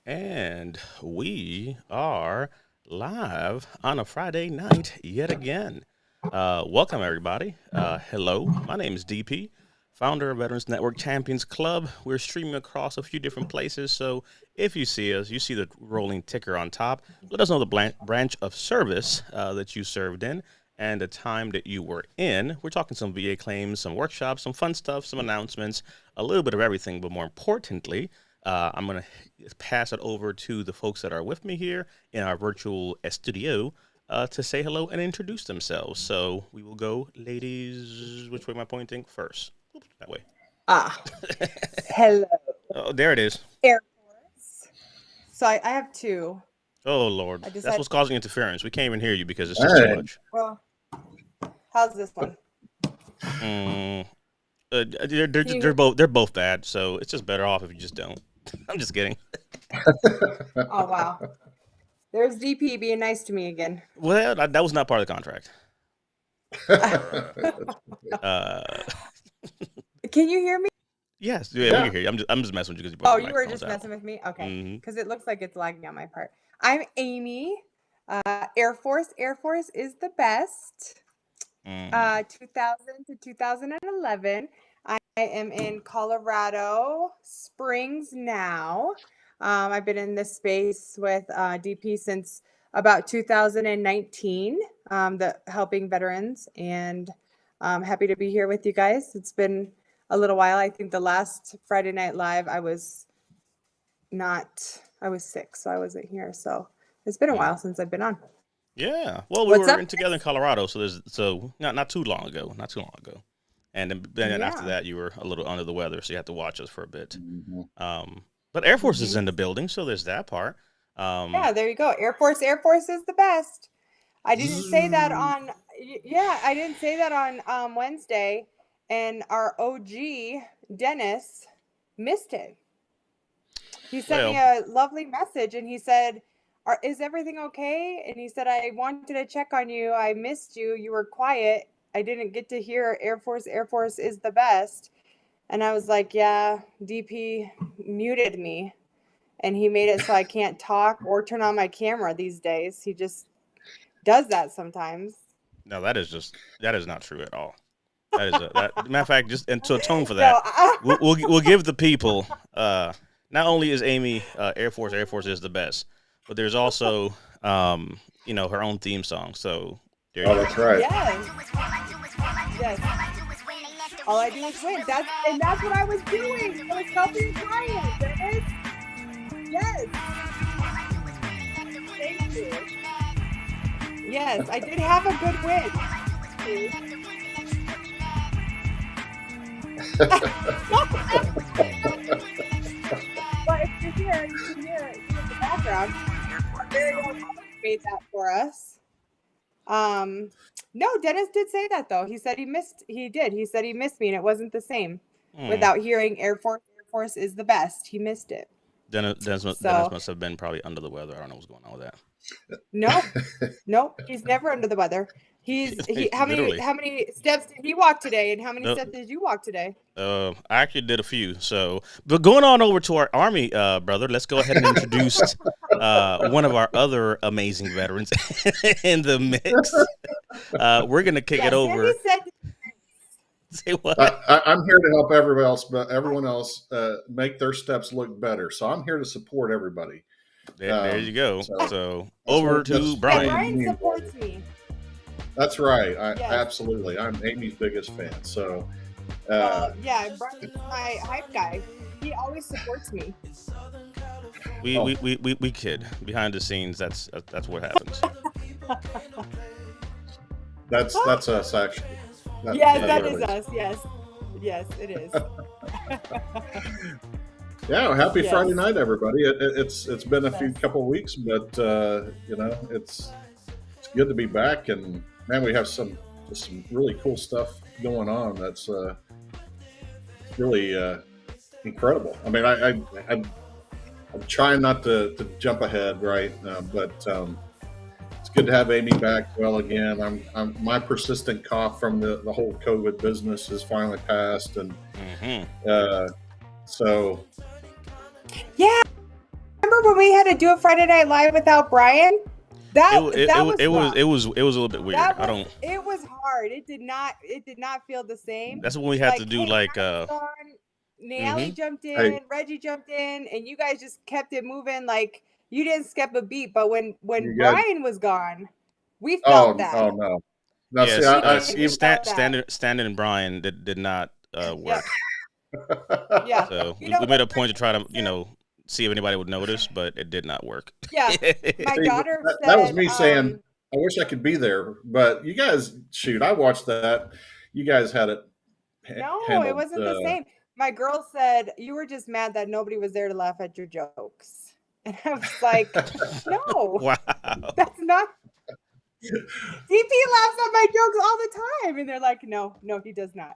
And we are live on a Friday night yet again. Welcome, everybody. Hello, my name is DP, founder of Veterans Network Champions Club. We're streaming across a few different places, so if you see us, you see the rolling ticker on top. Let us know the branch of service that you served in and the time that you were in. We're talking some VA claims, some workshops, some fun stuff, some announcements, a little bit of everything, but more importantly, I'm going to pass it over to the folks that are with me here in our virtual studio to say hello and introduce themselves. So we will go, ladies. Which way am I pointing first? Oops, that way. Ah, hello, Oh, there it is. Air Force. So I have two. Oh, Lord. I That's decided. what's causing interference. We can't even hear you because it's All just too right. much. Well, how's this one? Mm, they're, they're, Can you they're hear? both they're both bad, so it's just better off if you just don't. I'm just kidding. Oh wow, there's DP being nice to me again. Well, that was not part of the contract. Uh, Can you hear me? yes, yeah, we Yeah. can hear you. I'm just messing with you because you brought Oh, the you were microphones just out. messing with me. Okay, Hmm. because it looks like it's lagging on my part. I'm Amy. Air Force. Air Force is the best. 2000 to 2011. I am in Colorado Springs now. I've been in this space with DP since about 2019, helping veterans, and I'm happy to be here with you guys. It's been a little while. I think the last Friday Night Live, I was sick, so I wasn't here. So it's been a while since I've been on. Yeah. Well, we What's were up? in together in Colorado, so not too long ago, and then after Yeah. that, you were a little under the weather, so you had to watch us for a bit. Mhm. But Air Force is Mhm. in the building, so there's that part. Yeah, there you go. Air Force. Air Force is the best. I didn't say that on. Yeah, I didn't say that on Wednesday, and our OG Dennis missed it. He sent me Well, a lovely message, and he said, "Is everything okay?" And he said, "I wanted to check on you. I missed you. You were quiet. I didn't get to hear Air Force. Air Force is the best." And I was like, "Yeah, DP muted me." And he made it so I can't talk or turn on my camera these days. He just does that sometimes. no, that is not true at all. That is matter of fact, just and to atone for No, that, we'll give the people. Not only is Amy Air Force, Air Force is the best, but there's also her own theme song. So there Oh, you that's go. right. yes, yes. All I do is win. That's what I was doing. I was helping a client, Dennis. Yes, thank you. Yes, I did have a good win. But if you're here, you can hear it in the background. Very well made that for us. No, Dennis did say that though. He said he did. He said he missed me and it wasn't the same. Hmm. Without hearing Air Force is the best. He missed it. Dennis So must have been probably under the weather. I don't know what's going on with that. nope, he's never under the weather. How many Literally. steps did he walk today and how many No, steps did you walk today? I actually did a few. So, but going on over to our Army brother, let's go ahead and introduce one of our other amazing veterans in the mix. We're gonna kick it Yes, Sandy over. said Say what? I'm here to help everyone else make their steps look better. So I'm here to support everybody. There you go. So So that's over what to that's yeah, why Brian. Brian me and supports me. That's right. Yes. Absolutely. I'm Amy's biggest fan. So Yeah, Brian's my hype guy. He always supports me. We kid behind the scenes. That's what happens. that's us actually. Yes, Yeah, that yeah. is us. Yes, it is. Yeah, happy Yes. Friday night, everybody. It's been a few Yes. couple of weeks, but it's good to be back, and man, we have some really cool stuff going on. That's really incredible. I mean, I'm trying not to jump ahead, right? But it's good to have Amy back well again. My persistent cough from the whole COVID business is finally passed, and Mm-hmm. so Yeah, remember when we had to do a Friday Night Live without Brian? That was it was a little bit weird. It was hard. It did not feel the same. That's when we had to do Nally jumped in, Reggie jumped in, and you guys just kept it moving. Like you didn't skip a beat. But when Brian was gone, we felt that. Oh no. Standing and Brian did not work. Yeah. So we made a point to try to see if anybody would notice, but it did not work. Yeah. My daughter said, that was me saying, I wish I could be there, but you guys, shoot, I watched that. You guys had it. No, it wasn't the same. My girl said you were just mad that nobody was there to laugh at your jokes, and I was like, no, wow, that's not. DP laughs at my jokes all the time, and they're like, no, he does not.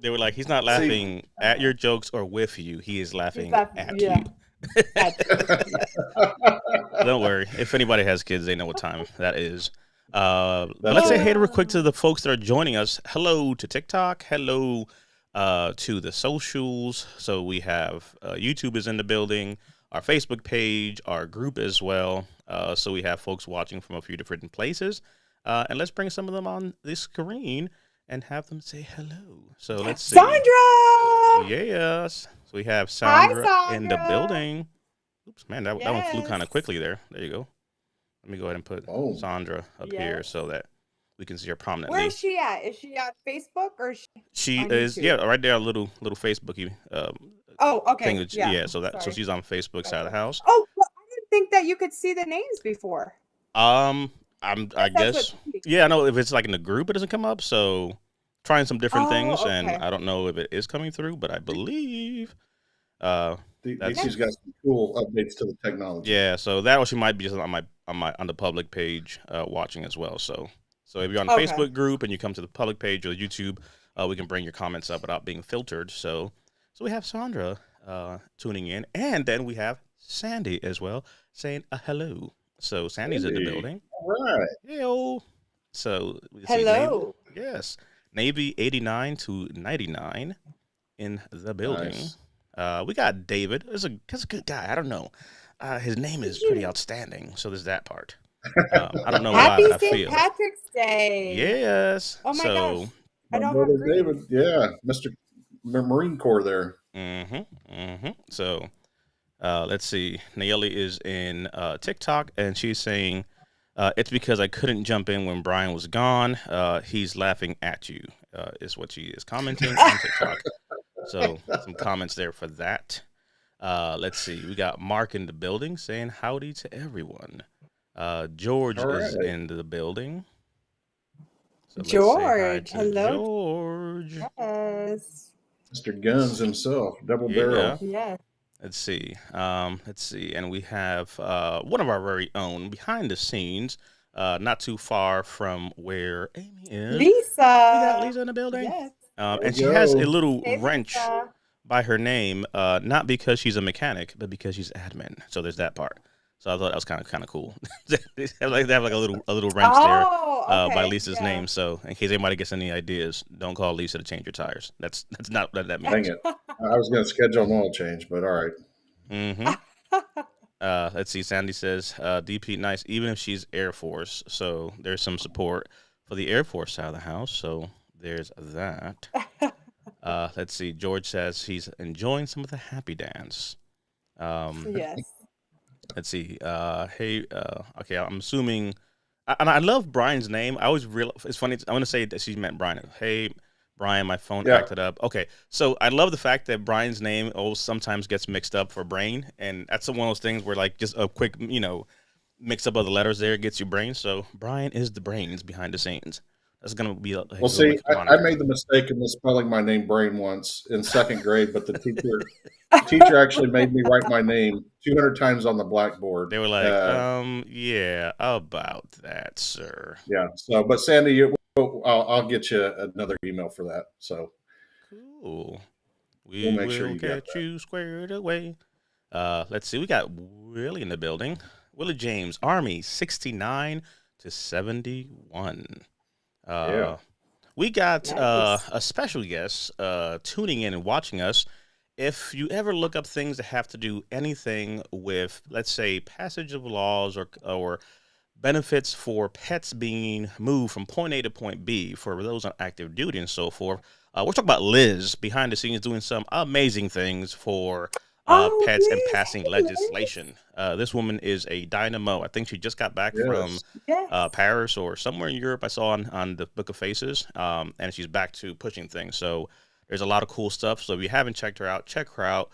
They were like, he's not laughing at your jokes or with you. He is laughing at you. Don't worry. If anybody has kids, they know what time that is. Let's say hey real quick to the folks that are joining us. Hello to TikTok. Hello to the socials. So we have YouTube is in the building, our Facebook page, our group as well. So we have folks watching from a few different places. And let's bring some of them on the screen and have them say hello. So let's see. Sandra! Yes. So we have Sandra, Sandra in the building. Oops, man, that one flew kind of Yes. quickly there. There you go. Let me go ahead and put Sandra up here Yes. so that we can see her prominently. Where is she at? Is she on Facebook or is She on is, YouTube? right there, a little Facebooky Oh, okay. thing. So Sorry. she's on Facebook side of the house. Oh, well, I didn't think that you could see the names before. I That's guess. what- Yeah, I know if it's like in the group, it doesn't come up. So trying some different Oh, things, okay. and I don't know if it is coming through, but I believe. DP's got some cool updates to the technology. Yeah, so that or she might be just on the public page watching as well. So if you're on the Okay. Facebook group and you come to the public page or YouTube, we can bring your comments up without being filtered. So we have Sandra tuning in, and then we have Sandy as well saying hello. So Sandy's in the building. All right. Yo. So we see Hello. Navy, yes, Navy 89 to 99 in the building. Nice. We got David. That's a good guy. I don't know. His name is pretty outstanding. So there's that part. I don't know Happy why I St. feel. Patrick's Day. Yes. Oh my so, gosh. I My don't brother have green. David, yeah, Mr. Marine Corps there. So let's see. Nayeli is in TikTok, and she's saying it's because I couldn't jump in when Brian was gone. He's laughing at you, is what she is commenting on TikTok. So some comments there for that. Let's see. We got Mark in the building saying howdy to everyone. George is in the building. So let's say hi George, to hello. George. Yes. Mr. Guns himself, double barrel. Yes. Let's see. And we have one of our very own behind the scenes, not too far from where Amy is. Lisa. We got Lisa in the building. Yes. And she has a little Hey, wrench Lisa. by her name, not because she's a mechanic, but because she's admin. So there's that part. So I thought that was kind of cool. They have like a little wrench there by okay, Lisa's yeah. name. So in case anybody gets any ideas, don't call Lisa to change your tires. That's not what that Dang means. it. I was going to schedule an oil change, but all right. Let's see. Sandy says, DP nice, even if she's Air Force. So there's some support for the Air Force side of the house. So there's that. Let's see. George says he's enjoying some of the happy dance. Yes. Let's see. Okay, I'm assuming. And I love Brian's name. I always realize it's funny. I want to say that she meant Brian. Hey, Brian, my phone acted up. Okay, so I love the fact that Brian's name sometimes gets mixed up for brain, and that's one of those things where like just a quick, mix up of the letters there gets you brain. So Brian is the brains behind the scenes. That's gonna be. Well, see, I made the mistake of misspelling my name Brain once in second grade, but the teacher actually made me write my name 200 times on the blackboard. They were like, yeah, about that, sir. Yeah. So, but Sandy, I'll get you another email for that. So cool. We'll make sure will you get get you squared away. Let's see. We got Willie in the building. Willie James, Army 69 to 71. We got Nice. a special guest tuning in and watching us. if you ever look up things that have to do anything with, let's say, passage of laws or benefits for pets being moved from point A to point B for those on active duty and so forth, we're talking about Liz behind the scenes doing some amazing things for pets and passing legislation. This woman is a dynamo. I think she just got back from Paris or somewhere in Europe. I saw on the Book of Faces, and she's back to pushing things. So there's a lot of cool stuff. So if you haven't checked her out, check her out.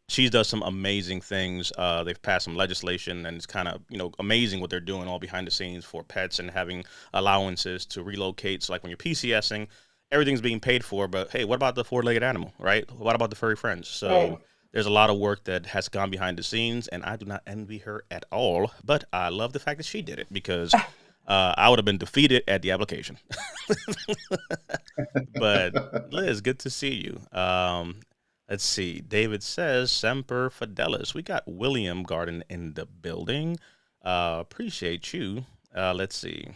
She does some amazing things. They've passed some legislation, and it's kind of amazing what they're doing all behind the scenes for pets and having allowances to relocate. So like when you're PCSing, everything's being paid for, but hey, what about the four-legged animal, right? What about the furry friends? So there's a lot of work that has gone behind the scenes, and I do not envy her at all, but I love the fact that she did it because I would have been defeated at the application. But Liz, good to see you. Let's see. David says, Semper Fidelis. We got William Garden in the building. Appreciate you. Let's see.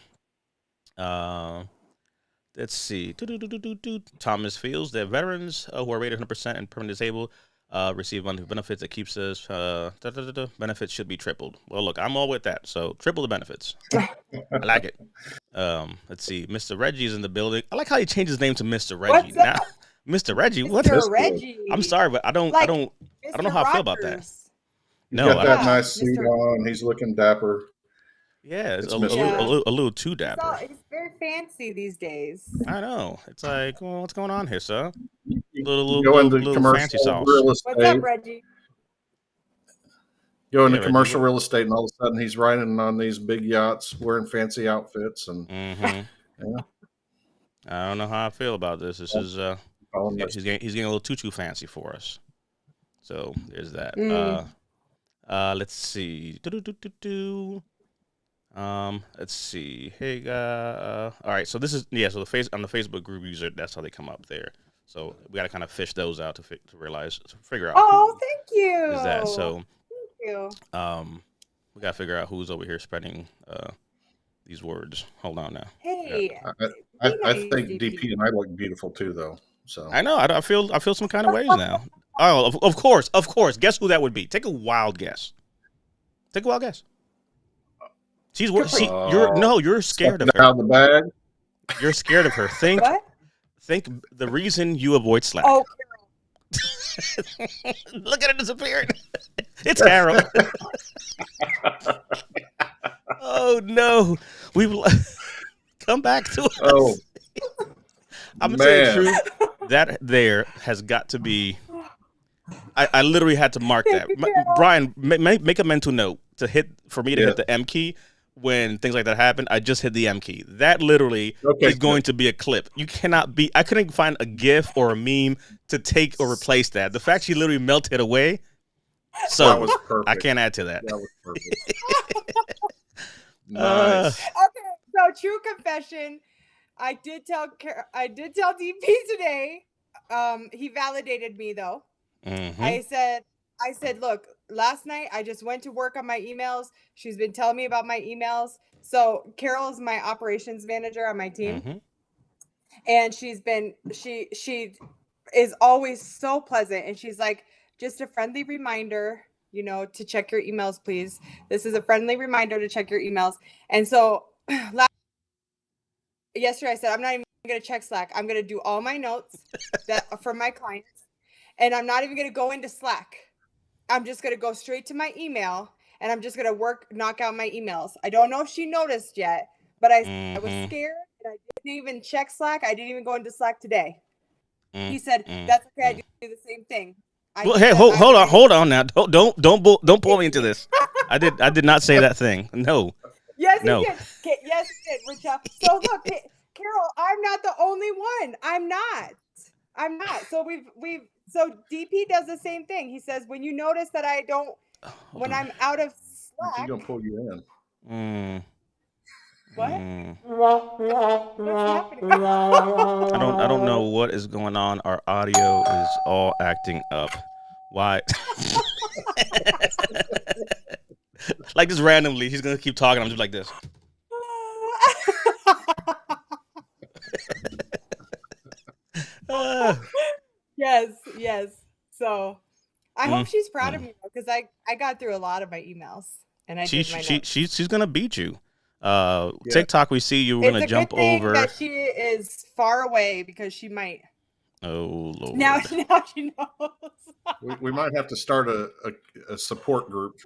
Thomas Fields, that veterans who are rated 100% and permanently disabled receive monthly benefits that keeps us, benefits should be tripled. Well, look, I'm all with that. So triple the benefits. I like it. Let's see. Mr. Reggie's in the building. I like how he changed his name to Mr. Reggie. Now, Mr. Reggie, what? Mr. Reggie. I'm sorry, but I don't know how I feel about that. No, got that nice suit on. He's looking dapper. Yeah, it's a little too dapper. It's very fancy these days. I know. It's like, well, what's going on here, sir? Little fancy sauce. What's up, Reggie? Go into commercial real estate, and all of a sudden he's riding on these big yachts, wearing fancy outfits, and I don't know how I feel about this. This is he's getting a little too fancy for us. So there's that. Let's see. Let's see. Hey, all right. So this is so on the Facebook group user, that's how they come up there. So we got to kind of fish those out to figure out. Oh, thank you. Is that so? Thank you. We got to figure out who's over here spreading these words. Hold on now. Hey, I think DP and I look beautiful too, though. So I know. I feel some kind of ways now. Oh, of course. Guess who that would be? Take a wild guess. You're scared of her. Out the bag. You're scared of her. Think the reason you avoid Slack. Oh, look at it disappearing. It's Carol. Oh no, we've come back to us. Oh, I'm gonna tell you the truth. That there has got to be. I literally had to mark that. Brian, make a mental note to hit the M key. When things like that happen, I just hit the M key. That literally is going to be a clip. You cannot be. I couldn't find a GIF or a meme to take or replace that. The fact she literally melted away. So that was perfect. I can't add to that. That was perfect. Nice. Okay, so true confession. I did tell DP today. He validated me though. Mm-hmm. I said, look, last night I just went to work on my emails. She's been telling me about my emails. So Carol is my operations manager on my team. And she is always so pleasant. And she's like, just a friendly reminder, to check your emails, please. This is a friendly reminder to check your emails. And so yesterday I said, I'm not even going to check Slack. I'm going to do all my notes for my clients. And I'm not even going to go into Slack. I'm just going to go straight to my email, and I'm just going to knock out my emails. I don't know if she noticed yet, but I was scared, and I didn't even check Slack. I didn't even go into Slack today. He said, that's okay. I do the same thing. Hold on now. Don't pull me into this. I did not say that thing. No. Yes, he did. Yes, he did, Richa. So look, Carol, I'm not the only one. I'm not. So so DP does the same thing. He says, when you notice that I don't, I'm out of Slack. He's going to pull you in. What? What's happening? I don't know what is going on. Our audio is all acting up. Why? Like just randomly, he's going to keep talking. I'm just like this. Yes. Yes. So I hope she's proud of me because I got through a lot of my emails and I did my notes. She's gonna beat you. TikTok, we see you. We're gonna jump good thing over. That she is far away because she might. Oh Lord! Now she knows. We might have to start a support group.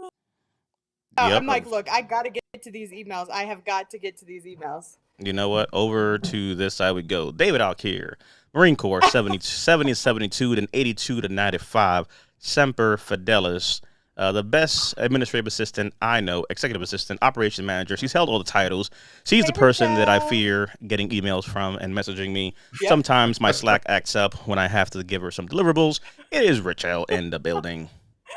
I'm like, look, I got to get to these emails. I have got to get to these emails. You know what? Over to this side we go. David Alkier, Marine Corps, 70 to 72, then 82 to 95. Semper Fidelis, the best administrative assistant I know, executive assistant, operation manager. She's held all the titles. She's the person that I fear getting emails from and messaging me. Yep. Sometimes my Slack acts up when I have to give her some deliverables. It is Richelle in the building.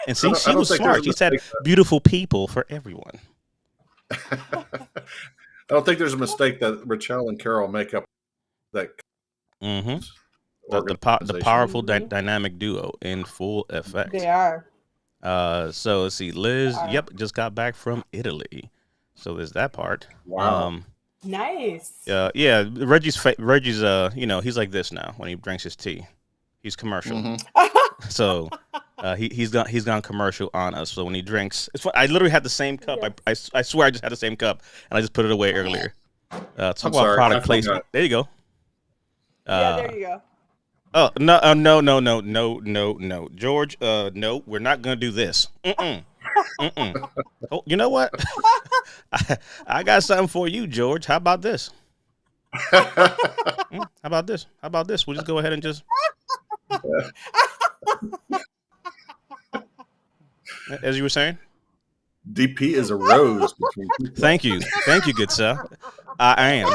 And see, she was smart. She said beautiful people for everyone. I don't think there's a mistake that Richelle and Carol make up that. The powerful dynamic duo in full effect. They are. So let's see. Liz, just got back from Italy. So there's that part. Wow. Nice. Yeah. Reggie's he's like this now when he drinks his tea. He's commercial. So he's gone commercial on us. So when he drinks, I literally had the same cup. Yes. I swear I just had the same cup and I just put it away earlier. Talk about product placement. There you go. There you go. Oh no, George. No, we're not gonna do this. Oh, you know what? I got something for you, George. How about this? How about this? We'll just go ahead and just. As you were saying, DP is a rose. Thank you, good sir. I am.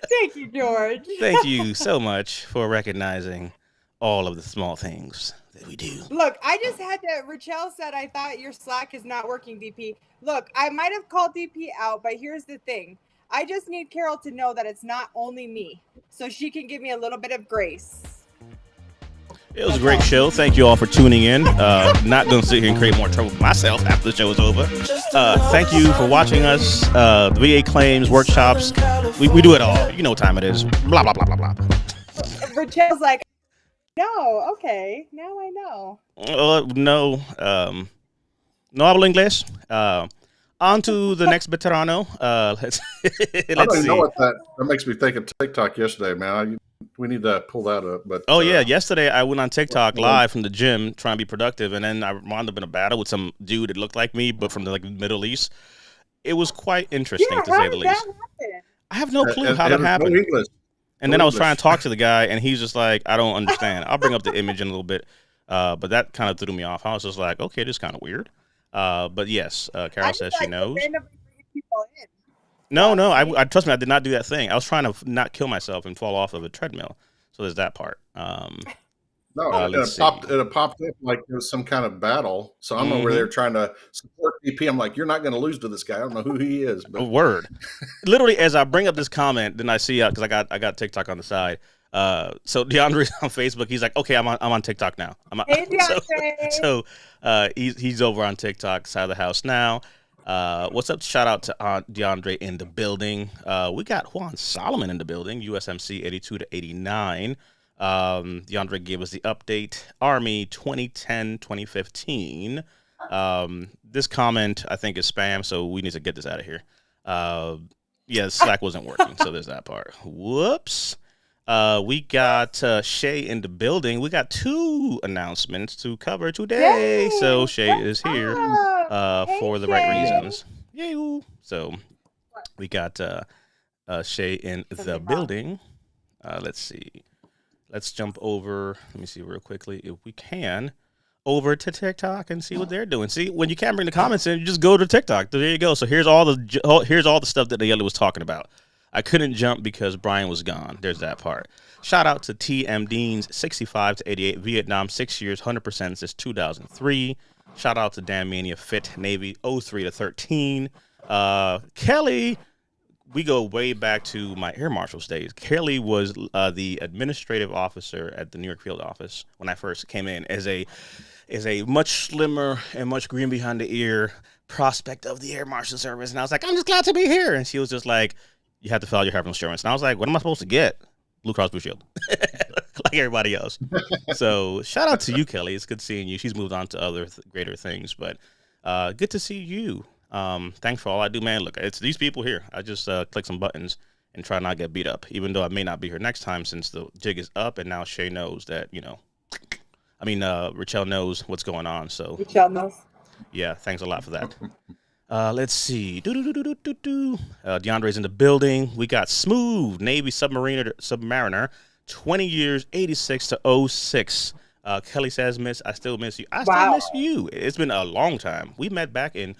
Thank you, George. Thank you so much for recognizing all of the small things that we do. Look, I just had to. Richelle said, I thought your Slack is not working, DP. Look, I might have called DP out, but here's the thing. I just need Carol to know that it's not only me, so she can give me a little bit of grace. It was a great show. Thank you all for tuning in. Not going to sit here and create more trouble for myself after the show is over. Thank you for watching us. The VA claims, workshops. We do it all. You know what time it is. Blah, blah, blah, blah, blah. Rachel's like, no, okay. Now I know. No. No hablo inglés. On to the next veterano. Let's I don't even know what that makes me think of TikTok yesterday, man. We need to pull that up. But yesterday I went on TikTok live from the gym trying to be productive, and then I wound up in a battle with some dude that looked like me, but from the Middle East. It was quite interesting to say the least. I have no clue how that happened. And then I was trying to talk to the guy, and he's just like, I don't understand. I'll bring up the image in a little bit, but that kind of threw me off. I was just like, okay, this is kind of weird. But yes, Carol says she knows. No, I trust me, I did not do that thing. I was trying to not kill myself and fall off of a treadmill. So there's that part. It popped up like there was some kind of battle. So I'm over there trying to support DP. I'm like, you're not going to lose to this guy. I don't know who he is. But. Word. Literally, as I bring up this comment, then I see because I got TikTok on the side. So DeAndre's on Facebook. He's like, okay, I'm on TikTok now. Hey, DeAndre. So he's over on TikTok side of the house now. What's up? Shout out to DeAndre in the building. We got Juan Solomon in the building. USMC 82 to 89. DeAndre gave us the update. Army 2010-2015. This comment I think is spam, so we need to get this out of here. Slack wasn't working, so there's that part. Whoops. We got Shay in the building. We got 2 announcements to cover today. Yay! So Shay is here for the right reasons. Yay! So we got Shay in the building. Let's see. Let's jump over. Let me see real quickly if we can. Over to TikTok and see what they're doing. See, when you can't bring the comments in, you just go to TikTok. There you go. So here's all the stuff that Nayeli was talking about. I couldn't jump because Brian was gone. There's that part. Shout out to TM Deans, 65 to 88, Vietnam, 6 years, 100% since 2003. Shout out to Dan Mania Fit Navy, 03 to 13. Kelly, we go way back to my Air Marshal's days. Kelly was the administrative officer at the New York field office when I first came in as a much slimmer and much green behind the ear prospect of the Air Marshal Service. And I was like, I'm just glad to be here. And she was just like, you have to file your health insurance. And I was like, what am I supposed to get? Blue Cross Blue Shield, like everybody else. So shout out to you, Kelly. It's good seeing you. She's moved on to other greater things, but good to see you. Thanks for all I do, man. Look, it's these people here. I just click some buttons and try not to get beat up, even though I may not be here next time since the jig is up, and now Shay knows that, Richelle knows what's going on. So Richelle knows. Yeah, thanks a lot for that. Let's see. DeAndre's in the building. We got Smooth, Navy Submariner, 20 years, 86 to 06. Kelly says, I still miss you. I still miss you. It's been a long time. We met back in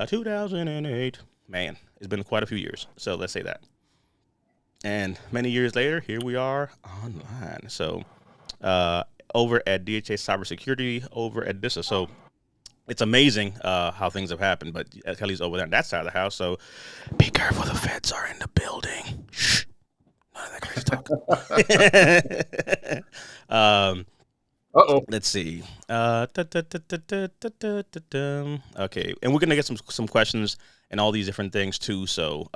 2008. Man, it's been quite a few years. So let's say that. And many years later, here we are online. So over at DHA Cybersecurity, over at DISA. So it's amazing how things have happened, but Kelly's over there on that side of the house, so be careful. The feds are in the building. Shh. None of that crazy talk. Let's see. Okay, and we're going to get some questions and all these different things, too, so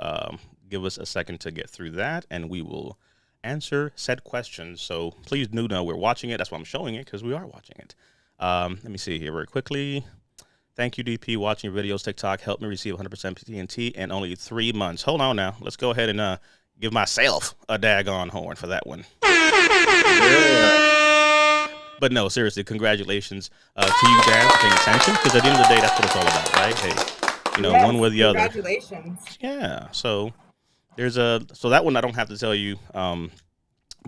give us a second to get through that, and we will answer said questions. So please do know we're watching it. That's why I'm showing it, because we are watching it. Let me see here very quickly. Thank you, DP. Watching your videos, TikTok helped me receive 100% TNT in only 3 months. Hold on now. Let's go ahead and give myself a daggone horn for that one. Yeah. But no, seriously, congratulations to you, Dan, for paying attention, because at the end of the day, that's what it's all about, right? Hey, yes, one way or the other. Congratulations. Yeah. So so that one I don't have to tell you,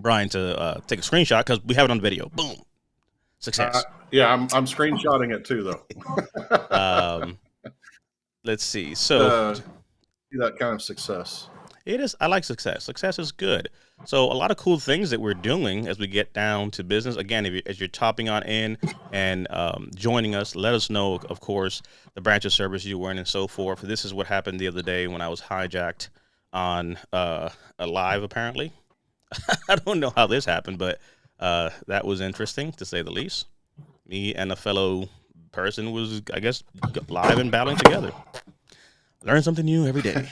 Brian, to take a screenshot, because we have it on video. Boom. Success. Yeah, I'm screenshotting it too, though. Let's see. So that kind of success. It is. I like success. Success is good. So a lot of cool things that we're doing as we get down to business. Again, as you're topping on in and joining us, let us know, of course, the branch of service you were in and so forth. This is what happened the other day when I was hijacked on a live, apparently. I don't know how this happened, but that was interesting, to say the least. Me and a fellow person was, I guess, live and battling together. Learn something new every day.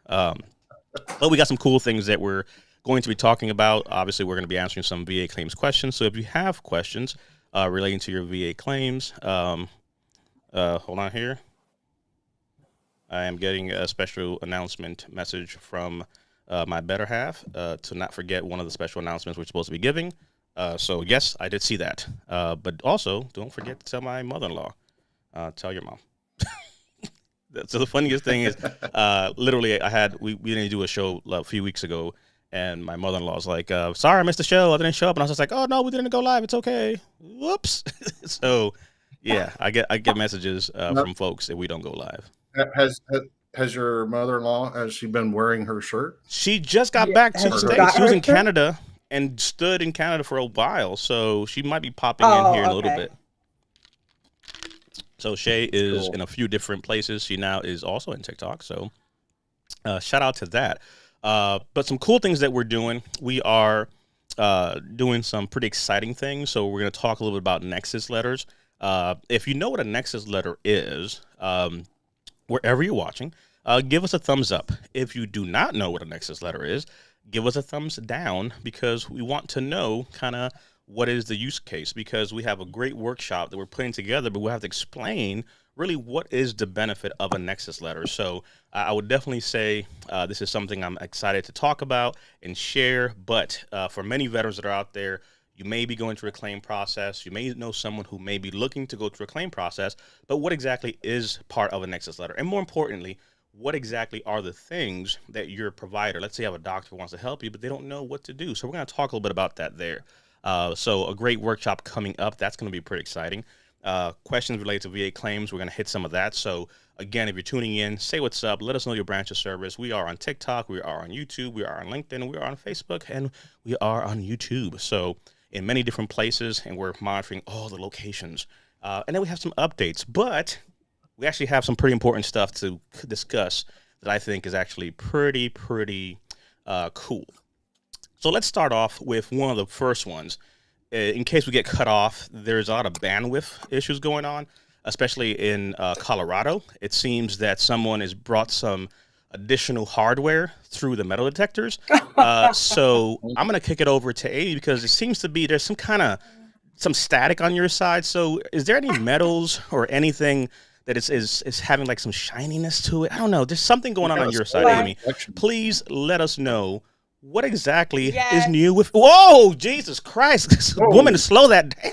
But we got some cool things that we're going to be talking about. Obviously, we're going to be answering some VA claims questions. So if you have questions relating to your VA claims, hold on here. I am getting a special announcement message from my better half to not forget one of the special announcements we're supposed to be giving. So, yes, I did see that. But also, don't forget to tell my mother-in-law. Tell your mom. So the funniest thing is, literally, we didn't do a show a few weeks ago, and my mother-in-law's like, sorry, I missed the show. I didn't show up. And I was just like, oh, no, we didn't go live. It's okay. Whoops. So, yeah, I get messages from folks that we don't go live. Has your mother-in-law, has she been wearing her shirt? She just got back to the States. She was in Canada and stood in Canada for a while, so she might be popping in here in a little bit. So Shay is in a few different places. She now is also in TikTok, so shout out to that. But some cool things that we're doing. We are doing some pretty exciting things, so we're going to talk a little bit about Nexus letters. If you know what a Nexus letter is, wherever you're watching, give us a thumbs up. If you do not know what a Nexus letter is, give us a thumbs down, because we want to know kind of what is the use case, because we have a great workshop that we're putting together, but we'll have to explain really what is the benefit of a Nexus letter. So I would definitely say this is something I'm excited to talk about and share. But for many veterans that are out there, you may be going through a claim process. You may know someone who may be looking to go through a claim process, but what exactly is part of a Nexus letter? And more importantly, what exactly are the things that your provider, let's say you have a doctor who wants to help you, but they don't know what to do. So we're going to talk a little bit about that there. So a great workshop coming up. That's going to be pretty exciting. Questions related to VA claims. We're going to hit some of that. So again, if you're tuning in, say what's up. Let us know your branch of service. We are on TikTok. We are on YouTube. We are on LinkedIn. We are on Facebook. And we are on YouTube. So in many different places, and we're monitoring all the locations. And then we have some updates. But we actually have some pretty important stuff to discuss that I think is actually pretty cool. So let's start off with one of the first ones. In case we get cut off, there's a lot of bandwidth issues going on, especially in Colorado. It seems that someone has brought some additional hardware through the metal detectors. So I'm gonna kick it over to Amy because it seems to be there's some static on your side. So is there any metals or anything that is having like some shininess to it? I don't know. There's something going on your side, Amy. Please let us know what exactly is Yes. new with. Whoa, Jesus Christ, woman, slow that down.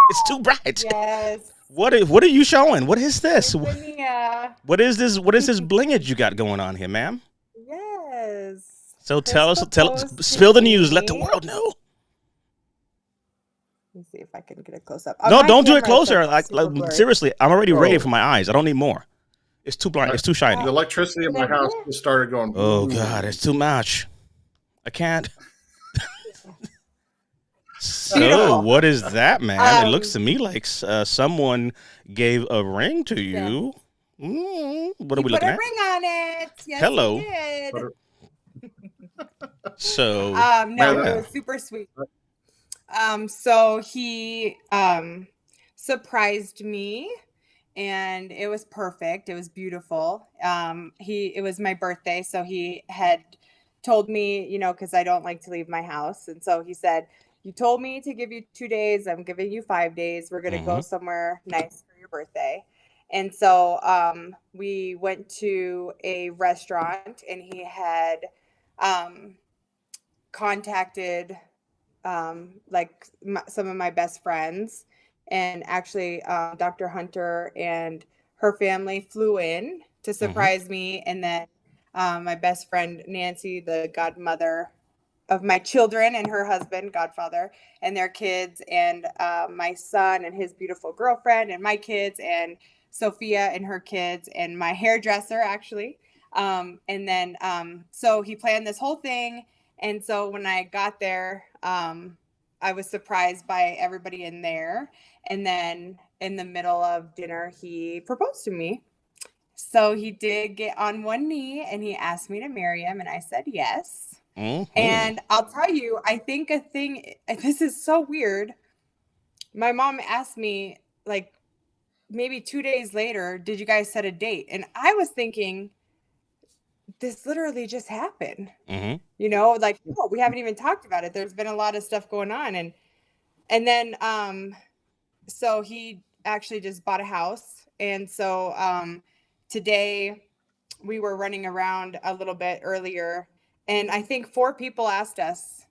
It's too bright. Yes. What are you showing? What is this? Virginia. What is this? What is this blingage you got going on here, ma'am? Yes. So Chris tell us, proposed to spill the news. Let the me. world know. Let me see if I can get it close up. No, My don't do it camera is, closer. like, super Like blurry. seriously, I'm already ready Oh. for my eyes. I don't need more. It's too blind. It's too shiny. The electricity in my house just started going. Oh God, it's too much. I can't. So Beautiful. what is that, man? It looks to Um, me like someone gave a ring to you. What are He we put looking a at? ring on it. Yes, Hello. he did. So No, Man, it yeah. was super sweet. So he surprised me, and it was perfect. It was beautiful. It was my birthday, so he had told me, you know, because I don't like to leave my house, and so he said, "You told me to give you 2 days. I'm giving you 5 days. We're gonna go somewhere nice for your birthday." And so we went to a restaurant, and he had contacted some of my best friends, and actually Dr. Hunter and her family flew in to surprise me, and then my best friend Nancy, the godmother of my children, and her husband, godfather, and their kids, and my son and his beautiful girlfriend, and my kids, and Sophia and her kids, and my hairdresser actually. And then so he planned this whole thing, and so when I got there, I was surprised by everybody in there. And then in the middle of dinner, he proposed to me. So he did get on one knee and he asked me to marry him, and I said yes. And I'll tell you, I think this is so weird. My mom asked me, like, maybe 2 days later, did you guys set a date? And I was thinking, this literally just happened. You know, like, oh, we haven't even talked about it. There's been a lot of stuff going on. And then so he actually just bought a house. And so today we were running around a little bit earlier, and I think 4 people asked us,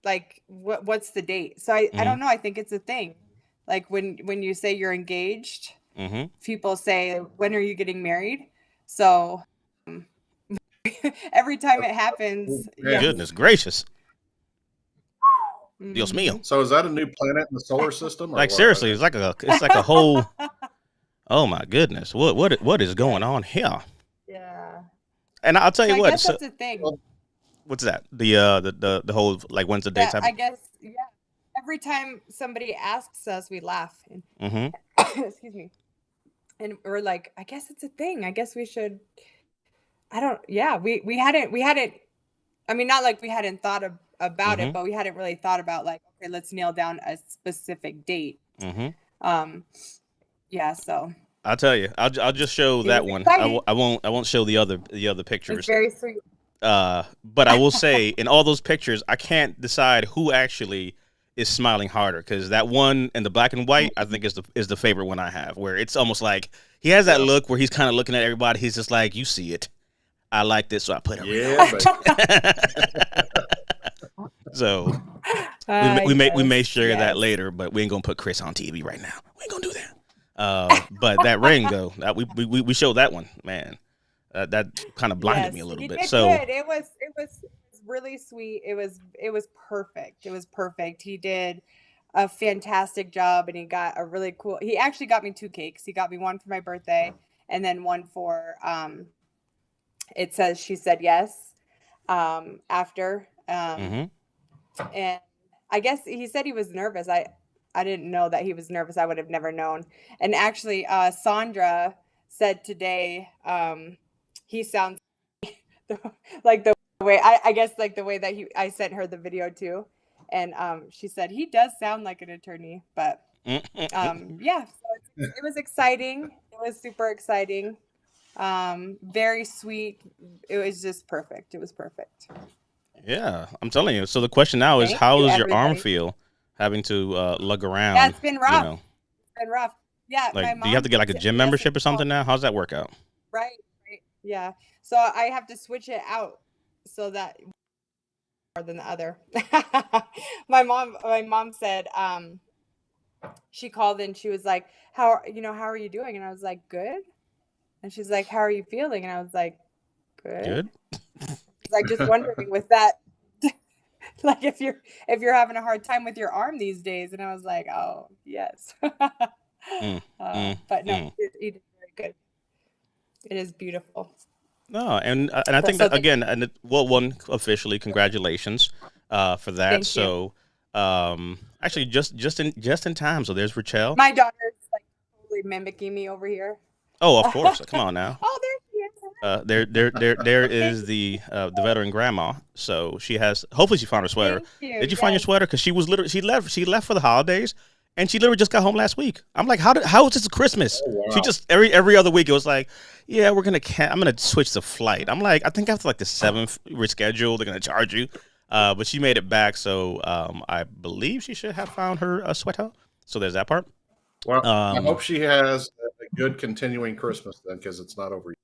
like, what's the date? So I don't know. I think it's a thing. Like when you say you're engaged, people say, when are you getting married? So every time it happens, Yeah. Goodness gracious. Dios mío. So is that a new planet in the solar system? Or Like what? seriously, it's like a whole. Oh my goodness, what is going on here? Yeah. And I'll tell you I what. guess So, that's a thing. what's that? The whole, like, when's the dates I happen? guess, yeah. Every time somebody asks us, we laugh. And, excuse me. And we're like, I guess it's a thing. I guess we should. We hadn't. I mean, not like we hadn't thought about it, but we hadn't really thought about, like, okay, let's nail down a specific date. Yeah. So I'll tell you. I'll just show It that was one. exciting. I won't show the other it's pictures. very sweet. But I will say, in all those pictures, I can't decide who actually is smiling harder, because that one in the black and white, I think, is the favorite one I have, where it's almost like he has that look where he's kind of looking at everybody. He's just like, you see it. I like this, so I put it. Yeah, but So we may share that later, but we ain't gonna put Chris on TV right now. We ain't gonna do that. But that ring though, that we showed that one, man. That kind of blinded me a little He bit. did So good. It was really sweet. It was perfect. It was perfect. He did a fantastic job, and he got a really cool. He actually got me 2 cakes. He got me one for my birthday, and then one for it says she said yes after. And I guess he said he was nervous. I didn't know that he was nervous. I would have never known. And actually, Sandra said today, he sounds like the way I guess, like the way that I sent her the video too. And she said he does sound like an attorney. But yeah, so it was exciting. It was super exciting. Very sweet. It was just perfect. It was perfect. Yeah, I'm telling you. So the question now is, Thank how you, does your arm everybody. feel having to lug Yeah, around? it's been You rough. know, It's been rough. Yeah, my like, do you have mom to get like a gym yesterday membership or called. something now? How's that work out? Right, right. Yeah. So I have to switch it out so that more than the other. My mom said, she called and she was like, how are you doing? And I was like, good. And she's like, how are you feeling? And I was like, good. Good. She's like, just wondering with that, like if you're having a hard time with your arm these days. And I was like, oh yes. Mm, mm, But no, mm. he did very good. It is beautiful. No, and I think So that again, well, one officially, congratulations for that. thank you. So, actually, just in time. So there's Rachel. My daughter's like totally mimicking me over here. Oh, of course. Come on now. Oh, there she is. There is the veteran grandma. So she has. Hopefully, she found her sweater. Thank you. Did you find your Yes. sweater? Because she left for the holidays, and she literally just got home last week. I'm like, how is this Christmas? Oh, She wow. just every other week it was like, yeah, I'm gonna switch the flight. I'm like, I think after like the seventh reschedule, they're gonna charge you. But she made it back, so I believe she should have found her sweater. So there's that part. Well, I Um, hope she has a good continuing Christmas then, because it's not over yet.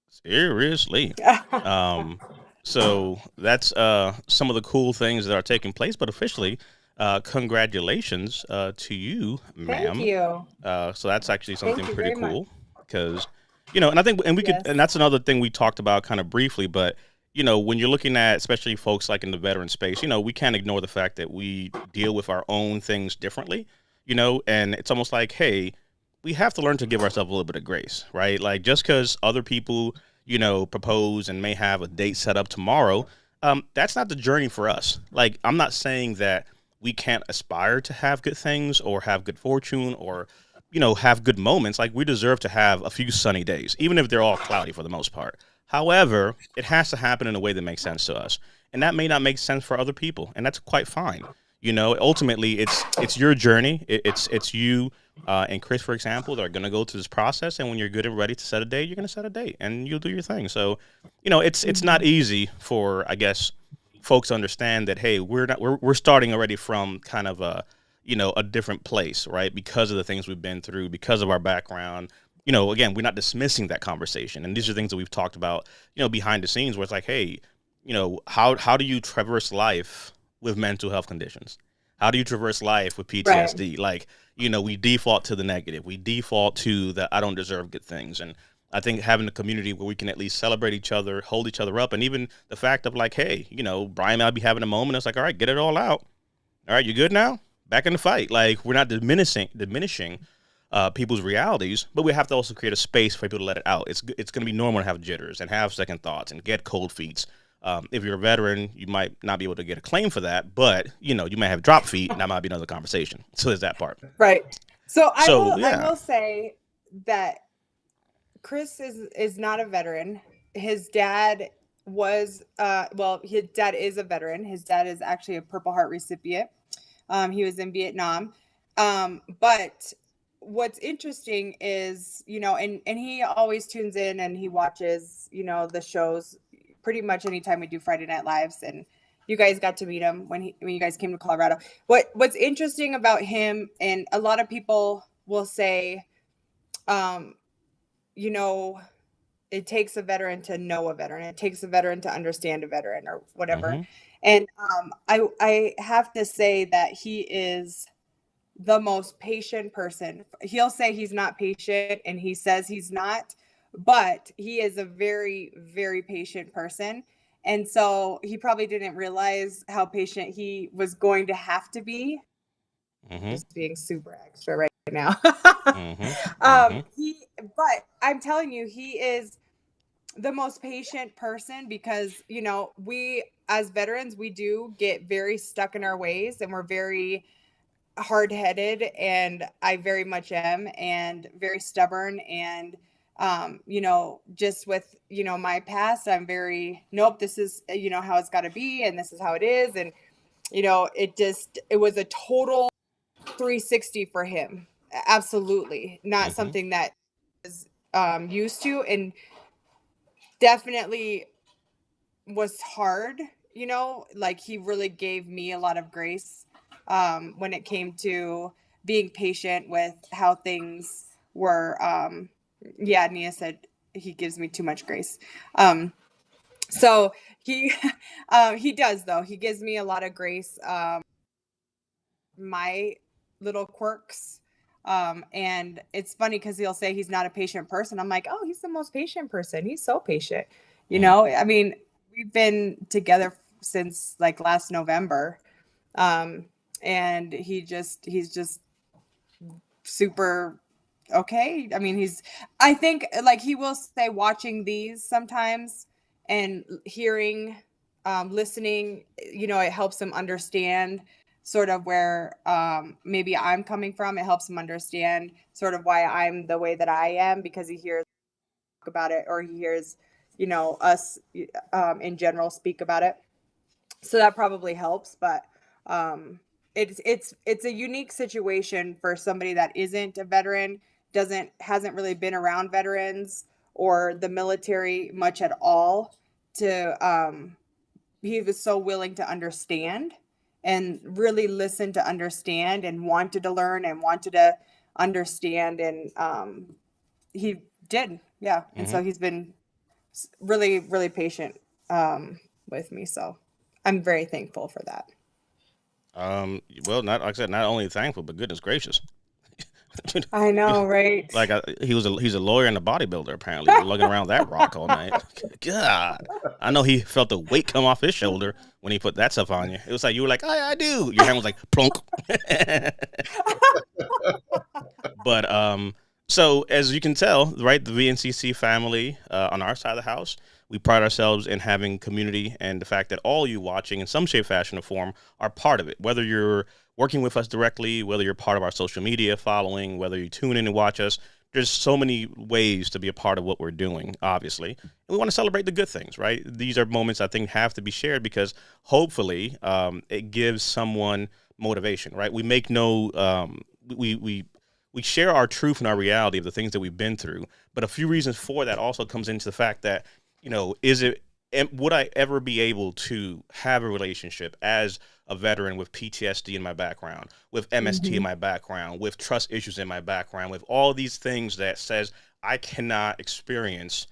Seriously. Um, so that's some of the cool things that are taking place. But officially, congratulations to you, Thank ma'am. you. So that's actually Thank something you pretty very much. cool because, and I think, and we could, Yes. and that's another thing we talked about kind of briefly. But when you're looking at, especially folks like in the veteran space, we can't ignore the fact that we deal with our own things differently. And it's almost like, hey, we have to learn to give ourselves a little bit of grace, right? Like just because other people, propose and may have a date set up tomorrow, that's not the journey for us. Like I'm not saying that we can't aspire to have good things or have good fortune or have good moments. Like we deserve to have a few sunny days, even if they're all cloudy for the most part. However, it has to happen in a way that makes sense to us, and that may not make sense for other people, and that's quite fine. Ultimately, it's your journey. It's you and Chris, for example, that are going to go through this process, and when you're good and ready to set a date, you're going to set a date, and you'll do your thing. So, it's not easy for, I guess, folks to understand that, hey, we're starting already from kind of a different place, right? Because of the things we've been through, because of our background. Again, we're not dismissing that conversation, and these are things that we've talked about, behind the scenes, where it's like, hey, how do you traverse life with mental health conditions? How do you traverse life with Right. PTSD? Like, we default to the negative. We default to the I don't deserve good things. And I think having a community where we can at least celebrate each other, hold each other up, and even the fact of like, hey, Brian might be having a moment. It's like, all right, get it all out. All right, you good now? Back in the fight. Like we're not diminishing people's realities, but we have to also create a space for people to let it out. It's going to be normal to have jitters and have second thoughts and get cold feet. If you're a veteran, you might not be able to get a claim for that, but you might have drop feet, and that might be another conversation. So there's that part. Right. So I So will say that Chris is not a veteran. His dad was his dad is a veteran. His dad is actually a Purple Heart recipient. He was in Vietnam. But what's interesting is, and he always tunes in and he watches, the shows pretty much anytime we do Friday Night Lives, and you guys got to meet him when you guys came to Colorado. What's interesting about him, and a lot of people will say, it takes a veteran to know a veteran. It takes a veteran to understand a veteran or whatever. Mm-hmm. And I have to say that he is the most patient person. He'll say he's not patient, and he says he's not, but he is a very, very patient person. And so he probably didn't realize how patient he was going to have to be. Mm-hmm. Just being super extra right now. Mm-hmm. But I'm telling you, he is the most patient person because, we as veterans, we do get very stuck in our ways, and we're very hard-headed, and I very much am, and very stubborn, and just with my past, I'm very, nope, this is how it's got to be, and this is how it is, and it was a total 360 for him. Absolutely not Mm-hmm. something that is used to. And definitely was hard, you know, like he really gave me a lot of grace when it came to being patient with how things were. Yeah, Nia said he gives me too much grace. So he he does, though. He gives me a lot of grace. My little quirks. And it's funny because he'll say he's not a patient person. I'm like, oh, he's the most patient person. He's so patient. You know, I mean, we've been together since like last November. And he's just super okay. I mean, I think like he will say watching these sometimes and hearing, listening, you know, it helps him understand sort of where maybe I'm coming from. It helps him understand sort of why I'm the way that I am, because he hears about it, or he hears, you know, us in general speak about it. So that probably helps, but it's a unique situation for somebody that isn't a veteran, hasn't really been around veterans or the military much at all. He was so willing to understand and really listen to understand, and wanted to learn and wanted to understand, and he did, yeah. And so he's been really, really patient with me. So I'm very thankful for that. Well, not like I said, not only thankful, but goodness gracious. I know, right? Like he's a lawyer and a bodybuilder. Apparently, lugging around that rock all night. God, I know he felt the weight come off his shoulder when he put that stuff on you. It was like you were like, I do. Your hand was like plunk. But so as you can tell, right, the VNCC family on our side of the house, we pride ourselves in having community, and the fact that all you watching in some shape, fashion, or form are part of it. Whether you're working with us directly, whether you're part of our social media following, whether you tune in and watch us, there's so many ways to be a part of what we're doing, obviously. And we want to celebrate the good things, right? These are moments I think have to be shared because hopefully it gives someone motivation, right? We make no, we share our truth and our reality of the things that we've been through. But a few reasons for that also comes into the fact that, you know, would I ever be able to have a relationship as a veteran with PTSD in my background, with MST in my background, with trust issues in my background, with all these things that says I cannot experience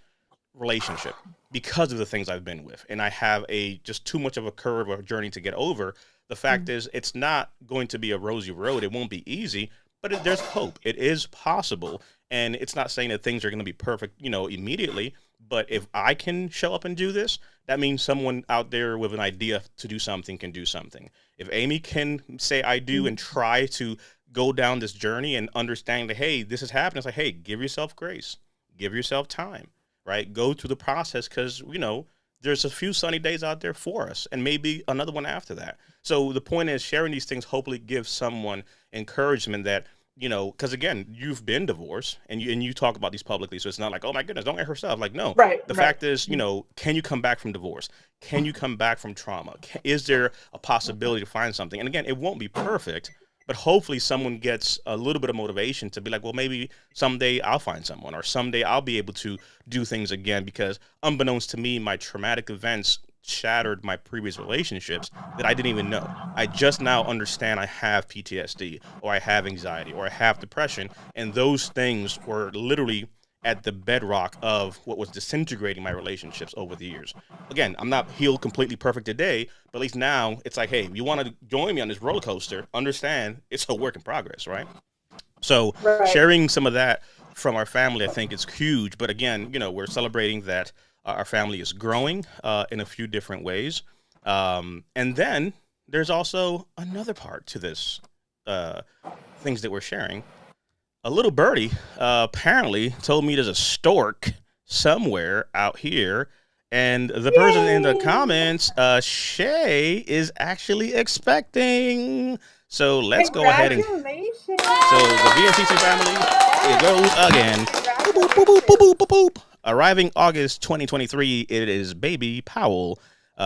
relationship because of the things I've been with, and I have just too much of a curve or journey to get over. The fact is, it's not going to be a rosy road. It won't be easy, but there's hope. It is possible, and it's not saying that things are going to be perfect, you know, immediately. But if I can show up and do this, that means someone out there with an idea to do something can do something. If Amy can say I do and try to go down this journey and understand that, hey, this is happening, it's like, hey, give yourself grace, give yourself time, right? Go through the process because, you know, there's a few sunny days out there for us and maybe another one after that. So the point is sharing these things hopefully gives someone encouragement that, you know, because again, you've been divorced and you talk about these publicly. So it's not like, oh my goodness, don't get herself. Like, no, the fact is, you know, can you come back from divorce? Can you come back from trauma? Is there a possibility to find something? And again, it won't be perfect, but hopefully someone gets a little bit of motivation to be like, well, maybe someday I'll find someone, or someday I'll be able to do things again, because unbeknownst to me, my traumatic events shattered my previous relationships that I didn't even know. I just now understand I have PTSD, or I have anxiety, or I have depression, and those things were literally at the bedrock of what was disintegrating my relationships over the years. Again, I'm not healed completely perfect today, but at least now it's like, hey, you want to join me on this roller coaster, understand it's a work in progress, right? So sharing some of that from our family, I think is huge. But again, you know, we're celebrating that our family is growing in a few different ways. And then there's also another part to this, things that we're sharing. A little birdie apparently told me there's a stork somewhere out here. And the person in the comments, Shay, is actually expecting. So let's go ahead and. So the VNCC family, it goes again. Boop, boop, boop, boop, boop, boop, boop. Arriving August 2023, it is baby Powell.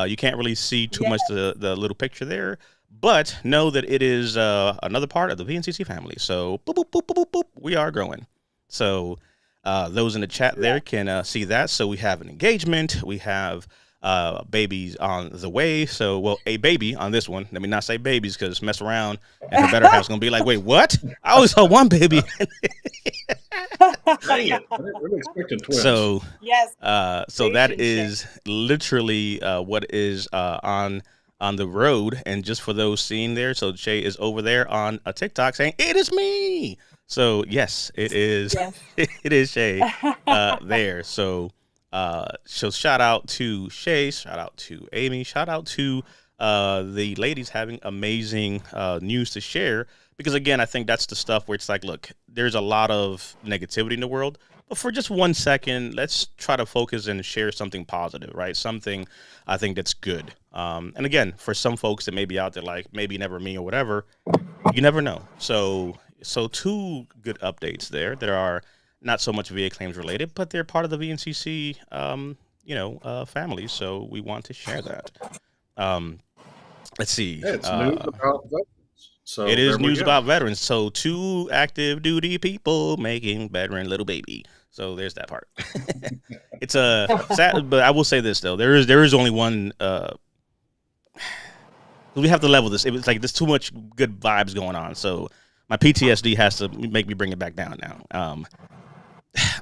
You can't really see too much the little picture there, but know that it is another part of the VNCC family. So boop, boop, boop, boop, boop, boop, we are growing. So Those in the chat there can see that. So we have an engagement. We have babies on the way. So, well, a baby on this one. Let me not say babies because mess around and her better half's going to be like, wait, what? I always saw one baby. Dang it. I didn't really expect twins. So, Yes. so that is literally what is on the road. And just for those seeing there, so Shay is over there on a TikTok saying, "It is me." So yes, it is. Yes. It is Shay there. So shout out to Shay, shout out to Amy, shout out to the ladies having amazing news to share. Because again, I think that's the stuff where it's like, look, there's a lot of negativity in the world, but for just 1 second, let's try to focus and share something positive, right? Something I think that's good. And again, for some folks that may be out there, like maybe never me or whatever, you never know. So 2 good updates there. There are not so much VA claims related, but they're part of the VNCC, family. So we want to share that. Let's see. Yeah, it's news about veterans. So it is news about veterans. So 2 active duty people making veteran little baby. So there's that part. It's a sad, but I will say this though. There is only one. We have to level this. It was like there's too much good vibes going on. So my PTSD has to make me bring it back down now.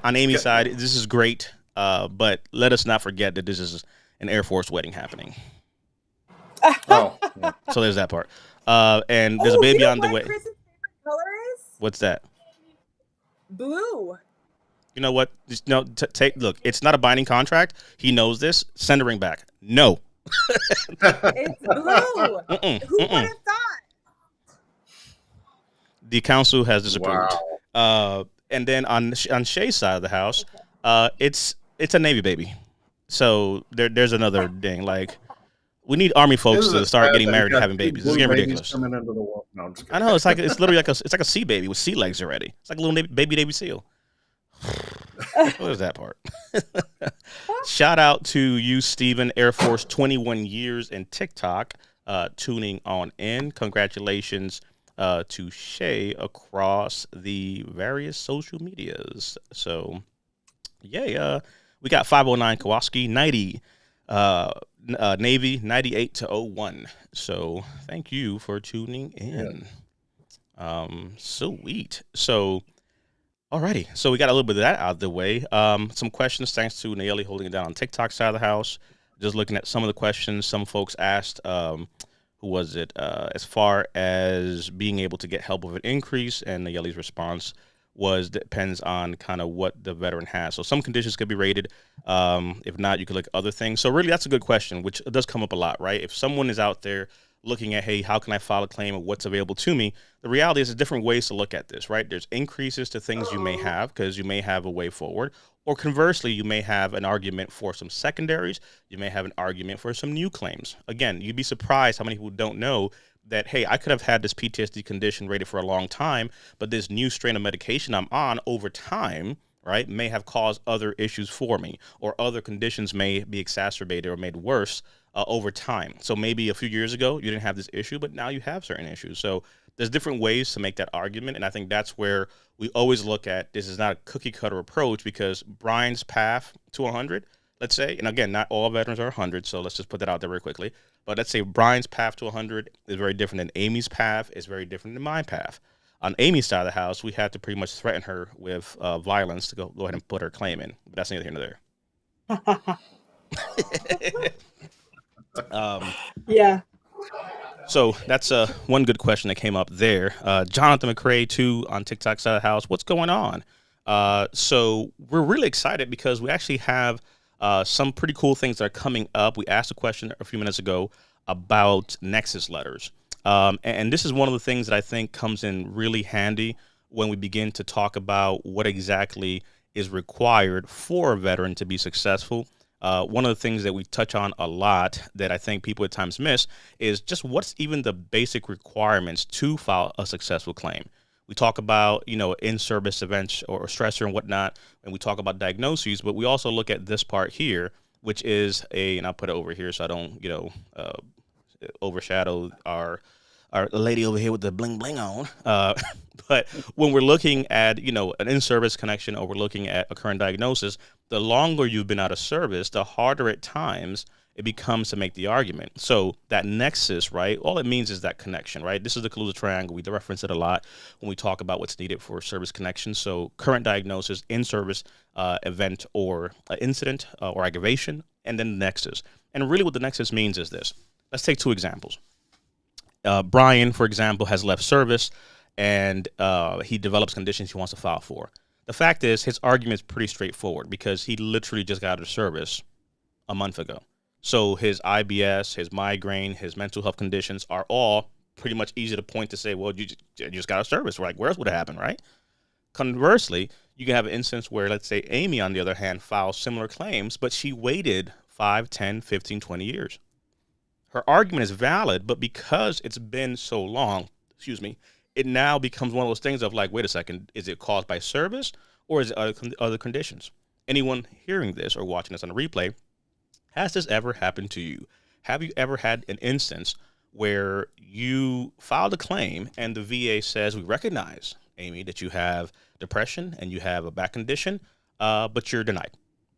On Amy's side, this is great. But let us not forget that this is an Air Force wedding happening. Oh, yeah. So there's that part. And there's a baby on the way. Chris's favorite color is What's that? blue. You know what? Just look. It's not a binding contract. He knows this. Send a ring back. No. It's blue. Who would have thought? The council has disapproved. Wow. And then on Shay's side of the house, it's a Navy baby. So there's another thing. Like, we need Army folks to start getting married and having babies. This is getting ridiculous. Coming into the world. No, I know, it's literally like a sea baby with sea legs already. It's like a little baby Navy SEAL. What is that part? Shout out to you, Stephen, Air Force 21 years in TikTok, tuning on in. Congratulations to Shay across the various social medias. So, yeah, we got 509 Kowalski, 90 Navy, 98 to 01. So thank you for tuning in. Sweet. So, alrighty. So we got a little bit of that out of the way. Some questions thanks to Nayeli holding it down on TikTok side of the house. Just looking at some of the questions some folks asked. Who was it? As far as being able to get help with an increase, and Nayeli's response was depends on kind of what the veteran has. So some conditions could be rated. If not, you could look at other things. So really, that's a good question, which does come up a lot, right? If someone is out there looking at, hey, how can I file a claim or what's available to me? The reality is there's different ways to look at this, right? There's increases to things you may have because you may have a way forward. Or conversely, you may have an argument for some secondaries. You may have an argument for some new claims. Again, you'd be surprised how many people don't know that, hey, I could have had this PTSD condition rated for a long time, but this new strain of medication I'm on over time, right, may have caused other issues for me, or other conditions may be exacerbated or made worse over time. So maybe a few years ago, you didn't have this issue, but now you have certain issues. So there's different ways to make that argument. And I think that's where we always look at, this is not a cookie cutter approach, because Brian's path to 100, let's say, and again, not all veterans are 100, so let's just put that out there very quickly. But let's say Brian's path to 100 is very different than Amy's path, is very different than my path. On Amy's side of the house, we had to pretty much threaten her with violence to go ahead and put her claim in. But that's neither here nor there. Yeah. So that's one good question that came up there. Jonathan McCrae, too, on TikTok side of the house. What's going on? So we're really excited because we actually have some pretty cool things that are coming up. We asked a question a few minutes ago about Nexus letters. And this is one of the things that I think comes in really handy when we begin to talk about what exactly is required for a veteran to be successful. One of the things that we touch on a lot that I think people at times miss is just what's even the basic requirements to file a successful claim. We talk about, in-service events or stressor and whatnot, and we talk about diagnoses, but we also look at this part here, which is and I'll put it over here so I don't, overshadow our our lady over here with the bling bling on. But when we're looking at, an in-service connection, or we're looking at a current diagnosis, the longer you've been out of service, the harder at times it becomes to make the argument. So that nexus, right, all it means is that connection, right? This is the collusive triangle. We reference it a lot when we talk about what's needed for service connection. So current diagnosis, in-service event or incident or aggravation, and then the nexus. And really what the nexus means is this. Let's take two examples. Brian, for example, has left service, and he develops conditions he wants to file for. The fact is, his argument is pretty straightforward because he literally just got out of service a month ago. So his IBS, his migraine, his mental health conditions are all pretty much easy to point to say, well, you just got out of service. Like, where else would it happen, right? Conversely, you can have an instance where, let's say, Amy, on the other hand, files similar claims, but she waited 5, 10, 15, 20 years. Her argument is valid, but because it's been so long, it now becomes one of those things of like, wait a second, is it caused by service or is it other conditions? Anyone hearing this or watching this on a replay, has this ever happened to you? Have you ever had an instance where you filed a claim and the VA says, we recognize, Amy, that you have depression and you have a back condition, but you're denied.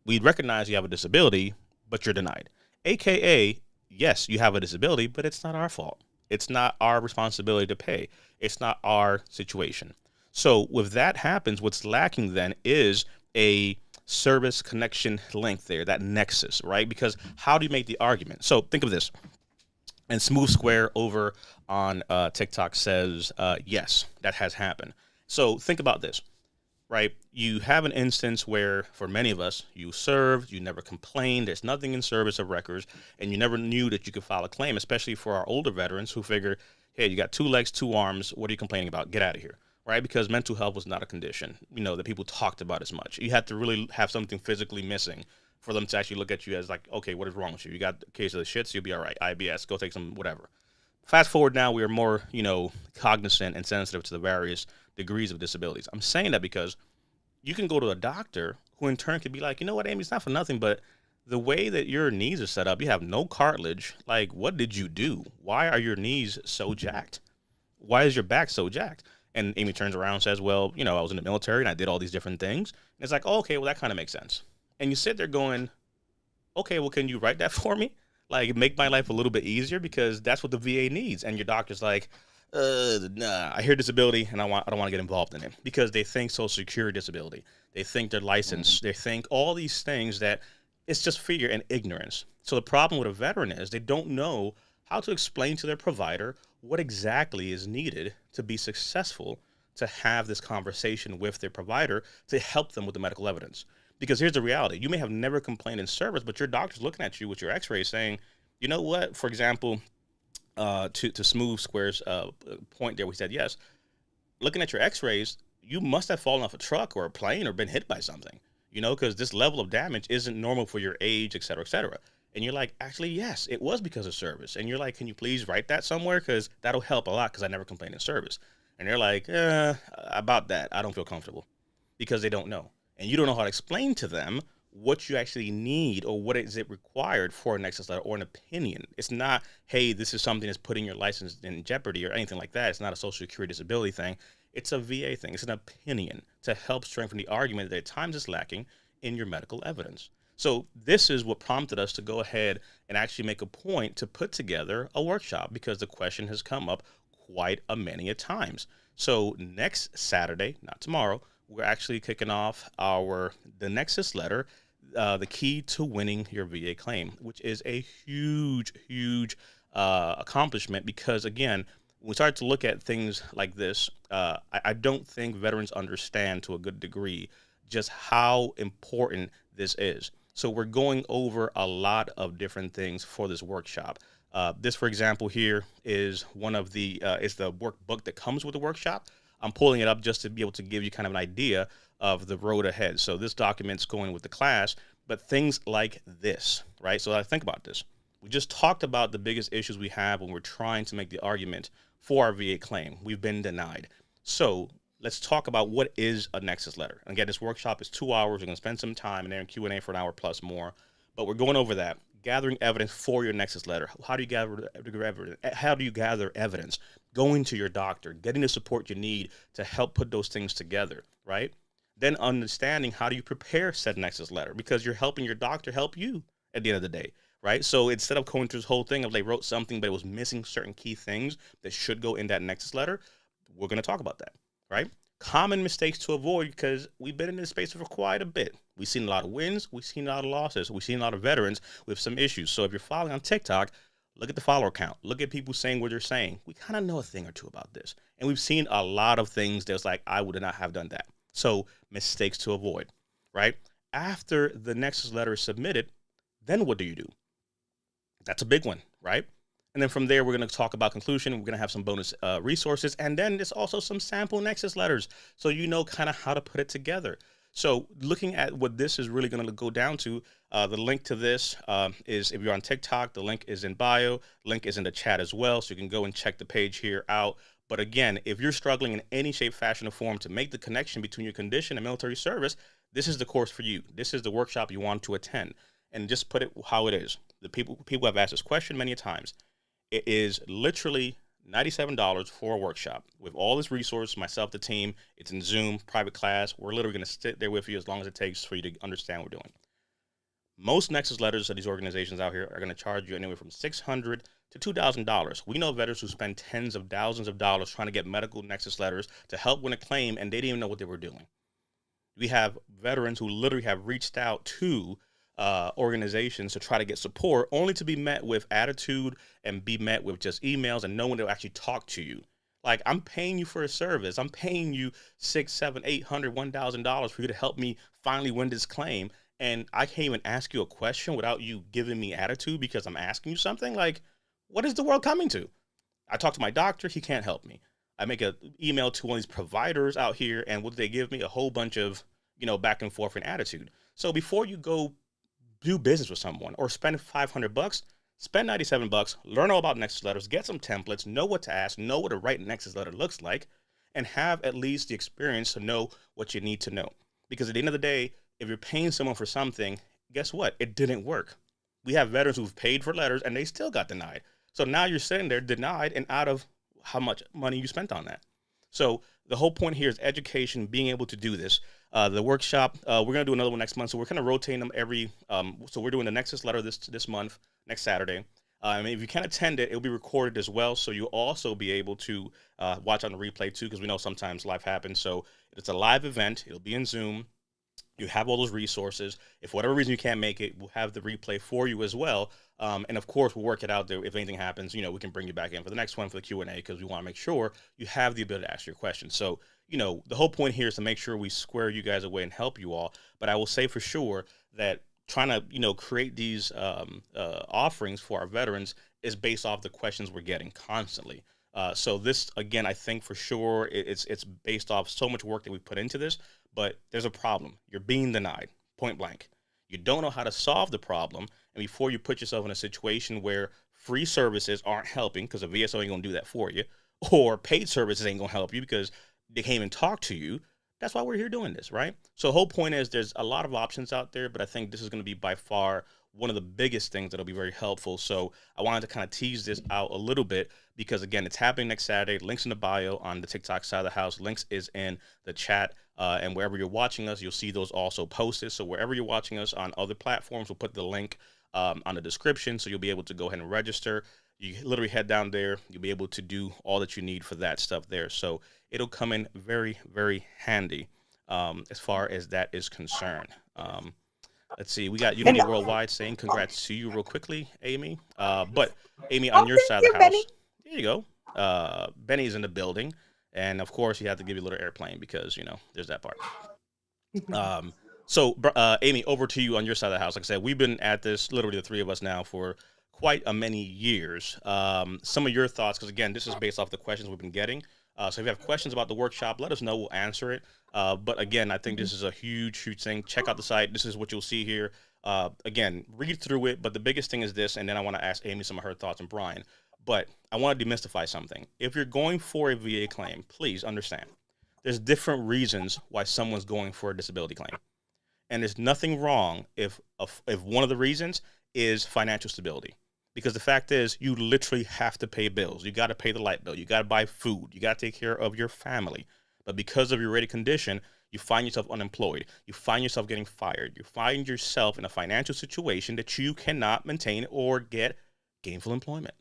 We recognize you have a disability, but you're denied. AKA, yes, you have a disability, but it's not our fault. It's not our responsibility to pay. It's not our situation. So with that happens, what's lacking then is a service connection link there, that nexus, right? Because how do you make the argument? So think of this. And Smooth Square over on TikTok says, yes, that has happened. So think about this, right? You have an instance where, for many of us, you served, you never complained, there's nothing in service of records, and you never knew that you could file a claim, especially for our older veterans who figure, hey, you got 2 legs, 2 arms, what are you complaining about? Get out of here, right? Because mental health was not a condition, that people talked about as much. You had to really have something physically missing for them to actually look at you as like, okay, what is wrong with you? You got a case of the shits, you'll be all right. IBS, go take some whatever. Fast forward now, we are more, cognizant and sensitive to the various degrees of disabilities. I'm saying that because you can go to a doctor who in turn could be like, you know what, Amy, it's not for nothing, but the way that your knees are set up, you have no cartilage. Like, what did you do? Why are your knees so jacked? Why is your back so jacked? And Amy turns around and says, well, I was in the military and I did all these different things. And it's like, oh, okay, well, that kind of makes sense. And you sit there going, okay, well, can you write that for me? Like, make my life a little bit easier because that's what the VA needs. And your doctor's like, nah, I hear disability and I don't want to get involved in it because they think Social Security disability. They think their license. They think all these things that it's just fear and ignorance. So the problem with a veteran is they don't know how to explain to their provider what exactly is needed to be successful to have this conversation with their provider to help them with the medical evidence. Because here's the reality. You may have never complained in service, but your doctor's looking at you with your x-ray saying, you know what, for example, to Smooth Square's point there, we said, yes, looking at your x-rays, you must have fallen off a truck or a plane or been hit by something, because this level of damage isn't normal for your age, et cetera, et cetera. And you're like, actually, yes, it was because of service. And you're like, can you please write that somewhere? Because that'll help a lot because I never complained in service. And they're like, about that, I don't feel comfortable because they don't know. And you don't know how to explain to them what you actually need or what is it required for a nexus letter or an opinion. It's not, hey, this is something that's putting your license in jeopardy or anything like that. It's not a Social Security disability thing. It's a VA thing. It's an opinion to help strengthen the argument that at times is lacking in your medical evidence. So this is what prompted us to go ahead and actually make a point to put together a workshop because the question has come up quite a times. So next Saturday, not tomorrow, we're actually kicking off the Nexus letter, the key to winning your VA claim, which is a huge accomplishment because, again, when we start to look at things like this, I don't think veterans understand to a good degree just how important this is. So we're going over a lot of different things for this workshop. This, for example, here is one of is the workbook that comes with the workshop. I'm pulling it up just to be able to give you kind of an idea of the road ahead. So this document's going with the class, but things like this, right? So I think about this. We just talked about the biggest issues we have when we're trying to make the argument for our VA claim. We've been denied. So let's talk about what is a Nexus letter. And again, this workshop is 2 hours. We're going to spend some time in there in Q&A for an hour plus more, but we're going over that. Gathering evidence for your Nexus letter. How do you gather evidence? How do you gather evidence? going to your doctor, getting the support you need to help put those things together, right? Then understanding how do you prepare said nexus letter, because you're helping your doctor help you at the end of the day, right? So instead of going through this whole thing of they wrote something, but it was missing certain key things that should go in that nexus letter, we're going to talk about that, right? Common mistakes to avoid, because we've been in this space for quite a bit. We've seen a lot of wins. We've seen a lot of losses. We've seen a lot of veterans with some issues. So if you're following on TikTok, look at the follower count. Look at people saying what they're saying. We kind of know a thing or two about this. And we've seen a lot of things that's like, I would not have done that. So mistakes to avoid, right? After the nexus letter is submitted, then what do you do? That's a big one, right? And then from there, we're going to talk about conclusion. We're going to have some bonus resources. And then there's also some sample nexus letters, so you know kind of how to put it together. So looking at what this is really going to go down to, the link to this is, if you're on TikTok, the link is in bio. Link is in the chat as well, so you can go and check the page here out. But again, if you're struggling in any shape, fashion, or form to make the connection between your condition and military service, this is the course for you. This is the workshop you want to attend. And just put it how it is. The people have asked this question many times. It is literally $97 for a workshop with all this resource, myself, the team. It's in Zoom, private class. We're literally going to sit there with you as long as it takes for you to understand what we're doing. Most nexus letters of these organizations out here are going to charge you anywhere from $600 to $2,000. We know veterans who spend tens of thousands of dollars trying to get medical nexus letters to help win a claim, and they didn't even know what they were doing. We have veterans who literally have reached out to organizations to try to get support, only to be met with attitude and be met with just emails and no one to actually talk to you. Like, I'm paying you for a service. I'm paying you $600, $700, $800, $1,000 for you to help me finally win this claim. And I can't even ask you a question without you giving me attitude because I'm asking you something. Like, what is the world coming to? I talk to my doctor. He can't help me. I make an email to one of these providers out here, and what they give me? A whole bunch of, back and forth and attitude. So before you go do business with someone or spend $500, spend $97, learn all about nexus letters, get some templates, know what to ask, know what a right nexus letter looks like, and have at least the experience to know what you need to know. Because at the end of the day, if you're paying someone for something, guess what? It didn't work. We have veterans who've paid for letters and they still got denied. So now you're sitting there denied and out of how much money you spent on that. So the whole point here is education, being able to do this. The workshop, we're going to do another one next month. So we're kind of rotating them every, so we're doing the Nexus letter this month, next Saturday. If you can't attend it, it'll be recorded as well. So you'll also be able to watch on the replay too, because we know sometimes life happens. So it's a live event. It'll be in Zoom. You have all those resources. If for whatever reason you can't make it, we'll have the replay for you as well. And of course, we'll work it out there. If anything happens, we can bring you back in for the next one for the Q&A, because we want to make sure you have the ability to ask your questions. So, the whole point here is to make sure we square you guys away and help you all. But I will say for sure that trying to, create these offerings for our veterans is based off the questions we're getting constantly. So this, again, I think for sure it's based off so much work that we put into this. But there's a problem. You're being denied, point blank. You don't know how to solve the problem. And before you put yourself in a situation where free services aren't helping, because a VSO ain't going to do that for you, or paid services ain't going to help you because they can't even talk to you, that's why we're here doing this, right? So the whole point is there's a lot of options out there, but I think this is going to be by far one of the biggest things that'll be very helpful. So I wanted to kind of tease this out a little bit because, again, it's happening next Saturday. Links in the bio on the TikTok side of the house. Links is in the chat. And wherever you're watching us, you'll see those also posted. So wherever you're watching us on other platforms, we'll put the link on the description. So you'll be able to go ahead and register. You literally head down there. You'll be able to do all that you need for that stuff there. So it'll come in very, very handy as far as that is concerned. Let's see. We got Unity Worldwide saying congrats to you real quickly, Amy. But Amy, on your side of the house, Benny. There you go. Benny's in the building. And of course, you have to give you a little airplane because, there's that part. So Amy, over to you on your side of the house. Like I said, we've been at this, literally the three of us now, for quite a many years. Some of your thoughts, because again, this is based off the questions we've been getting. So if you have questions about the workshop, let us know. We'll answer it. But again, I think this is a huge, huge thing. Check out the site. This is what you'll see here. Again, read through it. But the biggest thing is this, and then I want to ask Amy some of her thoughts and Brian. But I want to demystify something. If you're going for a VA claim, please understand there's different reasons why someone's going for a disability claim. And there's nothing wrong if one of the reasons is financial stability. Because the fact is, you literally have to pay bills. You got to pay the light bill. You got to buy food. You got to take care of your family. But because of your rated condition, you find yourself unemployed. You find yourself getting fired. You find yourself in a financial situation that you cannot maintain or get gainful employment.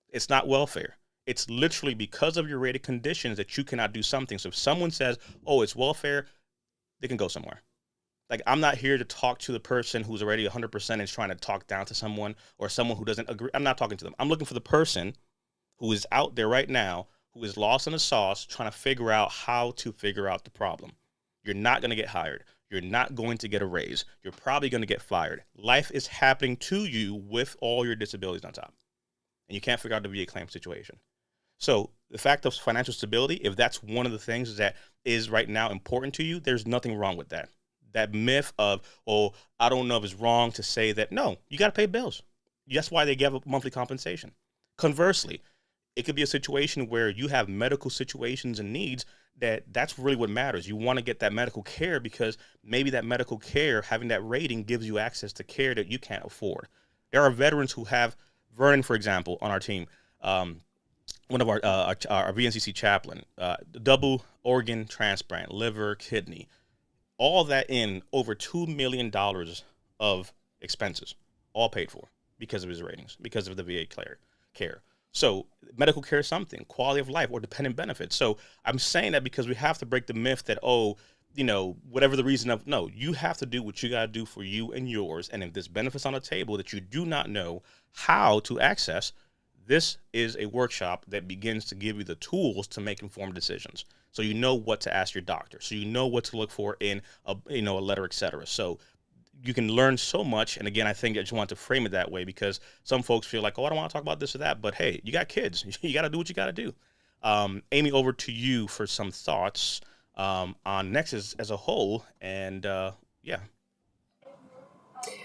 It's not welfare. It's literally because of your rated conditions that you cannot do something. So if someone says, oh, it's welfare, they can go somewhere. Like, I'm not here to talk to the person who's already 100% and is trying to talk down to someone, or someone who doesn't agree. I'm not talking to them. I'm looking for the person who is out there right now, who is lost in the sauce, trying to figure out how to figure out the problem. You're not going to get hired. You're not going to get a raise. You're probably going to get fired. Life is happening to you with all your disabilities on top, and you can't figure out the VA claim situation. So the fact of financial stability, if that's one of the things that is right now important to you, there's nothing wrong with that. That myth of, oh, I don't know if it's wrong to say that. No, you got to pay bills. That's why they give a monthly compensation. Conversely, it could be a situation where you have medical situations and needs that's really what matters. You want to get that medical care because maybe that medical care, having that rating, gives you access to care that you can't afford. There are veterans who have, Vernon, for example, on our team, one of our VNCC chaplain, double organ transplant, liver, kidney, all that in over $2 million of expenses, all paid for because of his ratings, because of the VA care. So medical care is something, quality of life or dependent benefits. So I'm saying that because we have to break the myth that, oh, whatever the reason of, no, you have to do what you got to do for you and yours. And if there's benefits on the table that you do not know how to access, this is a workshop that begins to give you the tools to make informed decisions. So you know what to ask your doctor. So you know what to look for in a letter, et cetera. So you can learn so much. And again, I think I just want to frame it that way because some folks feel like, oh, I don't want to talk about this or that. But hey, you got kids. You got to do what you got to do. Amy, over to you for some thoughts on Nexus as a whole. And yeah.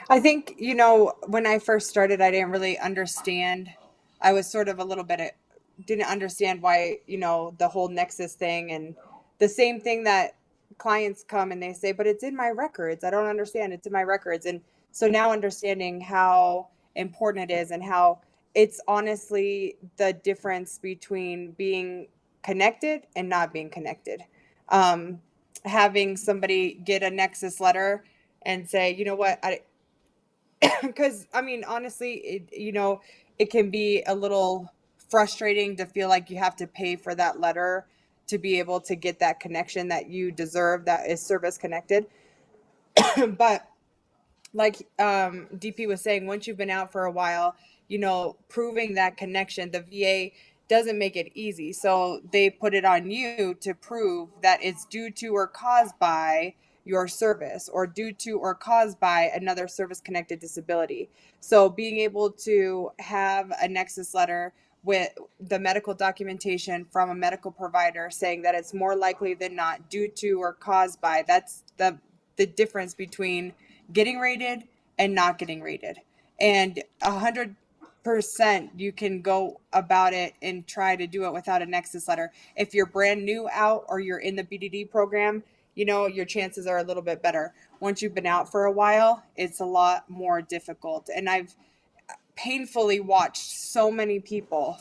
I think, when I first started, I didn't really understand. I was sort of a little bit, didn't understand why, the whole Nexus thing, and the same thing that clients come and they say, but it's in my records. I don't understand. It's in my records. And so now understanding how important it is and how it's honestly the difference between being connected and not being connected. Having somebody get a Nexus letter and say, you know what, because honestly, it can be a little frustrating to feel like you have to pay for that letter to be able to get that connection that you deserve that is service connected. But like DP was saying, once you've been out for a while, proving that connection, the VA doesn't make it easy. So they put it on you to prove that it's due to or caused by your service or due to or caused by another service connected disability. So being able to have a Nexus letter with the medical documentation from a medical provider saying that it's more likely than not due to or caused by, that's the difference between getting rated and not getting rated. And 100% you can go about it and try to do it without a Nexus letter. If you're brand new out or you're in the BDD program, your chances are a little bit better. Once you've been out for a while, it's a lot more difficult. And I've painfully watched so many people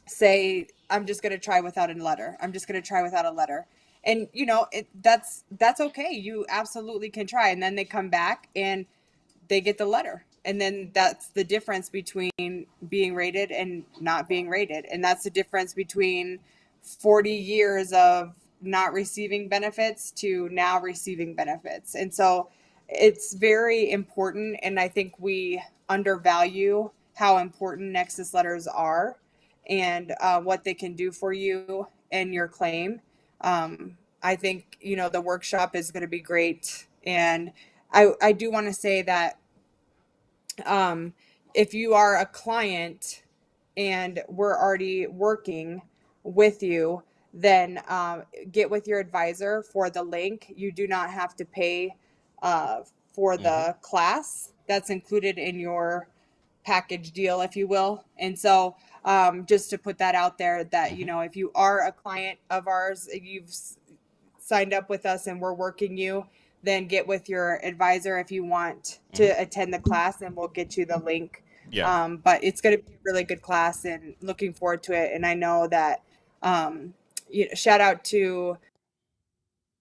say, I'm just going to try without a letter. I'm just going to try without a letter. And, that's okay. You absolutely can try. And then they come back and they get the letter. And then that's the difference between being rated and not being rated. And that's the difference between 40 years of not receiving benefits to now receiving benefits. And so it's very important. And I think we undervalue how important Nexus letters are and what they can do for you and your claim. I think, the workshop is going to be great. And I do want to say that if you are a client and we're already working with you, then get with your advisor for the link. You do not have to pay for the class. That's included in your package deal, if you will. And so just to put that out there that, if you are a client of ours, you've signed up with us and we're working you, then get with your advisor if you want to attend the class, and we'll get you the link. Yeah. But it's going to be a really good class, and looking forward to it. And I know that shout out to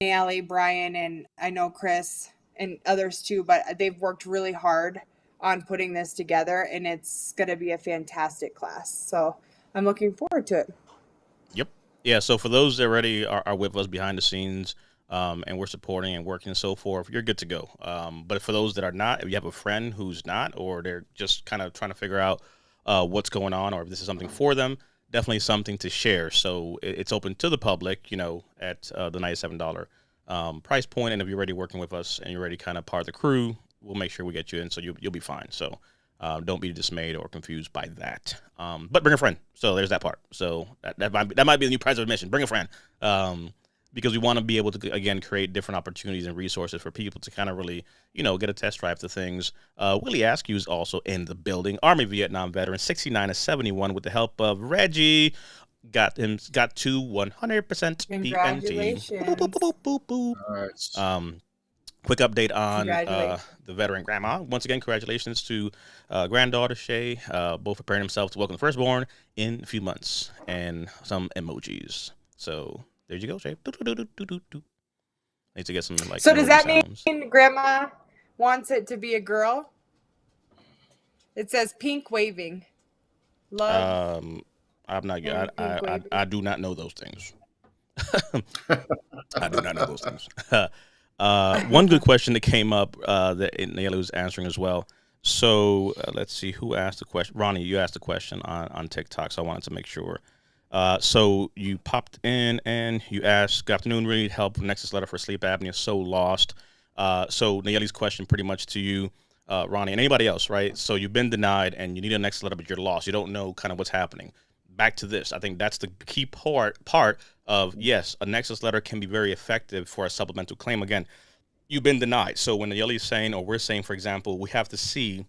Allie, Brian, and I know Chris and others too, but they've worked really hard on putting this together, and it's going to be a fantastic class. So I'm looking forward to it. Yep. Yeah. So for those that already are with us behind the scenes, and we're supporting and working and so forth, you're good to go. But for those that are not, if you have a friend who's not, or they're just kind of trying to figure out what's going on, or if this is something for them, definitely something to share. So it's open to the public, at the $97 price point. And if you're already working with us and you're already kind of part of the crew, we'll make sure we get you in, so you'll be fine. So don't be dismayed or confused by that. But bring a friend. So there's that part. So that might be the new price of admission. Bring a friend. Because we want to be able to, again, create different opportunities and resources for people to kind of really, get a test drive to things. Willie Askew is also in the building. Army Vietnam veteran, 69-71, with the help of Reggie. Got to 100% Congratulations. BNT. Boop, boop, boop, boop, boop. Nice. Quick update on the veteran grandma. Once again, congratulations to granddaughter Shay, both preparing themselves to welcome the firstborn in a few months, and some emojis. So there you go, Shay. Need to get some like. So does that sounds. mean Grandma wants it to be a girl? It says pink waving. Love. I'm not. I do not know those things. I do not know those things. One good question that came up that Naila was answering as well. So let's see who asked the question. Ronnie, you asked the question on TikTok, so I wanted to make sure. So you popped in and you asked, "Good afternoon, really need help with Nexus letter for sleep apnea, so lost." So Nayeli's question pretty much to you, Ronnie, and anybody else, right? So you've been denied and you need a Nexus letter, but you're lost. You don't know kind of what's happening. Back to this. I think that's the key part of, yes, a Nexus letter can be very effective for a supplemental claim. Again, you've been denied. So when Nayeli's saying, or we're saying, for example, we have to see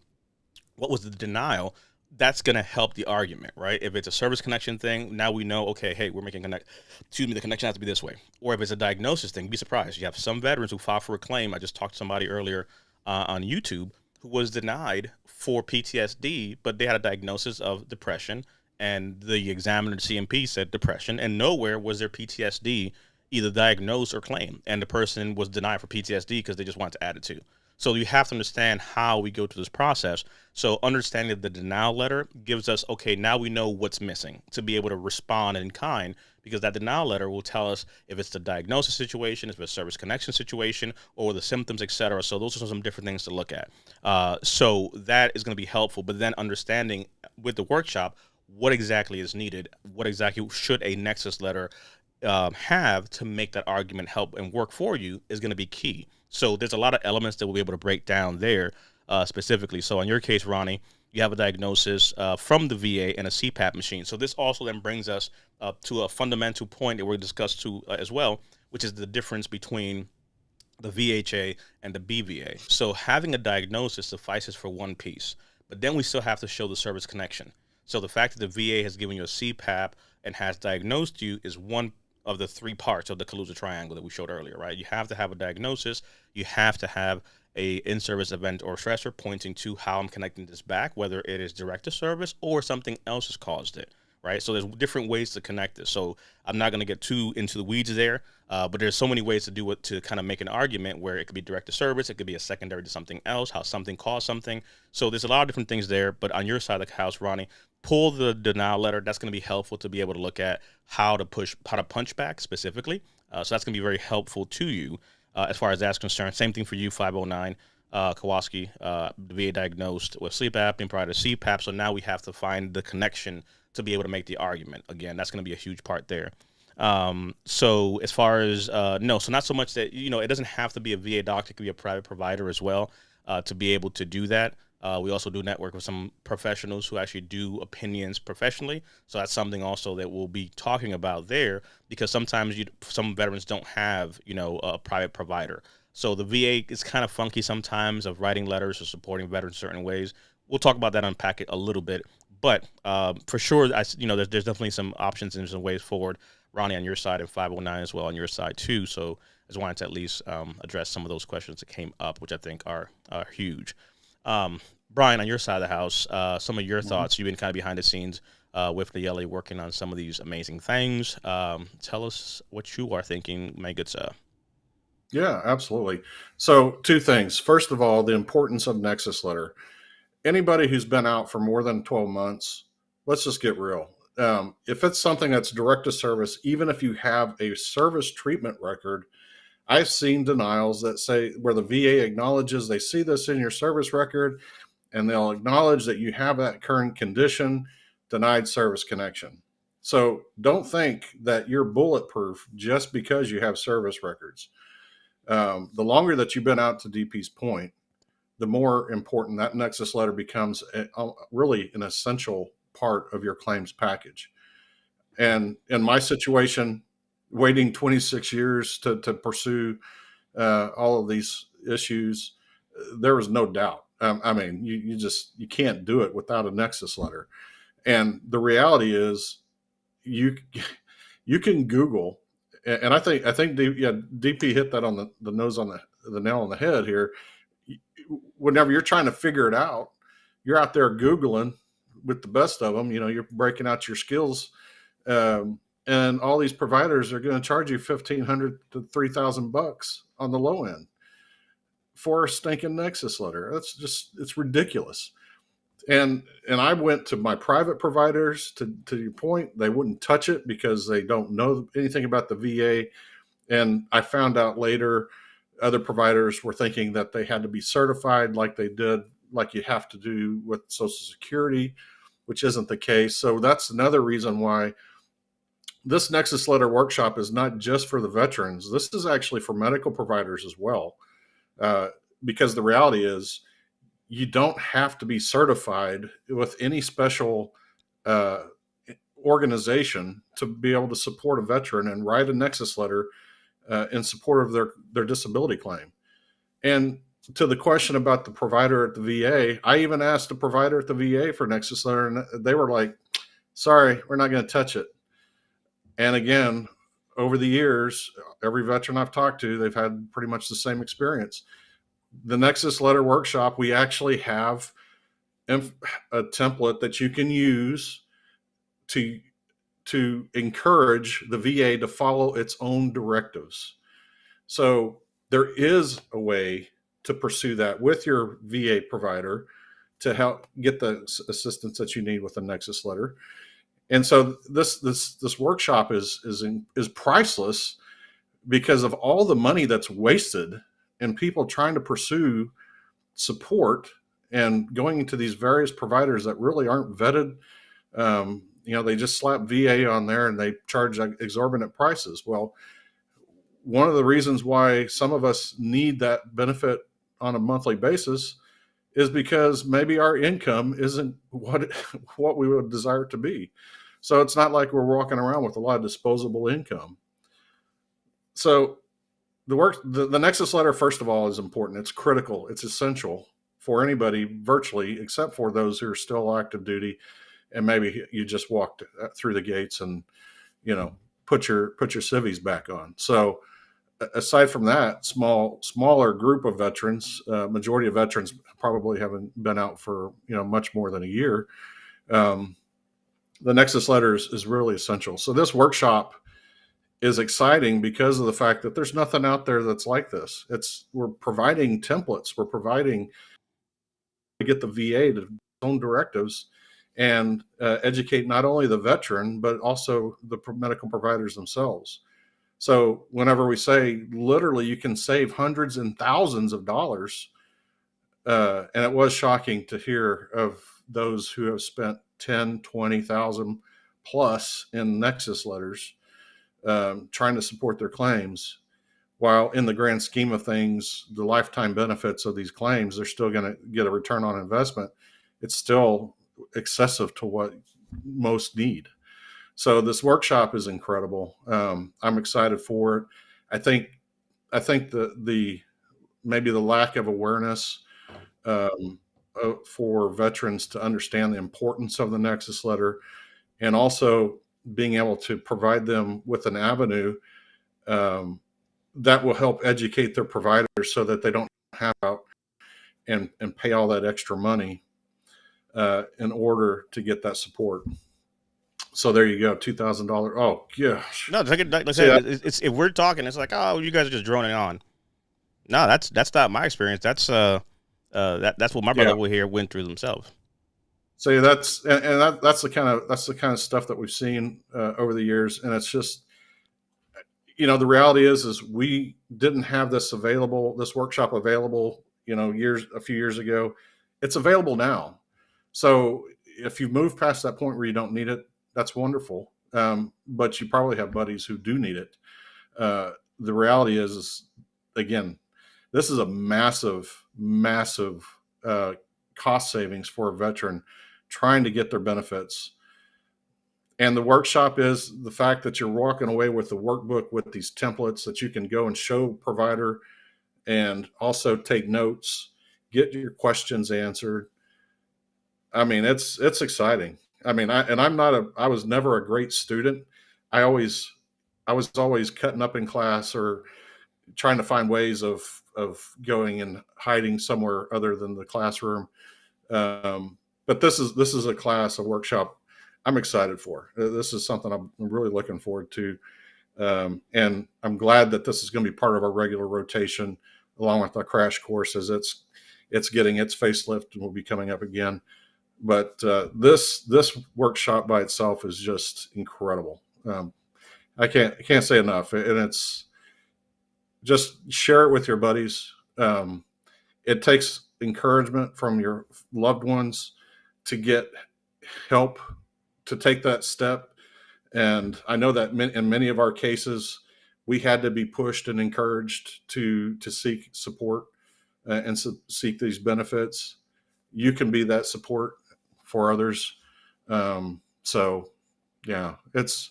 what was the denial, that's going to help the argument, right? If it's a service connection thing, now we know, okay, hey, we're making the connection has to be this way. Or if it's a diagnosis thing, be surprised. You have some veterans who file for a claim. I just talked to somebody earlier on YouTube who was denied for PTSD, but they had a diagnosis of depression, and the examiner, the CMP, said depression, and nowhere was there PTSD either diagnosed or claimed, and the person was denied for PTSD because they just wanted to add it to. So you have to understand how we go through this process. So understanding the denial letter gives us, okay, now we know what's missing to be able to respond in kind, because that denial letter will tell us if it's the diagnosis situation, if it's a service connection situation, or the symptoms, etc. So those are some different things to look at. So that is going to be helpful. But then understanding with the workshop what exactly is needed, what exactly should a Nexus letter have to make that argument help and work for you is going to be key. So there's a lot of elements that we'll be able to break down there specifically. So in your case, Ronnie, you have a diagnosis from the VA and a CPAP machine. So this also then brings us to a fundamental point that we're discussed to as well, which is the difference between the VHA and the BVA. So having a diagnosis suffices for one piece, but then we still have to show the service connection. So the fact that the VA has given you a CPAP and has diagnosed you is one of the three parts of the Kaluza triangle that we showed earlier, right? You have to have a diagnosis, you have to have a in-service event or stressor pointing to how I'm connecting this back, whether it is direct to service or something else has caused it, right? So there's different ways to connect this. So I'm not going to get too into the weeds there, but there's so many ways to do it to kind of make an argument where it could be direct to service, it could be a secondary to something else, how something caused something. So there's a lot of different things there, but on your side of the house, Ronnie, pull the denial letter. That's going to be helpful to be able to look at how to punch back specifically. So that's going to be very helpful to you as far as that's concerned. Same thing for you, 509 Kowalski, the VA diagnosed with sleep apnea prior to CPAP. So now we have to find the connection to be able to make the argument. Again, that's going to be a huge part there. So as far as, no, so not so much that, it doesn't have to be a VA doctor, it could be a private provider as well to be able to do that. We also do network with some professionals who actually do opinions professionally. So that's something also that we'll be talking about there, because sometimes some veterans don't have, a private provider. So the VA is kind of funky sometimes of writing letters or supporting veterans certain ways. We'll talk about that, unpack it a little bit. But for sure, there's definitely some options and some ways forward. Ronnie, on your side, and 509 as well on your side too. So just wanted to at least address some of those questions that came up, which I think are huge. Brian, on your side of the house, some of your Mhm. thoughts. You've been kind of behind the scenes with Nayeli working on some of these amazing things. Tell us what you are thinking, my good sir. Yeah, absolutely. So, two things. First of all, the importance of Nexus Letter. Anybody who's been out for more than 12 months, let's just get real. If it's something that's direct to service, even if you have a service treatment record, I've seen denials that say where the VA acknowledges they see this in your service record and they'll acknowledge that you have that current condition, denied service connection. So don't think that you're bulletproof just because you have service records. The longer that you've been out, to DP's point, the more important that Nexus letter becomes really an essential part of your claims package. And in my situation, waiting 26 years to pursue all of these issues, there was no doubt. I mean, you can't do it without a Nexus letter. And the reality is, you you can Google, and I think DP hit that on the nose on the nail on the head here. Whenever you're trying to figure it out, you're out there Googling with the best of them. You're breaking out your skills, and all these providers are going to charge you $1,500 to $3,000 on the low end for a stinking Nexus letter. It's ridiculous. And I went to my private providers. To your point, they wouldn't touch it because they don't know anything about the VA. And I found out later other providers were thinking that they had to be certified like you have to do with Social Security, which isn't the case. So that's another reason why this Nexus Letter workshop is not just for the veterans. This is actually for medical providers as well, because the reality is you don't have to be certified with any special organization to be able to support a veteran and write a Nexus Letter in support of their disability claim. And to the question about the provider at the VA, I even asked the provider at the VA for Nexus Letter, and they were like, sorry, we're not going to touch it. And again, over the years, every veteran I've talked to, they've had pretty much the same experience. The Nexus Letter workshop, we actually have a template that you can use to encourage the VA to follow its own directives. So there is a way to pursue that with your VA provider to help get the assistance that you need with the Nexus Letter. And so this workshop is priceless because of all the money that's wasted in people trying to pursue support and going into these various providers that really aren't vetted. They just slap VA on there and they charge exorbitant prices. Well, one of the reasons why some of us need that benefit on a monthly basis is because maybe our income isn't what we would desire it to be. So it's not like we're walking around with a lot of disposable income. So the Nexus Letter, first of all, is important. It's critical. It's essential for anybody virtually, except for those who are still active duty, and maybe you just walked through the gates and put your civvies back on. So aside from that, smaller group of veterans, majority of veterans probably haven't been out for much more than a year. The Nexus Letter is really essential. So this workshop is exciting because of the fact that there's nothing out there that's like this. We're providing templates. We're providing to get the VA to own directives and educate not only the veteran, but also the medical providers themselves. So whenever we say literally you can save hundreds and thousands of dollars, and it was shocking to hear of those who have spent 10, 20,000 plus in Nexus letters trying to support their claims, while in the grand scheme of things, the lifetime benefits of these claims, they're still going to get a return on investment. It's still excessive to what most need. So this workshop is incredible. I'm excited for it. I think the maybe the lack of awareness for veterans to understand the importance of the Nexus Letter, and also being able to provide them with an avenue that will help educate their providers so that they don't have out and pay all that extra money in order to get that support. So there you go, $2,000. Oh gosh. No, like I said, it's if we're talking, it's like, oh, you guys are just droning on. No, that's not my experience. That's that's what my brother over here went through themselves. So that's the kind of stuff that we've seen over the years, and it's just, the reality is we didn't have this workshop available, a few years ago. It's available now. So if you've moved past that point where you don't need it, that's wonderful. But you probably have buddies who do need it. The reality is, again, this is a massive cost savings for a veteran trying to get their benefits. And the workshop is the fact that you're walking away with the workbook with these templates that you can go and show provider and also take notes, get your questions answered. I mean, it's exciting. I mean, I was never a great student. I was always cutting up in class or trying to find ways of going and hiding somewhere other than the classroom. But this is a workshop I'm excited for. This is something I'm really looking forward to. And I'm glad that this is going to be part of our regular rotation along with our crash courses. It's getting its facelift and will be coming up again. But this workshop by itself is just incredible. I can't say enough. And it's just share it with your buddies. It takes encouragement from your loved ones to get help to take that step. And I know that in many of our cases, we had to be pushed and encouraged to seek support and seek these benefits. You can be that support for others. So yeah, this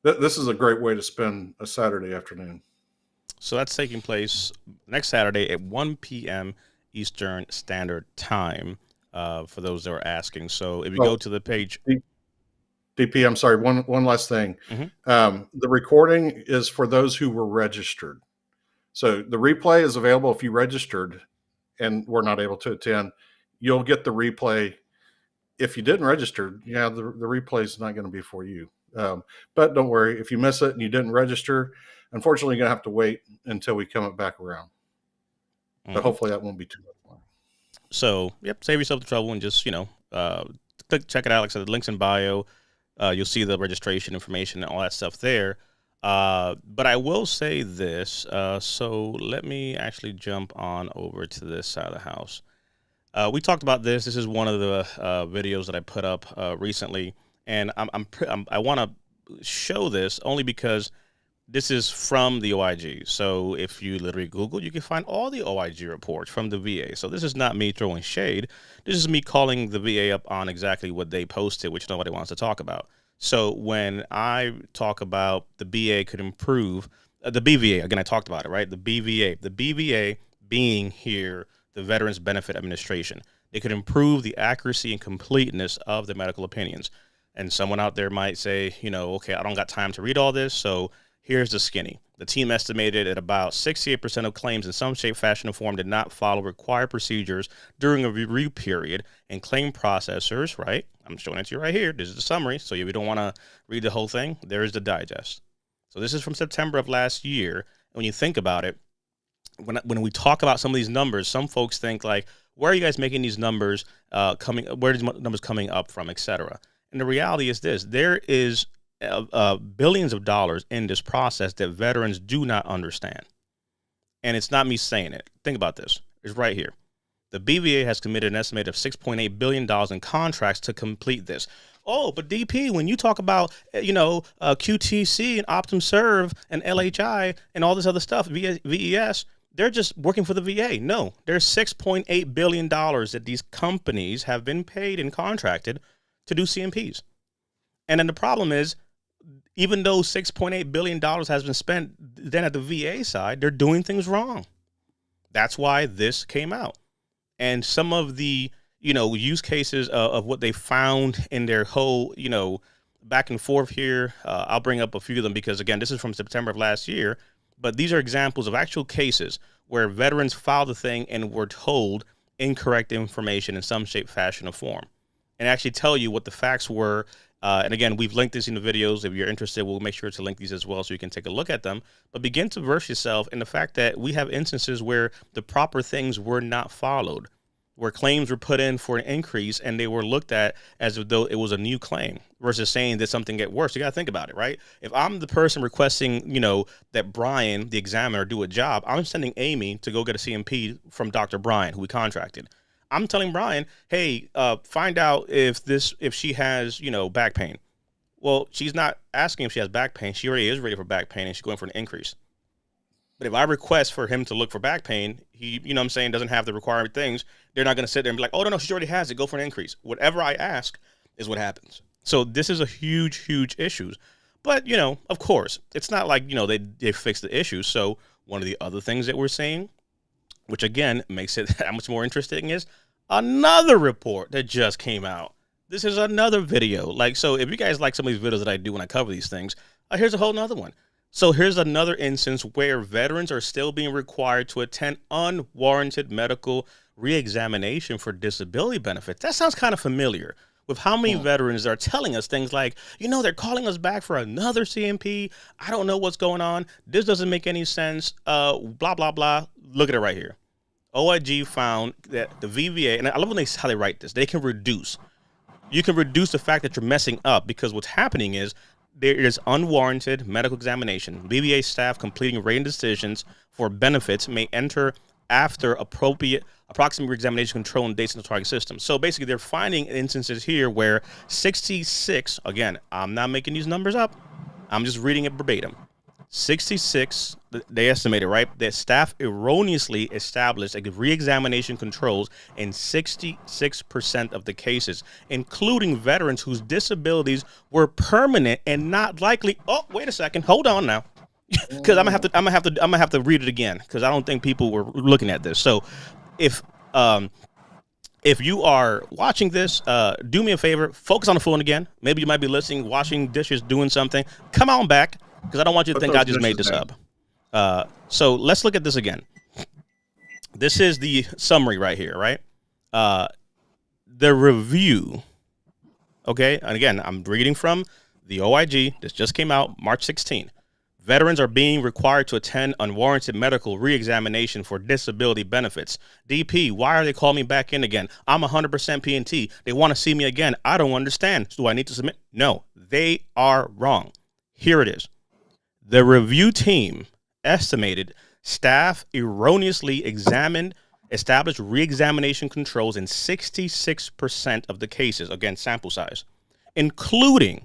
is a great way to spend a Saturday afternoon. So that's taking place next Saturday at 1 p.m. Eastern Standard Time, for those that are asking. So if you go to the page... DP, I'm sorry, one last thing. Mm-hmm. The recording is for those who were registered. So the replay is available if you registered and were not able to attend. You'll get the replay. If you didn't register, the replay is not going to be for you. But don't worry, if you miss it and you didn't register, unfortunately, you're going to have to wait until we come back around. Mm-hmm. But hopefully that won't be too much longer. So, save yourself the trouble and just, check it out. Like I said, the link's in bio. You'll see the registration information and all that stuff there. But I will say this. So let me actually jump on over to this side of the house. We talked about this. This is one of the videos that I put up recently. And I want to show this only because this is from the OIG. So if you literally Google, you can find all the OIG reports from the VA. So this is not me throwing shade. This is me calling the VA up on exactly what they posted, which nobody wants to talk about. So when I talk about the BA could improve, the BVA, again, I talked about it, right? The BVA being here, the Veterans Benefit Administration. They could improve the accuracy and completeness of the medical opinions. And someone out there might say, okay, I don't got time to read all this, so here's the skinny. The team estimated that about 68% of claims in some shape, fashion, or form did not follow required procedures during a review period, and claim processors, right? I'm showing it to you right here. This is the summary. So if you don't want to read the whole thing, there is the digest. So this is from September of last year. And when you think about it, when we talk about some of these numbers, some folks think like, where are you guys making these numbers where are these numbers coming up from, et cetera? And the reality is this: there is billions of dollars in this process that veterans do not understand. And it's not me saying it. Think about this. It's right here. The BVA has committed an estimate of $6.8 billion in contracts to complete this. Oh, but DP, when you talk about, QTC and OptumServe and LHI and all this other stuff, VES, they're just working for the VA. No, there's $6.8 billion that these companies have been paid and contracted to do CMPs. And then the problem is, even though $6.8 billion has been spent, then at the VA side, they're doing things wrong. That's why this came out. And some of the, use cases of what they found in their whole, back and forth here. I'll bring up a few of them because, again, this is from September of last year. But these are examples of actual cases where veterans filed the thing and were told incorrect information in some shape, fashion, or form, and actually tell you what the facts were. And again, we've linked this in the videos. If you're interested, we'll make sure to link these as well so you can take a look at them. But begin to verse yourself in the fact that we have instances where the proper things were not followed, where claims were put in for an increase and they were looked at as though it was a new claim versus saying that something get worse. You got to think about it, right? If I'm the person requesting, that Brian, the examiner, do a job, I'm sending Amy to go get a CMP from Dr. Brian, who we contracted. I'm telling Brian, hey, find out if she has, back pain. Well, she's not asking if she has back pain. She already is ready for back pain and she's going for an increase. But if I request for him to look for back pain, he, doesn't have the required things. They're not going to sit there and be like, oh, no, she already has it. Go for an increase. Whatever I ask is what happens. So this is a huge, huge issue. But, of course, it's not like, they fixed the issue. So one of the other things that we're seeing, which, again, makes it that much more interesting, is another report that just came out. This is another video. So if you guys like some of these videos that I do when I cover these things, here's a whole nother one. So here's another instance where veterans are still being required to attend unwarranted medical reexamination for disability benefits. That sounds kind of familiar with how many veterans are telling us things like, they're calling us back for another CMP. I don't know what's going on. This doesn't make any sense. Blah, blah, blah. Look at it right here. OIG found that the VVA, and I love how they write this, you can reduce the fact that you're messing up, because what's happening is there is unwarranted medical examination. VVA staff completing rating decisions for benefits may enter after approximate examination control and dates in the target system. So basically, they're finding instances here where 66, again, I'm not making these numbers up, I'm just reading it verbatim. 66, they estimated, right, that staff erroneously established re-examination controls in 66% of the cases, including veterans whose disabilities were permanent and not likely. Oh, wait a second, hold on now, because I'm gonna have to read it again, because I don't think people were looking at this. So, if you are watching this, do me a favor, focus on the phone again. Maybe you might be listening, washing dishes, doing something. Come on back, because I don't want you to think I just made this up. So let's look at this again. This is the summary right here, right? The review. Okay, and again, I'm reading from the OIG. This just came out March 16. Veterans are being required to attend unwarranted medical reexamination for disability benefits. DP, why are they calling me back in again? I'm 100% PNT. They want to see me again. I don't understand. Do I need to submit? No, they are wrong. Here it is. The review team estimated staff erroneously established reexamination controls in 66% of the cases, again, sample size, including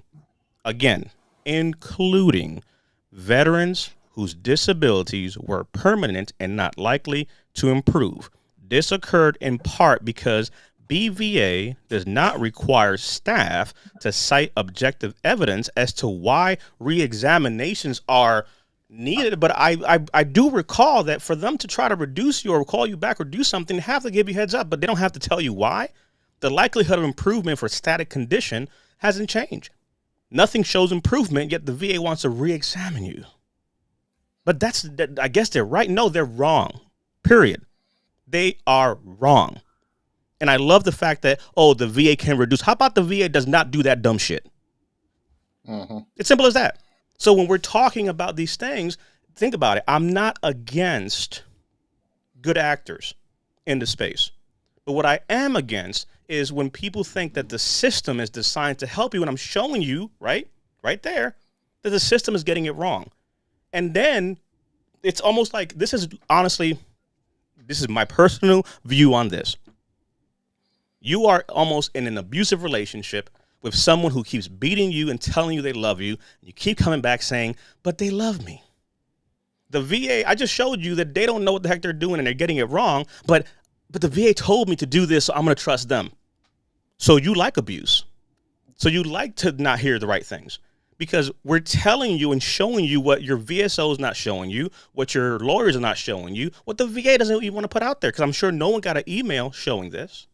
veterans whose disabilities were permanent and not likely to improve. This occurred in part because BVA does not require staff to cite objective evidence as to why reexaminations are needed. But I do recall that for them to try to reduce you or call you back or do something, they have to give you heads up, but they don't have to tell you why. The likelihood of improvement for static condition hasn't changed. Nothing shows improvement, yet the VA wants to re-examine you. But I guess they're right. No, they're wrong. Period. They are wrong. And I love the fact that, the VA can reduce. How about the VA does not do that dumb shit? It's simple as that. So when we're talking about these things, think about it. I'm not against good actors in the space. But what I am against is when people think that the system is designed to help you, and I'm showing you, right there, that the system is getting it wrong. And then it's almost like this is my personal view on this. You are almost in an abusive relationship with someone who keeps beating you and telling you they love you. And you keep coming back saying, but they love me. The VA, I just showed you that they don't know what the heck they're doing and they're getting it wrong, but the VA told me to do this, so I'm going to trust them. So you like abuse. So you like to not hear the right things, because we're telling you and showing you what your VSO is not showing you, what your lawyers are not showing you, what the VA doesn't even want to put out there, because I'm sure no one got an email showing this.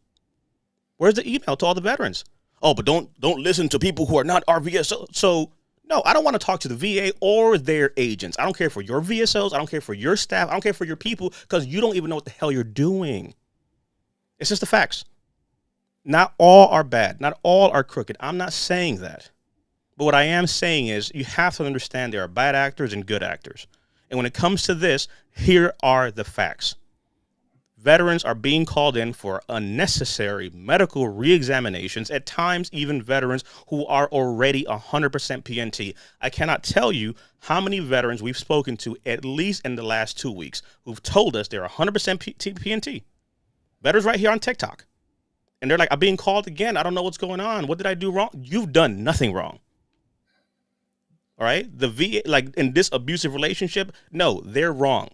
Where's the email to all the veterans? Oh, but don't listen to people who are not our VSO. So no, I don't want to talk to the VA or their agents. I don't care for your VSOs. I don't care for your staff. I don't care for your people because you don't even know what the hell you're doing. It's just the facts. Not all are bad. Not all are crooked. I'm not saying that. But what I am saying is you have to understand there are bad actors and good actors. And when it comes to this, here are the facts. Veterans are being called in for unnecessary medical reexaminations, at times even veterans who are already 100% PNT. I cannot tell you how many veterans we've spoken to, at least in the last 2 weeks, who've told us they're 100% PNT. Veterans right here on TikTok. And they're like, I'm being called again. I don't know what's going on. What did I do wrong? You've done nothing wrong. All right? The VA, like in this abusive relationship, no, they're wrong.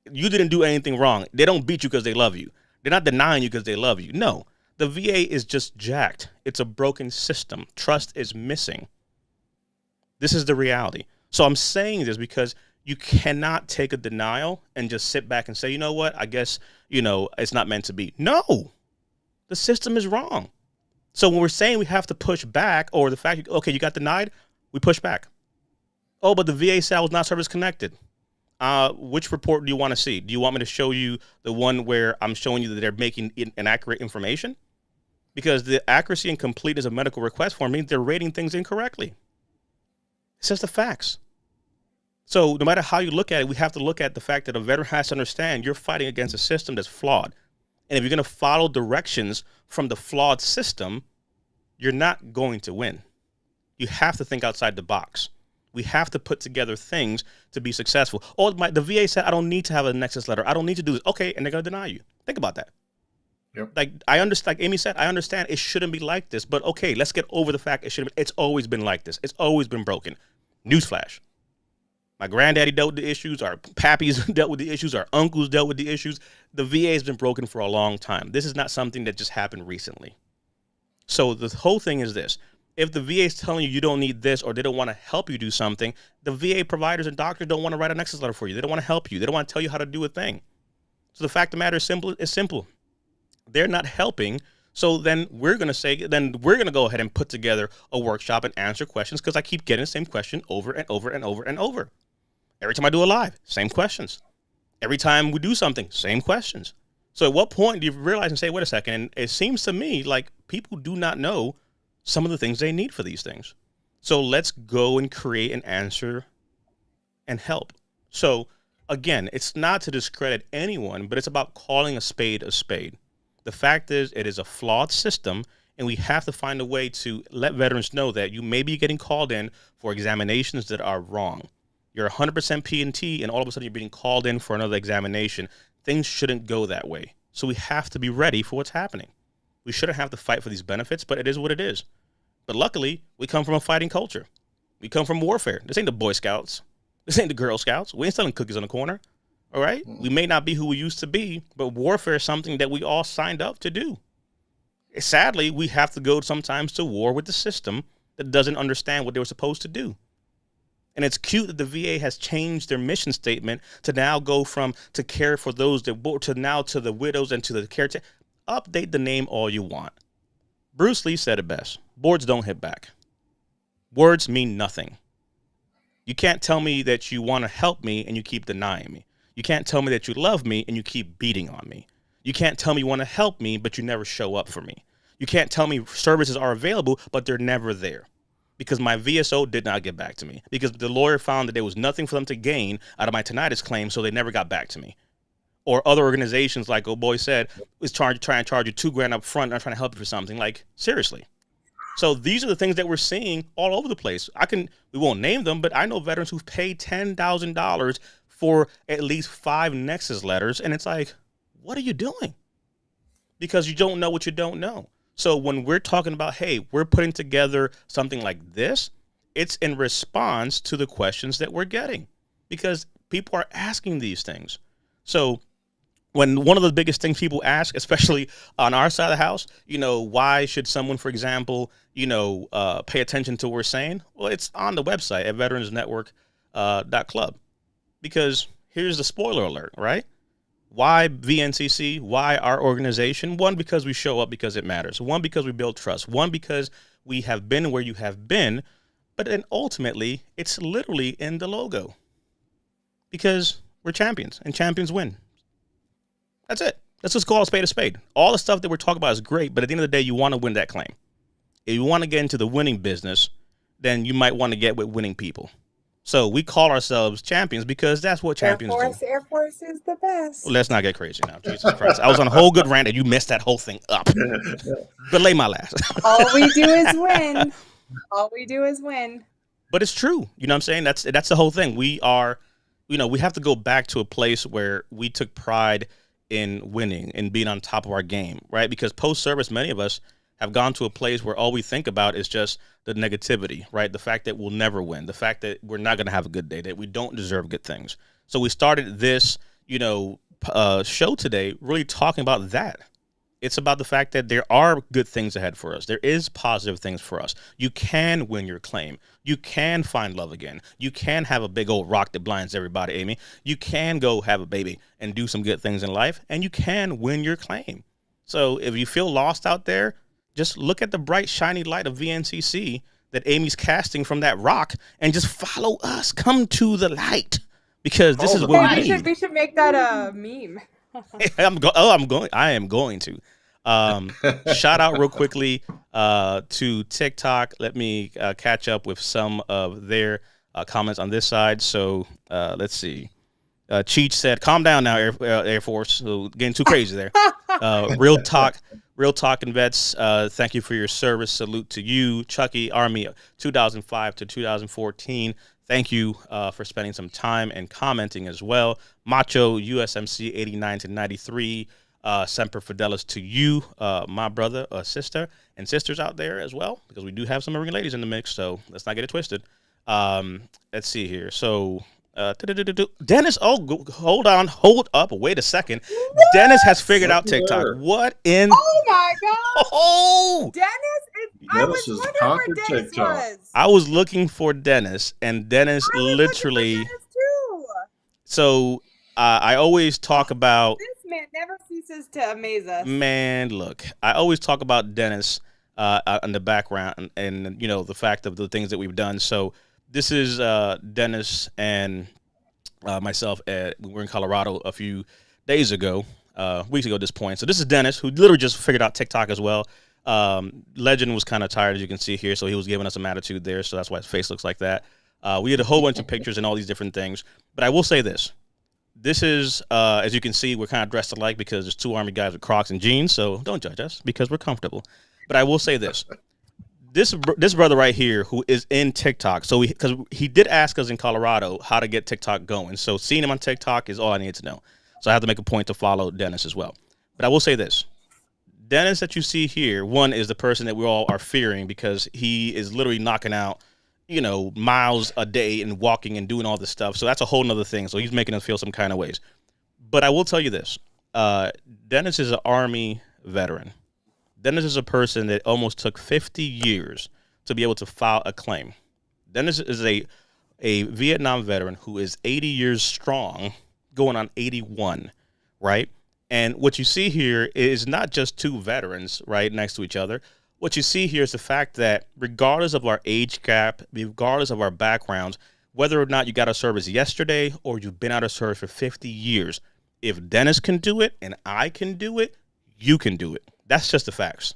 You didn't do anything wrong. They don't beat you because they love you. They're not denying you because they love you. No, the VA is just jacked. It's a broken system. Trust is missing. This is the reality. So I'm saying this because you cannot take a denial and just sit back and say, you know what, I guess, it's not meant to be. No, the system is wrong. So when we're saying we have to push back, or the fact, okay, you got denied, we push back. Oh, but the VA said I was not service connected. Which report do you want to see? Do you want me to show you the one where I'm showing you that they're making inaccurate information? Because the accuracy and completeness of medical request form means they're rating things incorrectly. It's just the facts. So no matter how you look at it, we have to look at the fact that a veteran has to understand you're fighting against a system that's flawed. And if you're going to follow directions from the flawed system, you're not going to win. You have to think outside the box. We have to put together things to be successful. Oh, the VA said I don't need to have a nexus letter. I don't need to do this. Okay, and they're going to deny you. Think about that. Yep. Like I understand, like Amy said, I understand it shouldn't be like this, but okay, let's get over the fact it's always been like this. It's always been broken. Newsflash. My granddaddy dealt with the issues. Our pappies dealt with the issues. Our uncles dealt with the issues. The VA has been broken for a long time. This is not something that just happened recently. So the whole thing is this. If the VA is telling you you don't need this or they don't want to help you do something, the VA providers and doctors don't want to write a nexus letter for you. They don't want to help you. They don't want to tell you how to do a thing. So the fact of the matter is simple. They're not helping. So then we're going to go ahead and put together a workshop and answer questions because I keep getting the same question over and over and over and over. Every time I do a live, same questions. Every time we do something, same questions. So at what point do you realize and say, wait a second, and it seems to me like people do not know some of the things they need for these things. So let's go and create an answer and help. So again, it's not to discredit anyone, but it's about calling a spade a spade. The fact is it is a flawed system, and we have to find a way to let veterans know that you may be getting called in for examinations that are wrong. You're 100% PNT, and all of a sudden you're being called in for another examination. Things shouldn't go that way. So we have to be ready for what's happening. We shouldn't have to fight for these benefits, but it is what it is. But luckily, we come from a fighting culture. We come from warfare. This ain't the Boy Scouts. This ain't the Girl Scouts. We ain't selling cookies on the corner. All right? We may not be who we used to be, but warfare is something that we all signed up to do. Sadly, we have to go sometimes to war with the system that doesn't understand what they were supposed to do. And it's cute that the VA has changed their mission statement to now go from to care for those that to now to the widows and to the caretaker. Update the name all you want. Bruce Lee said it best. Boards don't hit back. Words mean nothing. You can't tell me that you want to help me and you keep denying me. You can't tell me that you love me and you keep beating on me. You can't tell me you want to help me, but you never show up for me. You can't tell me services are available, but they're never there. Because my VSO did not get back to me. Because the lawyer found that there was nothing for them to gain out of my tinnitus claim, so they never got back to me. Or other organizations, like old boy said, is trying to charge you $2,000 up front. I'm trying to help you for something. Like, seriously. So these are the things that we're seeing all over the place. We won't name them, but I know veterans who've paid $10,000 for at least 5 nexus letters. And it's like, what are you doing? Because you don't know what you don't know. So when we're talking about, hey, we're putting together something like this, it's in response to the questions that we're getting because people are asking these things. So when one of the biggest things people ask, especially on our side of the house, why should someone, for example, pay attention to what we're saying? Well, it's on the website at veteransnetwork.club. Because here's the spoiler alert, right? Why VNCC? Why our organization? One, because we show up because it matters. One, because we build trust. One, because we have been where you have been. But then ultimately, it's literally in the logo. Because we're champions, and champions win. That's it. Let's just call a spade a spade. All the stuff that we're talking about is great, but at the end of the day, you want to win that claim. If you want to get into the winning business, then you might want to get with winning people. So we call ourselves champions because that's what champions do. Air Force is the best. Well, let's not get crazy now. Jesus Christ. I was on a whole good rant and you messed that whole thing up. But lay my last. All we do is win. All we do is win. But it's true. You know what I'm saying? That's the whole thing. We are, we have to go back to a place where we took pride in winning and being on top of our game, right? Because post-service, many of us have gone to a place where all we think about is just the negativity, right? The fact that we'll never win, the fact that we're not going to have a good day, that we don't deserve good things. So we started this, show today really talking about that. It's about the fact that there are good things ahead for us. There is positive things for us. You can win your claim. You can find love again. You can have a big old rock that blinds everybody, Amy. You can go have a baby and do some good things in life, and you can win your claim. So if you feel lost out there, just look at the bright, shiny light of VNCC that Amy's casting from that rock and just follow us. Come to the light because this is what we need. We should make that a meme. I am going to. Shout out real quickly to TikTok. Let me catch up with some of their comments on this side. So let's see. Cheech said, "Calm down now, Air Force." So getting too crazy there. Real talk and vets. Thank you for your service. Salute to you, Chucky Army, 2005 to 2014. Thank you for spending some time and commenting as well. Macho USMC 89 to 93. Semper Fidelis to you, my brother, sister, and sisters out there as well, because we do have some Marine ladies in the mix, so let's not get it twisted. Let's see here. So, Dennis, hold up, wait a second. What? Dennis has figured out TikTok. What in? Oh my God! Oh, Dennis has conquered TikTok. I was looking for Dennis, and Dennis literally. Dennis too. So I always talk about. This man never ceases to amaze us. Man, look, I always talk about Dennis in the background and the fact of the things that we've done. So this is Dennis and myself. We were in Colorado a few days ago, weeks ago at this point. So this is Dennis, who literally just figured out TikTok as well. Legend was kind of tired, as you can see here, so he was giving us some attitude there. So that's why his face looks like that. We had a whole bunch of pictures and all these different things. But I will say this. This is, as you can see, we're kind of dressed alike because there's two Army guys with Crocs and jeans. So don't judge us because we're comfortable. But I will say this. This brother right here who is in TikTok, so because he did ask us in Colorado how to get TikTok going. So seeing him on TikTok is all I need to know. So I have to make a point to follow Dennis as well. But I will say this. Dennis that you see here, one is the person that we all are fearing because he is literally knocking out, miles a day and walking and doing all this stuff. So that's a whole nother thing. So he's making us feel some kind of ways. But I will tell you this. Dennis is an Army veteran. Dennis is a person that almost took 50 years to be able to file a claim. Dennis is a Vietnam veteran who is 80 years strong, going on 81, right? And what you see here is not just two veterans, right, next to each other. What you see here is the fact that regardless of our age gap, regardless of our backgrounds, whether or not you got out of service yesterday or you've been out of service for 50 years, if Dennis can do it and I can do it, you can do it. That's just the facts.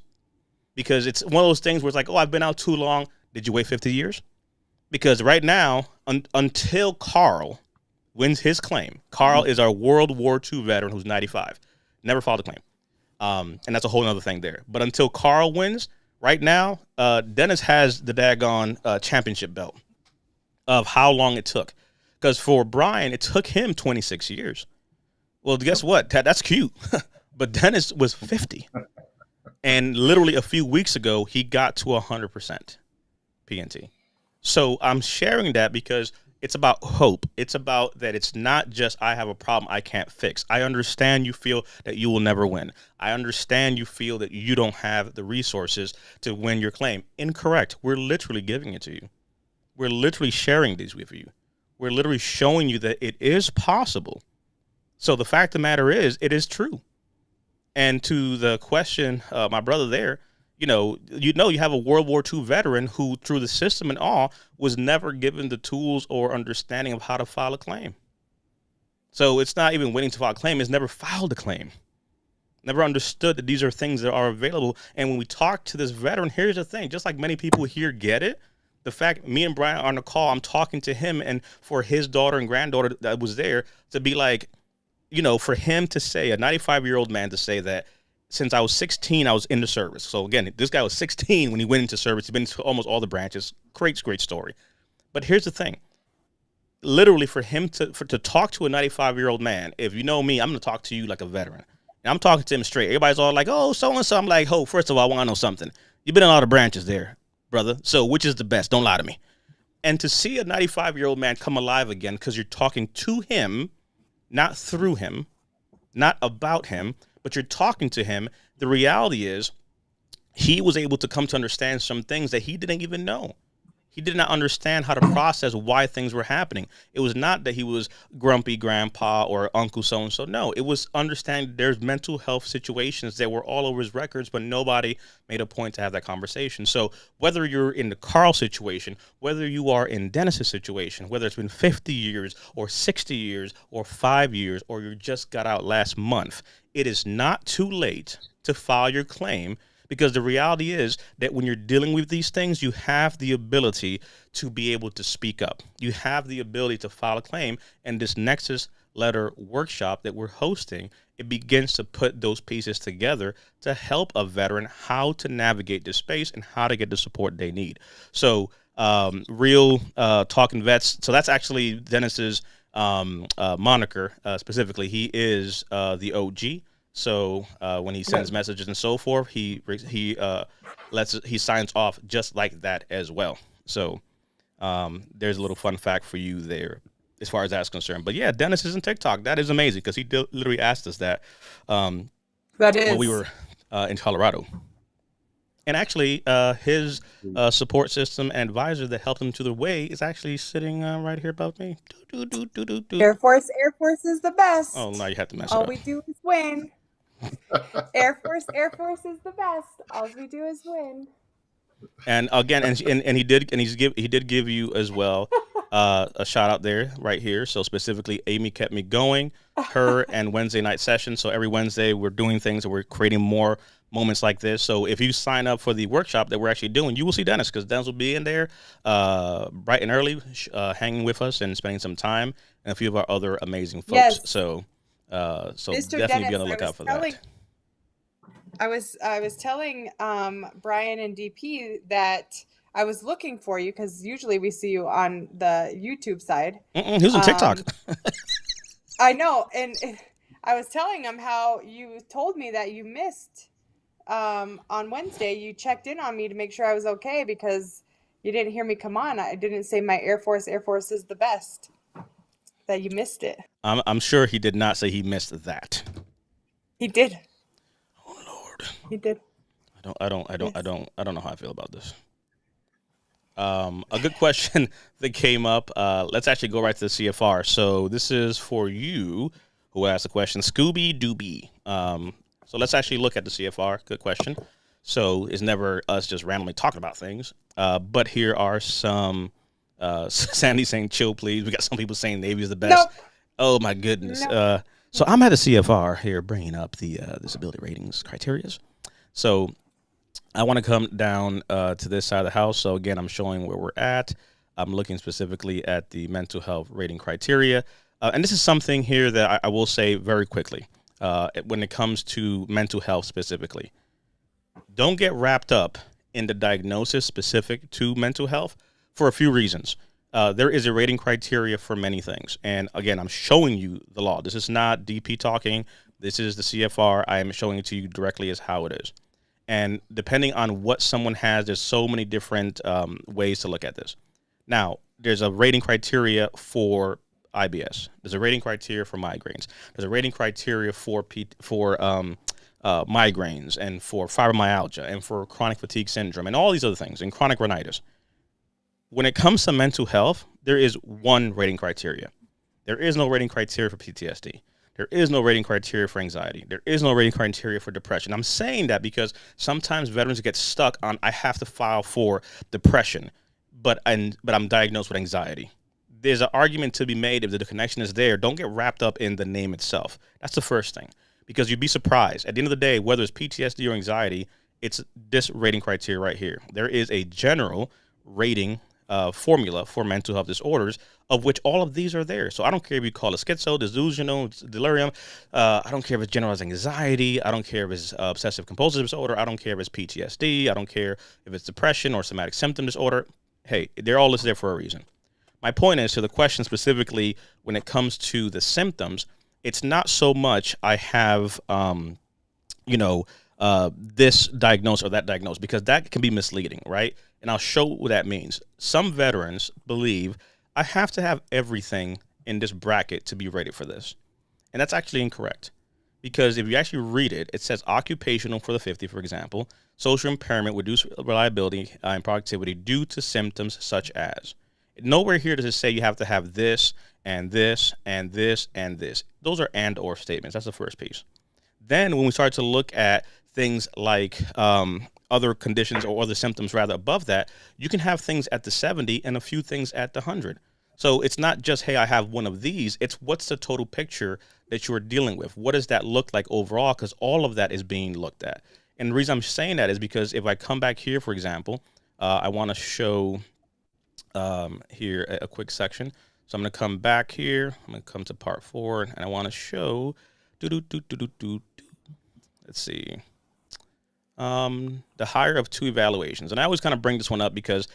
Because it's one of those things where it's like, oh, I've been out too long. Did you wait 50 years? Because right now, until Carl wins his claim, Carl is our World War II veteran who's 95. Never filed a claim. And that's a whole other thing there. But until Carl wins, right now, Dennis has the daggone championship belt of how long it took. Because for Brian, it took him 26 years. Well, guess what? That's cute. But Dennis was 50. And literally a few weeks ago, he got to 100% PNT. So I'm sharing that because it's about hope. It's about that it's not just I have a problem I can't fix. I understand you feel that you will never win. I understand you feel that you don't have the resources to win your claim. Incorrect. We're literally giving it to you. We're literally sharing these with you. We're literally showing you that it is possible. So the fact of the matter is, it is true. And to the question, my brother there, you have a World War II veteran who, through the system and all, was never given the tools or understanding of how to file a claim. So it's not even waiting to file a claim. It's never filed a claim. Never understood that these are things that are available. And when we talk to this veteran, here's the thing. Just like many people here get it, the fact me and Brian are on the call, I'm talking to him, and for his daughter and granddaughter that was there to be like, for him to say, a 95-year-old man to say that since I was 16, I was in the service. So again, this guy was 16 when he went into service. He's been to almost all the branches. Great story. But here's the thing. Literally for him to talk to a 95-year-old man, if you know me, I'm going to talk to you like a veteran. And I'm talking to him straight. Everybody's all like, oh, so-and-so. I'm like, oh, first of all, I want to know something. You've been in a lot of branches there, brother. So which is the best? Don't lie to me. And to see a 95-year-old man come alive again because you're talking to him, not through him, not about him, but you're talking to him. The reality is he was able to come to understand some things that he didn't even know. He did not understand how to process why things were happening. It was not that he was grumpy grandpa or uncle so-and-so. No, it was understanding there's mental health situations that were all over his records, but nobody made a point to have that conversation. So whether you're in the Carl situation, whether you are in Dennis's situation, whether it's been 50 years or 60 years or 5 years, or you just got out last month, it is not too late to file your claim. Because the reality is that when you're dealing with these things, you have the ability to be able to speak up. You have the ability to file a claim. And this Nexus Letter workshop that we're hosting, it begins to put those pieces together to help a veteran how to navigate this space and how to get the support they need. So real talking vets. So that's actually Dennis's moniker specifically. He is the OG. So when he sends messages and so forth, he signs off just like that as well. So there's a little fun fact for you there as far as that's concerned. But yeah, Dennis is in TikTok. That is amazing because he literally asked us that. That is when we were in Colorado. And actually, his support system and advisor that helped him to the way is actually sitting right here above me. Air Force is the best. Oh, now you have to mess All it up. we do is win. Air Force is the best. All we do is win. And again, and he did give you as well a shout out there right here. So specifically, Amy kept me going. Her and Wednesday night session. So every Wednesday we're doing things and we're creating more moments like this. So if you sign up for the workshop that we're actually doing, you will see Dennis because Dennis will be in there bright and early, hanging with us and spending some time, and a few of our other amazing folks. Yes. So Mr. definitely Dennis, be on the lookout for that. I was telling Brian and DP that I was looking for you because usually we see you on the YouTube side. Who's on TikTok? I know, and I was telling him how you told me that you missed on Wednesday. You checked in on me to make sure I was okay because you didn't hear me come on. I didn't say my Air Force is the best. That you missed it. I'm sure he did not say he missed that. He did. Oh Lord. He did. I don't know how I feel about this. A good question that came up. Let's actually go right to the CFR. So this is for you who asked the question, Scooby Dooby. So let's actually look at the CFR. Good question. So it's never us just randomly talking about things. But here are some. Sandy saying, chill, please. We got some people saying Navy is the best. Nope. Oh, my goodness. Nope. So I'm at a CFR here bringing up the disability ratings criteria. So I want to come down to this side of the house. So, again, I'm showing where we're at. I'm looking specifically at the mental health rating criteria. And this is something here that I will say very quickly when it comes to mental health specifically. Don't get wrapped up in the diagnosis specific to mental health. For a few reasons. There is a rating criteria for many things. And again, I'm showing you the law. This is not DP talking. This is the CFR. I am showing it to you directly as how it is. And depending on what someone has, there's so many different ways to look at this. Now, there's a rating criteria for IBS. There's a rating criteria for migraines. There's a rating criteria for migraines and for fibromyalgia and for chronic fatigue syndrome and all these other things and chronic rhinitis. When it comes to mental health, there is one rating criteria. There is no rating criteria for PTSD. There is no rating criteria for anxiety. There is no rating criteria for depression. I'm saying that because sometimes veterans get stuck on, I have to file for depression, but I'm diagnosed with anxiety. There's an argument to be made if the connection is there. Don't get wrapped up in the name itself. That's the first thing, because you'd be surprised. At the end of the day, whether it's PTSD or anxiety, it's this rating criteria right here. There is a general rating formula for mental health disorders, of which all of these are there. So I don't care if you call it schizo, delusional, delirium. I don't care if it's generalized anxiety. I don't care if it's obsessive compulsive disorder. I don't care if it's PTSD. I don't care if it's depression or somatic symptom disorder. Hey, they're all listed there for a reason. My point is, to the question specifically, when it comes to the symptoms, it's not so much I have, this diagnosis or that diagnosis, because that can be misleading, right? And I'll show what that means. Some veterans believe I have to have everything in this bracket to be rated for this. And that's actually incorrect. Because if you actually read it, it says occupational for the 50, for example, social impairment, reduced reliability and productivity due to symptoms such as. Nowhere here does it say you have to have this and this and this and this. Those are and or statements. That's the first piece. Then when we start to look at things like other conditions or other symptoms rather above that, you can have things at the 70 and a few things at the 100. So it's not just, hey, I have one of these. It's what's the total picture that you're dealing with? What does that look like overall? Because all of that is being looked at. And the reason I'm saying that is because if I come back here, for example, I want to show here a quick section. So I'm going to come back here. I'm going to come to part 4, and I want to show, let's see, the higher of 2 evaluations. And I always kind of bring this one up because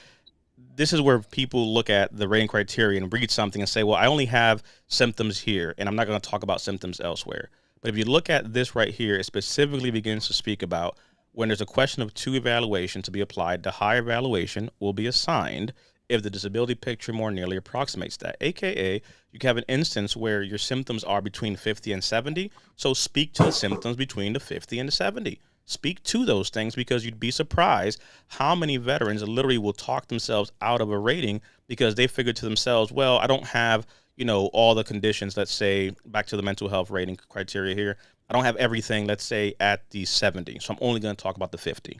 this is where people look at the rating criteria and read something and say, well, I only have symptoms here, and I'm not going to talk about symptoms elsewhere. But if you look at this right here, it specifically begins to speak about when there's a question of 2 evaluations to be applied, the higher evaluation will be assigned if the disability picture more nearly approximates that. AKA, you can have an instance where your symptoms are between 50 and 70, so speak to the symptoms between the 50 and the 70. Speak to those things, because you'd be surprised how many veterans literally will talk themselves out of a rating because they figure to themselves, well, I don't have, all the conditions, let's say, back to the mental health rating criteria here. I don't have everything, let's say, at the 70, so I'm only going to talk about the 50.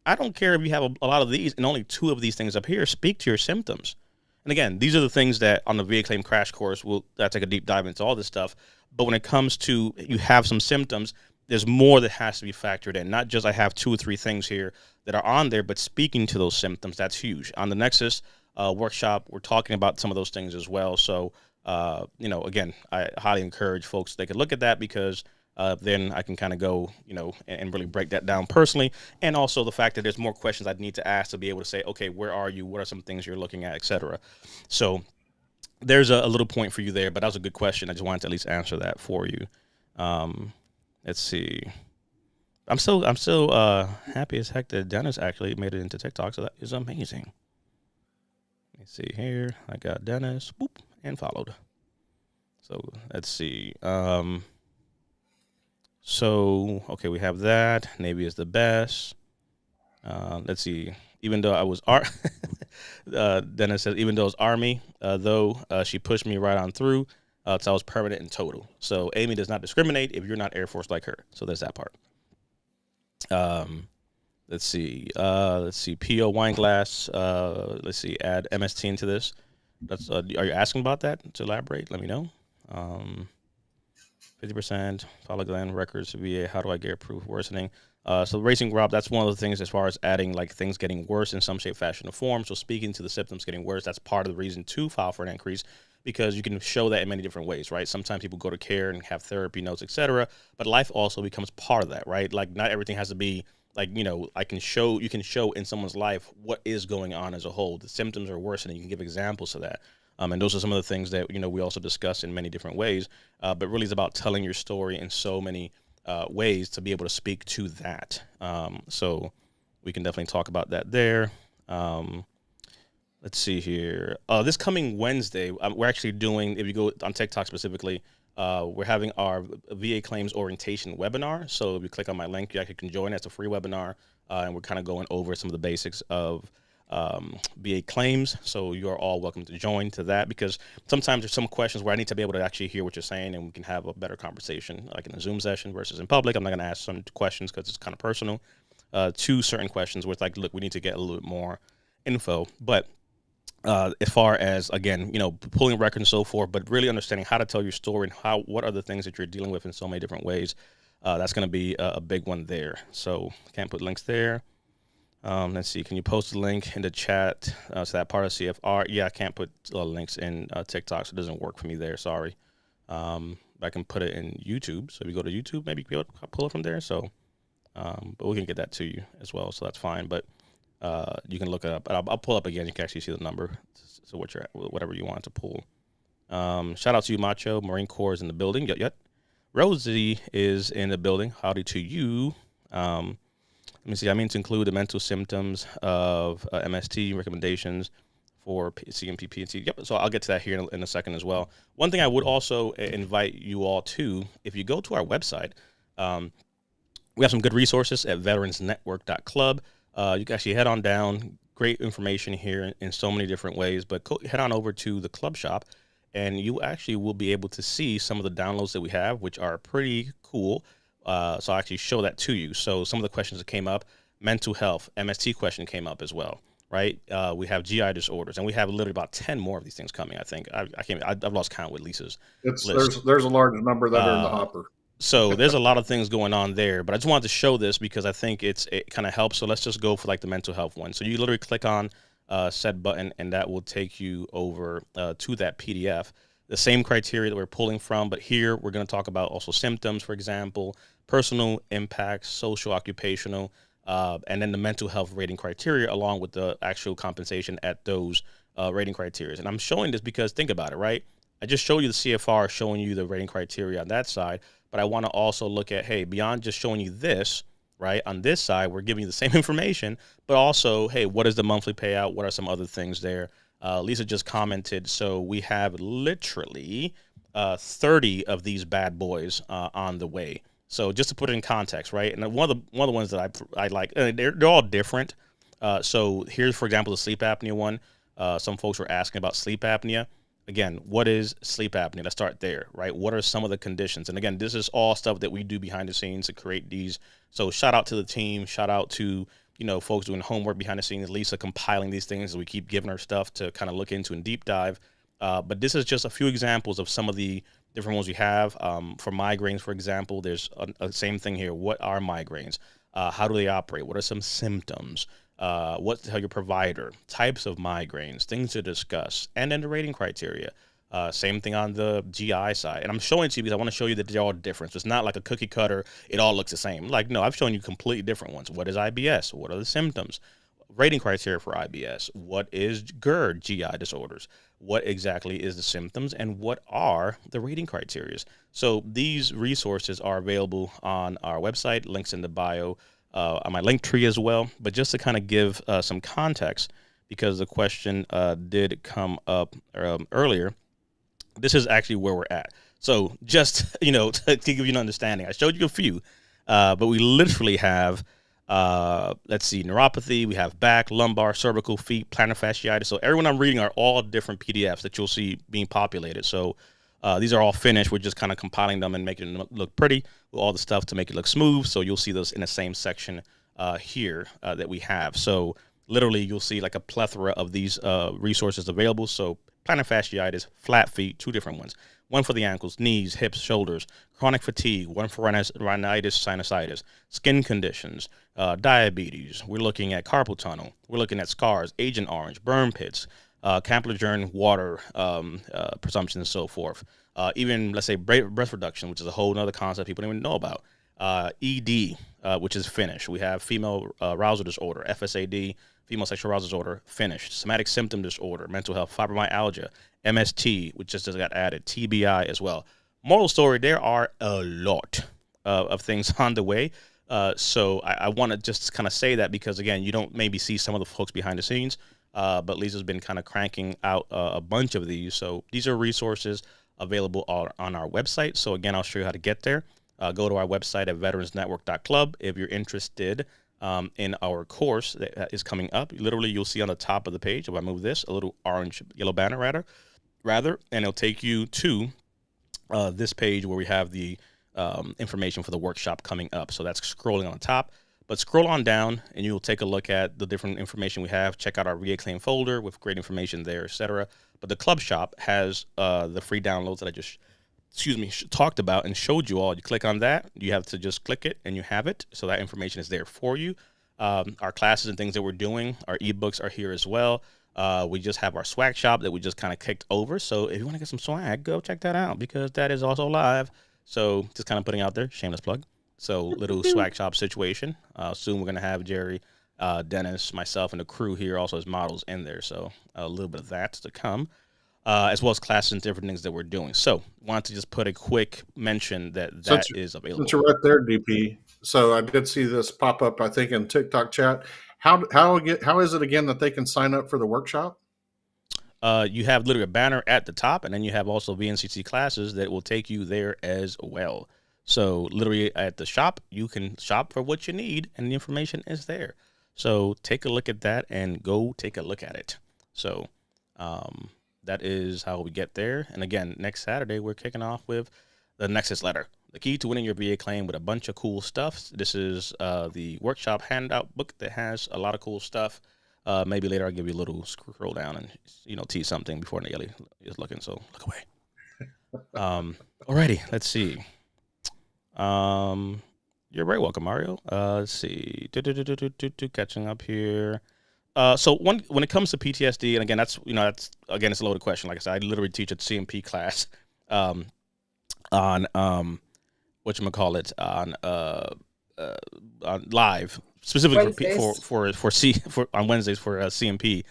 I don't care if you have a lot of these and only 2 of these things up here. Speak to your symptoms. And again, these are the things that on the VA Claim Crash Course, we'll take a deep dive into all this stuff. But when it comes to you have some symptoms, there's more that has to be factored in. Not just I have 2 or 3 things here that are on there, but speaking to those symptoms, that's huge. On the Nexus workshop, we're talking about some of those things as well. So, again, I highly encourage folks, they could look at that, because then I can kind of go, and really break that down personally. And also the fact that there's more questions I'd need to ask to be able to say, okay, where are you? What are some things you're looking at, et cetera. So there's a little point for you there, but that was a good question. I just wanted to at least answer that for you. Let's see. I'm so happy as heck that Dennis actually made it into TikTok. So that is amazing. Let me see here. I got Dennis, boop, and followed. So let's see. So, okay, we have that. Navy is the best. Let's see. Even though I was Dennis says, even though it's Army, she pushed me right on through. So I was permanent and total. So Amy does not discriminate if you're not Air Force like her. So there's that part. Let's see. P.O. Wineglass. Let's see. Add MST into this. Are you asking about that? To elaborate, let me know. 50%, follow Glenn records, VA, how do I get proof worsening? So Racing Rob, that's one of the things as far as adding like things getting worse in some shape, fashion, or form. So speaking to the symptoms getting worse, that's part of the reason to file for an increase, because you can show that in many different ways, right? Sometimes people go to care and have therapy notes, etc. But life also becomes part of that, right? Like not everything has to be like, you can show in someone's life what is going on as a whole. The symptoms are worsening. You can give examples of that. And those are some of the things that, we also discuss in many different ways. But really it's about telling your story in so many ways to be able to speak to that. So we can definitely talk about that there. Let's see here. This coming Wednesday, we're actually doing, if you go on TikTok specifically, we're having our VA claims orientation webinar. So if you click on my link, you actually can join. It's a free webinar. And we're kind of going over some of the basics of VA claims. So you're all welcome to join to that, because sometimes there's some questions where I need to be able to actually hear what you're saying and we can have a better conversation, like in a Zoom session versus in public. I'm not going to ask some questions because it's kind of personal to certain questions where it's like, look, we need to get a little bit more info. But as far as, again, pulling records and so forth, but really understanding how to tell your story and what are the things that you're dealing with in so many different ways. That's going to be a big one there. So can't put links there. Let's see. Can you post a link in the chat to that part of CFR? Yeah, I can't put links in TikTok, so it doesn't work for me there. Sorry. I can put it in YouTube. So if you go to YouTube, maybe you'll pull it from there. So, but we can get that to you as well. So that's fine. But you can look it up. I'll pull up again. You can actually see the number. So whatever you want to pull. Shout out to you, Macho. Marine Corps is in the building. Yet. Rosie is in the building. Howdy to you. Let me see. I mean to include the mental symptoms of MST recommendations for CMPP. Yep. So I'll get to that here in a second as well. One thing I would also invite you all to, if you go to our website, we have some good resources at veteransnetwork.club. You can actually head on down. Great information here in so many different ways. But head on over to the club shop, and you actually will be able to see some of the downloads that we have, which are pretty cool. So I'll actually show that to you. So some of the questions that came up, mental health, MST question came up as well, right? We have GI disorders, and we have literally about 10 more of these things coming, I think. I've lost count with Lisa's list. There's a large number that are in the hopper. So there's a lot of things going on there, but I just wanted to show this because I think it kind of helps. So let's just go for like the mental health one. So you literally click on set button, and that will take you over to that PDF. The same criteria that we're pulling from, but here we're going to talk about also symptoms, for example, personal impacts, social, occupational, and then the mental health rating criteria along with the actual compensation at those rating criteria. And I'm showing this because think about it, right? I just showed you the CFR showing you the rating criteria on that side, but I want to also look at, hey, beyond just showing you this, right? On this side, we're giving you the same information, but also, hey, what is the monthly payout? What are some other things there? Lisa just commented, so we have literally 30 of these bad boys on the way. So just to put it in context, right? And one of the ones that I like, they're all different. So here's, for example, the sleep apnea one. Some folks were asking about sleep apnea. Again, what is sleep apnea? Let's start there, right? What are some of the conditions? And again, this is all stuff that we do behind the scenes to create these. So shout out to the team. Shout out to folks doing homework behind the scenes, Lisa compiling these things as we keep giving her stuff to kind of look into and deep dive. But this is just a few examples of some of the different ones we have. For migraines, for example, there's a same thing here. What are migraines? How do they operate? What are some symptoms? What to tell your provider? Types of migraines, things to discuss, and then the rating criteria. Same thing on the GI side. And I'm showing it to you because I want to show you that they're all different. So it's not like a cookie cutter. It all looks the same. Like, no, I've shown you completely different ones. What is IBS? What are the symptoms? Rating criteria for IBS. What is GERD, GI disorders? What exactly is the symptoms? And what are the rating criteria? So these resources are available on our website. Links in the bio, on my link tree as well. But just to kind of give some context, because the question did come up earlier, this is actually where we're at. So just, to give you an understanding, I showed you a few, but we literally have, let's see, neuropathy, we have back, lumbar, cervical, feet, plantar fasciitis. So everyone I'm reading are all different PDFs that you'll see being populated. So these are all finished. We're just kind of compiling them and making them look pretty with all the stuff to make it look smooth. So you'll see those in the same section here that we have. So literally you'll see like a plethora of these resources available. So plantar fasciitis, flat feet, two different ones. One for the ankles, knees, hips, shoulders, chronic fatigue, one for rhinitis, sinusitis, skin conditions, diabetes. We're looking at carpal tunnel. We're looking at scars, Agent Orange, burn pits, Kaplan-Jarn water presumption and so forth. Even, let's say, breast reduction, which is a whole other concept people don't even know about. ED, which is finished. We have female arousal disorder, FSAD, female sexual arousal disorder, finished. Somatic symptom disorder, mental health, fibromyalgia, MST, which just got added, TBI as well. Moral story, there are a lot of things on the way. So I want to just kind of say that because, again, you don't maybe see some of the folks behind the scenes, but Lisa's been kind of cranking out a bunch of these. So these are resources available on our website. So, again, I'll show you how to get there. Go to our website at veteransnetwork.club if you're interested. in our course that is coming up. Literally, you'll see on the top of the page, if I move this, a little orange, yellow banner rather, and it'll take you to this page where we have the information for the workshop coming up. So that's scrolling on the top. But scroll on down, and you'll take a look at the different information we have. Check out our Reclaim folder with great information there, etc. But the club shop has the free downloads that I just, talked about and showed you all. You click on that, you have to just click it, and you have it. So that information is there for you. Our classes and things that we're doing, our ebooks are here as well. We just have our swag shop that we just kind of kicked over. So if you want to get some swag, go check that out because that is also live. So just kind of putting out there, shameless plug. So little swag shop situation. Soon we're going to have Jerry, Dennis, myself, and the crew here also as models in there. So a little bit of that to come, as well as classes and different things that we're doing. So wanted to just put a quick mention that is available. Since you're right there, DP. So I did see this pop up, I think, in TikTok chat. How is it again that they can sign up for the workshop? You have literally a banner at the top, and then you have also VNCC classes that will take you there as well. So literally at the shop, you can shop for what you need, and the information is there. So take a look at that and go take a look at it. So that is how we get there. And again, next Saturday, we're kicking off with the Nexus letter, the key to winning your VA claim, with a bunch of cool stuff. This is the workshop handout book that has a lot of cool stuff. Maybe later I'll give you a little scroll down and, tease something before Nelly is looking. So look away. Alrighty, let's see. You're very welcome, Mario. Let's see. Catching up here. So when it comes to PTSD, and again, that's it's a loaded question. Like I said, I literally teach a CMP class, on whatchamacallit, on live, specifically for on Wednesdays for CMP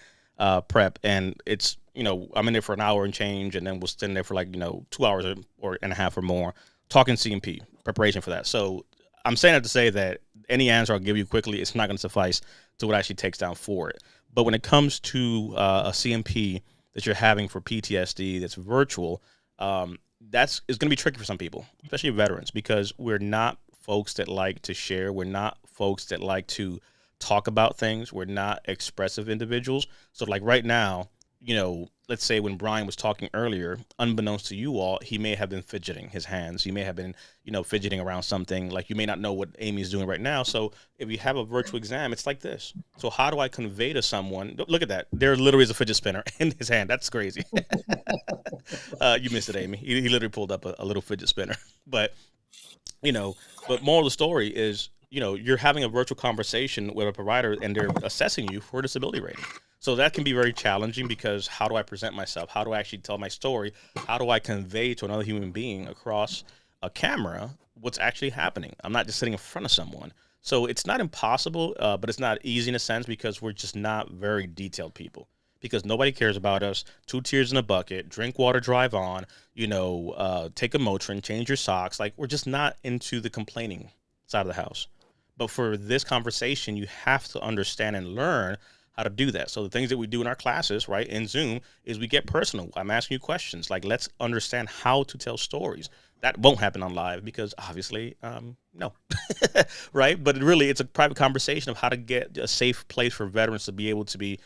prep, and it's I'm in there for an hour and change, and then we'll stand there for 2 hours or and a half or more talking CMP preparation for that. So I'm saying that to say that any answer I'll give you quickly, it's not going to suffice to what actually takes down for it. But when it comes to a CMP that you're having for PTSD that's virtual, it's going to be tricky for some people, especially veterans, because we're not folks that like to share. We're not folks that like to talk about things. We're not expressive individuals. So like right now, let's say when Brian was talking earlier, unbeknownst to you all, he may have been fidgeting his hands. He may have been, fidgeting around something. Like you may not know what Amy's doing right now. So if you have a virtual exam, it's like this. So how do I convey to someone? Look at that. There literally is a fidget spinner in his hand. That's crazy. You missed it, Amy. He literally pulled up a little fidget spinner. But, but moral of the story is, you're having a virtual conversation with a provider and they're assessing you for a disability rating. So that can be very challenging because how do I present myself? How do I actually tell my story? How do I convey to another human being across a camera what's actually happening? I'm not just sitting in front of someone. So it's not impossible, but it's not easy in a sense because we're just not very detailed people. Because nobody cares about us. 2 tears in a bucket, drink water, drive on, take a Motrin, change your socks. Like we're just not into the complaining side of the house. But for this conversation, you have to understand and learn how to do that. So the things that we do in our classes, right, in Zoom, is we get personal. I'm asking you questions. Like, let's understand how to tell stories. That won't happen on live because obviously, no, right? But it's a private conversation of how to get a safe place for veterans to be able to be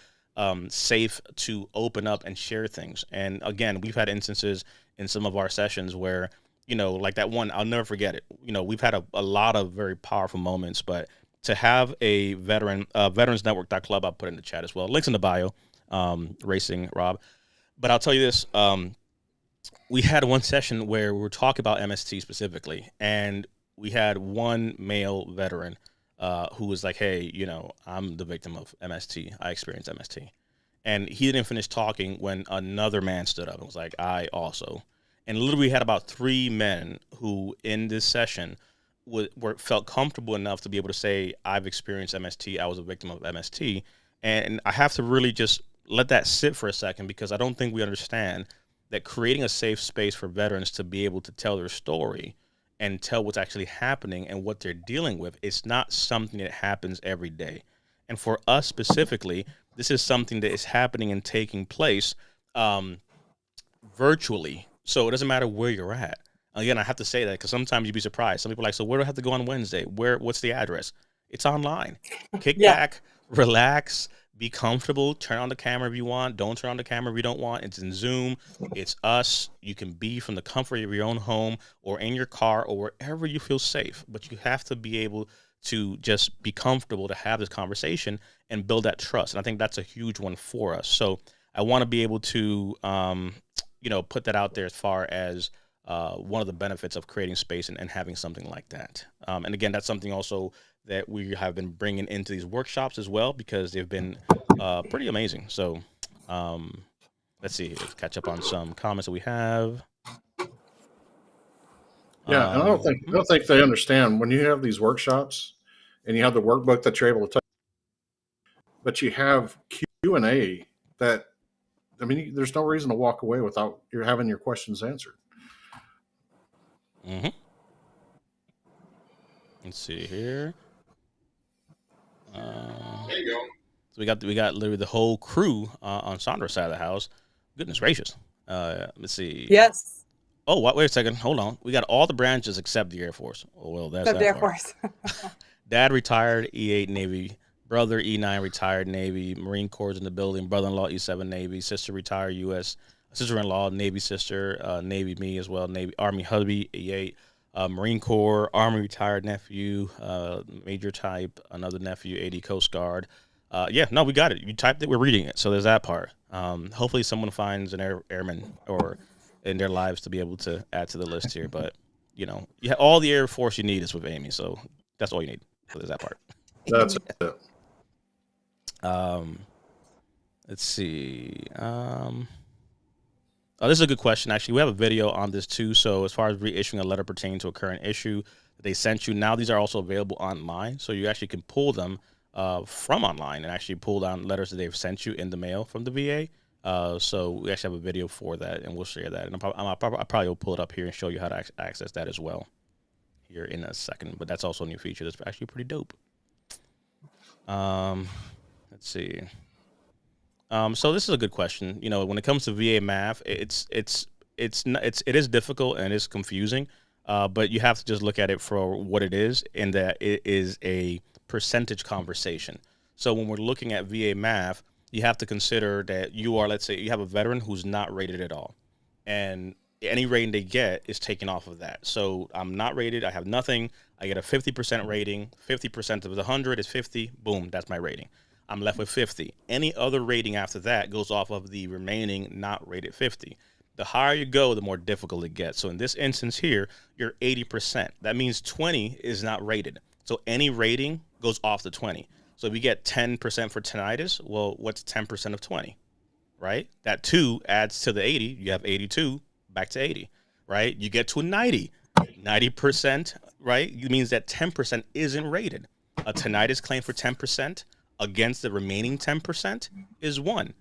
safe to open up and share things. And again, we've had instances in some of our sessions where, like that one, I'll never forget it. We've had a lot of very powerful moments, but to have a veteransnetwork.club, I'll put in the chat as well. Links in the bio, racing, Rob. But I'll tell you this, we had one session where we were talking about MST specifically, and we had one male veteran who was like, hey, I'm the victim of MST. I experienced MST. And he didn't finish talking when another man stood up and was like, I also. And literally had about 3 men who in this session felt comfortable enough to be able to say, I've experienced MST. I was a victim of MST. And I have to really just let that sit for a second because I don't think we understand that creating a safe space for veterans to be able to tell their story and tell what's actually happening and what they're dealing with, it's not something that happens every day. And for us specifically, this is something that is happening and taking place virtually. So it doesn't matter where you're at. Again, I have to say that because sometimes you'd be surprised. Some people are like, so where do I have to go on Wednesday? What's the address? It's online. Kick Yeah. back, relax, be comfortable. Turn on the camera if you want. Don't turn on the camera if you don't want. It's in Zoom. It's us. You can be from the comfort of your own home or in your car or wherever you feel safe. But you have to be able to just be comfortable to have this conversation and build that trust. And I think that's a huge one for us. So I want to be able to, put that out there as far as one of the benefits of creating space and having something like that. And again, that's something also that we have been bringing into these workshops as well, because they've been pretty amazing. So let's see, let's catch up on some comments that we have. Yeah, and I don't think they understand when you have these workshops and you have the workbook that you're able to take, but you have Q&A that, I mean, there's no reason to walk away without you're having your questions answered. Mm-hmm. Let's see here. There you go. So we got literally the whole crew on Sandra's side of the house. Goodness gracious. Let's see. Yes. Oh, wait a second. Hold on. We got all the branches except the Air Force. Oh, well, that's Except the Air part. Force. Dad retired, E8 Navy. Brother, E9 retired Navy. Marine Corps in the building. Brother-in-law, E7 Navy. Sister retired U.S. Sister-in-law, Navy sister. Navy me as well. Navy Army hubby, E8. Marine Corps, Army retired nephew, Major type, another nephew, 80 Coast Guard. We got it. You typed it, we're reading it. So there's that part. Hopefully someone finds an airman or in their lives to be able to add to the list here. But, all the Air Force you need is with Amy. So that's all you need. So there's that part. That's it. Let's see. This is a good question. Actually, we have a video on this too. So as far as reissuing a letter pertaining to a current issue that they sent you, now these are also available online. So you actually can pull them from online and actually pull down letters that they've sent you in the mail from the VA. So we actually have a video for that, and we'll share that. And I probably will pull it up here and show you how to access that as well here in a second. But that's also a new feature that's actually pretty dope. Let's see. So this is a good question. When it comes to VA math, it is difficult and it is confusing, but you have to just look at it for what it is, in that it is a percentage conversation. So when we're looking at VA math, you have to consider that let's say you have a veteran who's not rated at all, and any rating they get is taken off of that. So I'm not rated. I have nothing. I get a 50% rating. 50% of the 100 is 50. Boom, that's my rating. I'm left with 50. Any other rating after that goes off of the remaining not rated 50. The higher you go, the more difficult it gets. So in this instance here, you're 80%. That means 20 is not rated. So any rating goes off the 20. So if you get 10% for tinnitus, well, what's 10% of 20, right? That 2 adds to the 80. You have 82, back to 80, right? You get to a 90. 90%, right? It means that 10% isn't rated. A tinnitus claim for 10% against the remaining 10% is 1.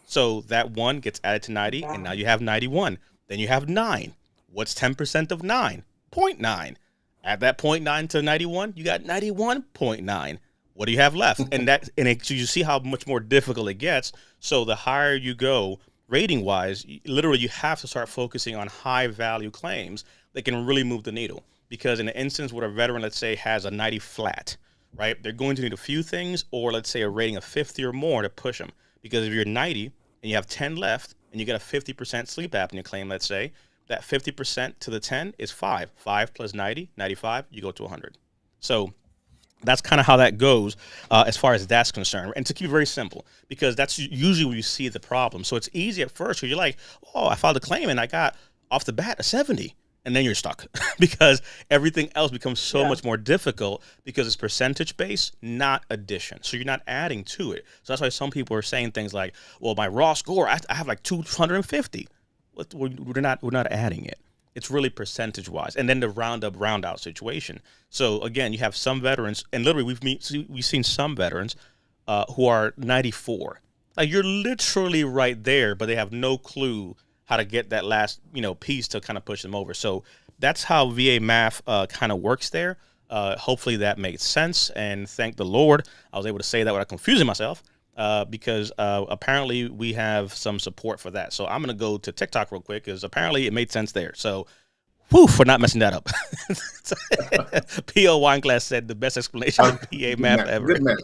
So that 1 gets added to 90, and now you have 91. Then you have 9. What's 10% of 9? 0.9. Add that 0.9 to 91, you got 91.9. What do you have left? So you see how much more difficult it gets. So the higher you go rating-wise, literally you have to start focusing on high-value claims that can really move the needle. Because in an instance where a veteran, let's say, has a 90 flat, right? They're going to need a few things, or let's say a rating of 50 or more to push them. Because if you're 90 and you have 10 left and you get a 50% sleep apnea claim, let's say, that 50% to the 10 is 5. 5 plus 90, 95, you go to 100. So that's kind of how that goes as far as that's concerned. And to keep it very simple, because that's usually where you see the problem. So it's easy at first because you're like, oh, I filed a claim and I got off the bat a 70. And then you're stuck because everything else becomes so much more difficult because it's percentage based, not addition. So you're not adding to it. So that's why some people are saying things like, well, my raw score, I have like 250. We're not adding it. It's really percentage wise. And then the round up, round out situation. So again, you have some veterans, and literally we've seen some veterans who are 94. Like you're literally right there, but they have no clue how to get that last, piece to kind of push them over. So that's how VA math kind of works there. Hopefully that made sense. And thank the Lord, I was able to say that without confusing myself because apparently we have some support for that. So I'm going to go to TikTok real quick because apparently it made sense there. So Whew, for not messing that up. P.O. Wineglass said the best explanation of PA math ever. Good math.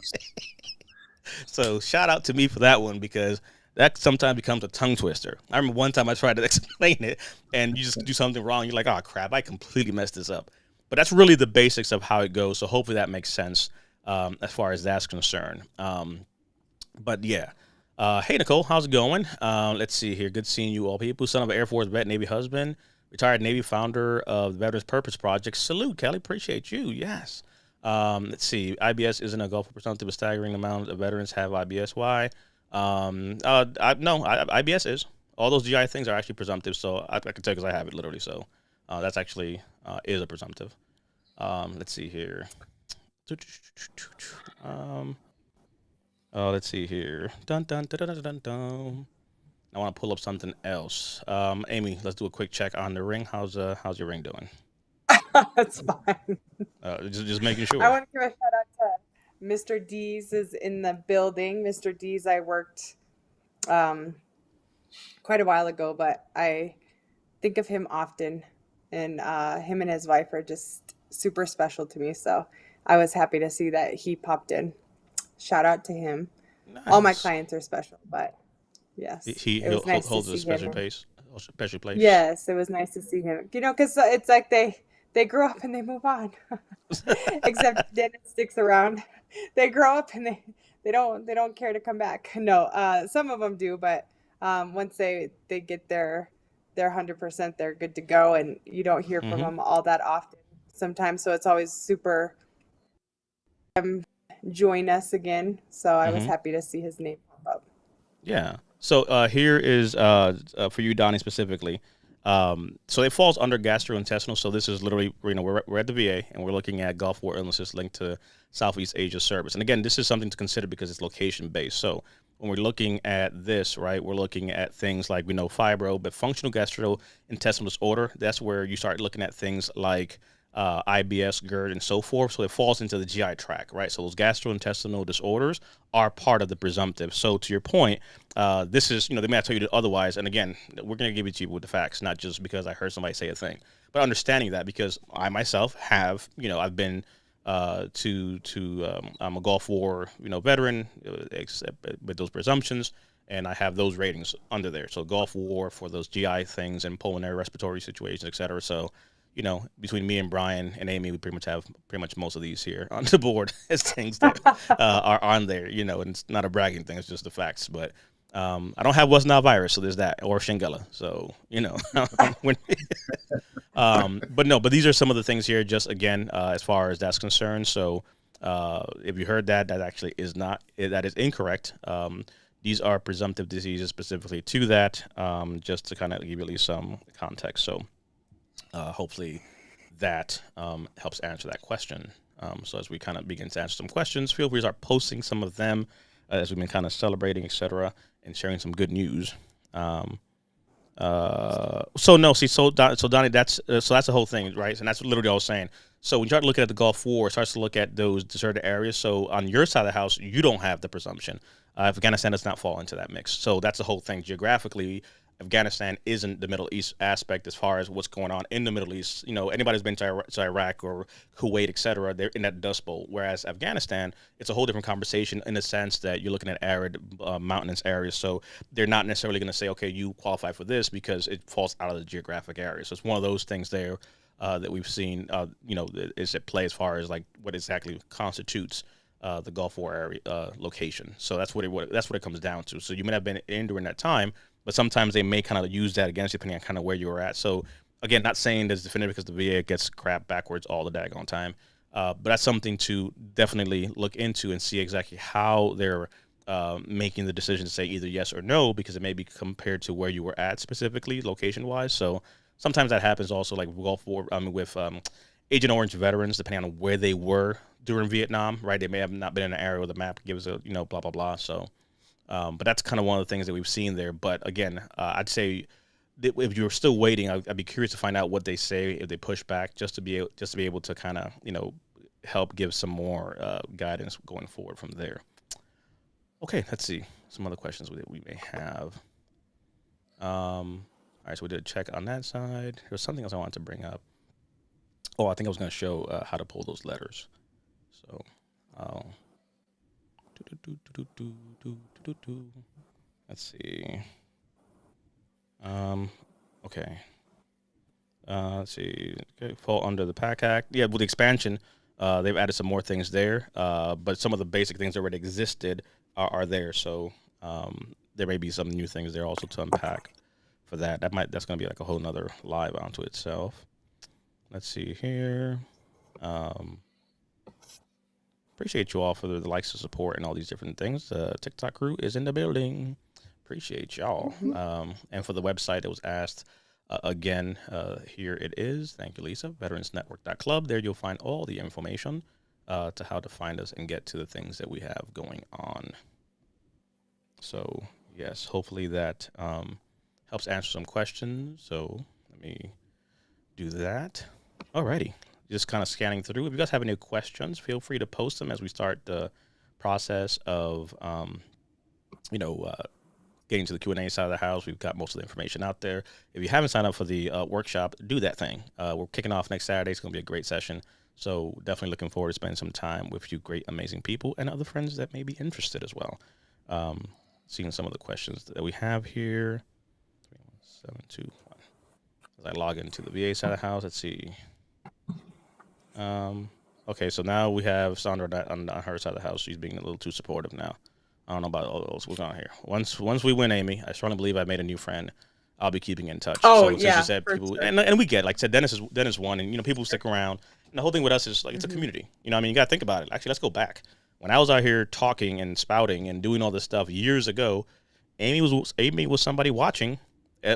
So shout out to me for that one, because that sometimes becomes a tongue twister. I remember one time I tried to explain it and you just do something wrong. You're like, oh crap, I completely messed this up. But that's really the basics of how it goes. So hopefully that makes sense as far as that's concerned. But yeah. Hey Nicole, how's it going? Let's see here. Good seeing you all people. Son of an Air Force vet, Navy husband, retired Navy, founder of the Veterans Purpose Project. Salute, Kelly. Appreciate you. Yes. Let's see. IBS isn't a Gulf presumptive. A staggering amount of veterans have IBS. Why? IBS is. All those GI things are actually presumptive. So I can tell you because I have it literally. So that's actually is a presumptive. Let's see here. Let's see here. Dun, dun, dun, dun, dun, dun. I want to pull up something else. Amy, let's do a quick check on the ring. How's your ring doing? That's fine. Just making sure. I want to give a shout out to Mr. Dees is in the building. Mr. Dees, I worked quite a while ago, but I think of him often, and him and his wife are just super special to me. So I was happy to see that he popped in. Shout out to him. Nice. All my clients are special, but yes, He it was nice holds to a see special him. place. Special place. Yes, it was nice to see him. You know, because it's like they grow up and they move on. Except Dennis sticks around. They grow up and they don't care to come back. No, some of them do, but once they get their 100%, they're good to go, and you don't hear from them all that often sometimes. So it's always super. Join us again. So I was happy to see his name pop up. Yeah. So here is for you, Donnie, specifically. So it falls under gastrointestinal. So this is literally, we're at the VA and we're looking at Gulf War illnesses linked to Southeast Asia service. And again, this is something to consider because it's location based. So when we're looking at this, right, we're looking at things like, we know fibro, but functional gastrointestinal disorder, that's where you start looking at things like IBS, GERD, and so forth. So it falls into the GI tract, right? So those gastrointestinal disorders are part of the presumptive. So to your point, this is, they may not tell you otherwise. And again, we're going to give it to you with the facts, not just because I heard somebody say a thing, but understanding that because I myself have, I've been I'm a Gulf War, veteran, except with those presumptions. And I have those ratings under there. So Gulf War for those GI things and pulmonary respiratory situations, et cetera. So, between me and Brian and Amy, we pretty much have most of these here on the board as things that are on there, and it's not a bragging thing, it's just the facts. But I don't have West Nile virus, so there's that, or Shingilla. So, but these are some of the things here, just again, as far as that's concerned. So if you heard that actually is that is incorrect. These are presumptive diseases specifically to that, just to kind of give you at least some context. So hopefully that helps answer that question. So as we kind of begin to answer some questions, feel free to start posting some of them as we've been kind of celebrating, etc., and sharing some good news. So Donnie, that's the whole thing, right? And that's literally what I was saying. So when you start looking at the Gulf War, it starts to look at those deserted areas. So on your side of the house, you don't have the presumption. Afghanistan does not fall into that mix. So that's the whole thing. Geographically, Afghanistan isn't the Middle East aspect as far as what's going on in the Middle East. Anybody who's been to Iraq or Kuwait, et cetera, they're in that Dust Bowl. Whereas Afghanistan, it's a whole different conversation in the sense that you're looking at arid, mountainous areas. So they're not necessarily going to say, okay, you qualify for this because it falls out of the geographic area. So it's one of those things there that we've seen, is at play as far as like what exactly constitutes the Gulf War area location. So that's what it comes down to. So you may have been in during that time, but sometimes they may kind of use that against you depending on kind of where you were at. So again, not saying that's definitive because the VA gets crap backwards all the daggone time. But that's something to definitely look into and see exactly how they're making the decision to say either yes or no, because it may be compared to where you were at specifically location-wise. So sometimes that happens also like Gulf War, with Agent Orange veterans, depending on where they were during Vietnam, right? They may have not been in an area where the map gives a, blah, blah, blah. So, but that's kind of one of the things that we've seen there. But again, I'd say that if you're still waiting, I'd be curious to find out what they say, if they push back, just to be able to kind of, help give some more guidance going forward from there. Okay, let's see some other questions that we may have. All right, so we did a check on that side. There's something else I wanted to bring up. Oh, I think I was going to show how to pull those letters. So, I'll let's see. Okay. Let's see. Okay, fall under the PAC Act. Yeah, with the expansion, they've added some more things there. But some of the basic things that already existed are there. So there may be some new things there also to unpack for that. That's going to be like a whole nother live onto itself. Let's see here. Appreciate you all for the likes and support and all these different things. The TikTok crew is in the building. Appreciate y'all. And for the website, it was asked again. Here it is. Thank you, Lisa. VeteransNetwork.club. There you'll find all the information to how to find us and get to the things that we have going on. So yes, hopefully that helps answer some questions. So let me do that. Alrighty. Just kind of scanning through. If you guys have any questions, feel free to post them as we start the process of, getting to the Q&A side of the house. We've got most of the information out there. If you haven't signed up for the workshop, do that thing. We're kicking off next Saturday. It's going to be a great session. So definitely looking forward to spending some time with you great, amazing people and other friends that may be interested as well. Seeing some of the questions that we have here. 31721. As I log into the VA side of the house, let's see. Okay, so now we have Sandra on her side of the house. She's being a little too supportive now. I don't know about all those. What's going on here? Once we win, Amy, I strongly believe I've made a new friend. I'll be keeping in touch. Oh, so, yeah. Since you said people, sure. and we get, like I said, Dennis won, and people stick around. And the whole thing with us is like it's a community. You know what I mean? You got to think about it. Actually, let's go back. When I was out here talking and spouting and doing all this stuff years ago, Amy was somebody watching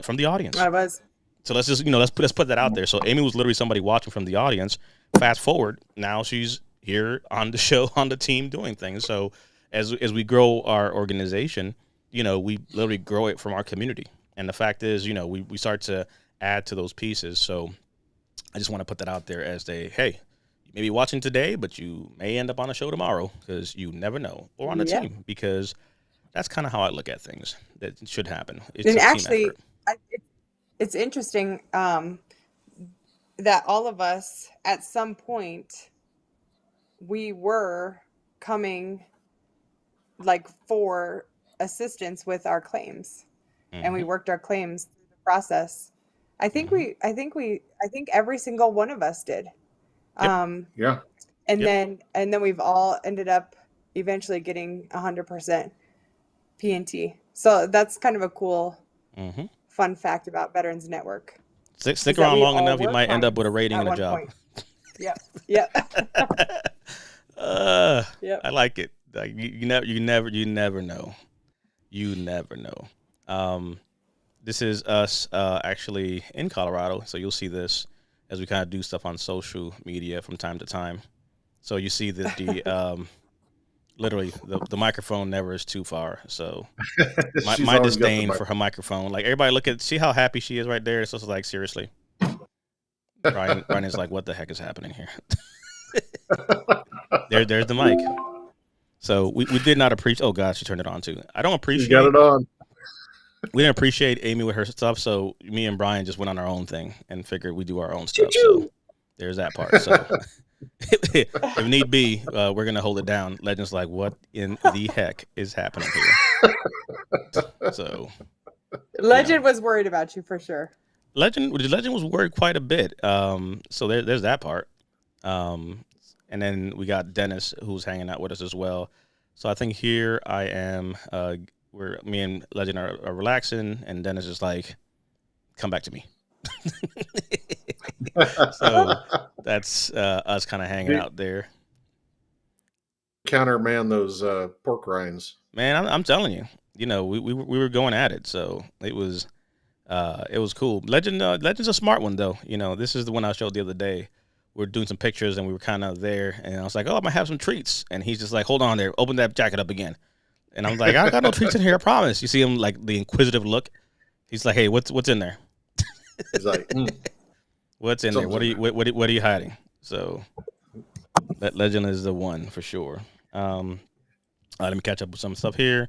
from the audience. I was. So let's just let's put that out there. So Amy was literally somebody watching from the audience. Fast forward, now she's here on the show, on the team, doing things. So as we grow our organization, we literally grow it from our community. And the fact is, we start to add to those pieces. So I just want to put that out there as hey, you may be watching today, but you may end up on a show tomorrow because you never know, or on the team, because that's kind of how I look at things. That should happen. It's and a actually, team effort. It's interesting that all of us at some point we were coming for assistance with our claims, and we worked our claims through the process. I think every single one of us did. Yeah. And then we've all ended up eventually getting 100% P&T. So that's kind of a cool fun fact about Veterans Network. Stick around long enough, you might end up with a rating and a job. Yep. I like it. Like you never know. You never know. This is us actually in Colorado, so you'll see this as we kind of do stuff on social media from time to time. So you see that the literally the microphone never is too far. So my disdain for her microphone, like everybody see how happy she is right there. It's just like, seriously. Brian is like, what the heck is happening here? There's the mic. So we did not appreciate. Oh God, she turned it on too. I don't appreciate. You got it on. We didn't appreciate Amy with her stuff, so me and Brian just went on our own thing and figured we do our own stuff. So there's that part. So if need be, we're gonna hold it down. Legend's like, what in the heck is happening here? So Legend was worried about you for sure. Legend was worried quite a bit. So there's that part. And then we got Dennis, who's hanging out with us as well. So I think here I am. Me and Legend are relaxing, and Dennis is like, "Come back to me." So that's us kind of hanging out there. Counterman those pork rinds. Man, I'm telling you, we were going at it, so it was cool. Legend's a smart one though. This is the one I showed the other day. We're doing some pictures and we were kind of there, and I was like, "Oh, I might have some treats," and he's just like, "Hold on there, open that jacket up again." And I was like, "I got no treats in here, I promise." You see him like the inquisitive look. He's like, "Hey, what's in there?" He's like, "What's in there? What are you hiding?" So that Legend is the one for sure. Let me catch up with some stuff here.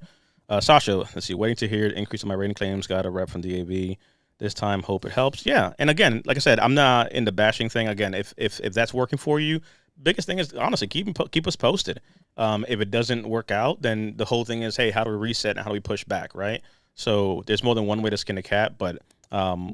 Sasha, let's see. Waiting to hear the increase in my rating claims. Got a rep from DAV. This time, hope it helps. Yeah, and again, like I said, I'm not in the bashing thing. Again, if that's working for you, biggest thing is honestly keep us posted. If it doesn't work out, then the whole thing is, hey, how do we reset and how do we push back, right? So there's more than one way to skin a cat, but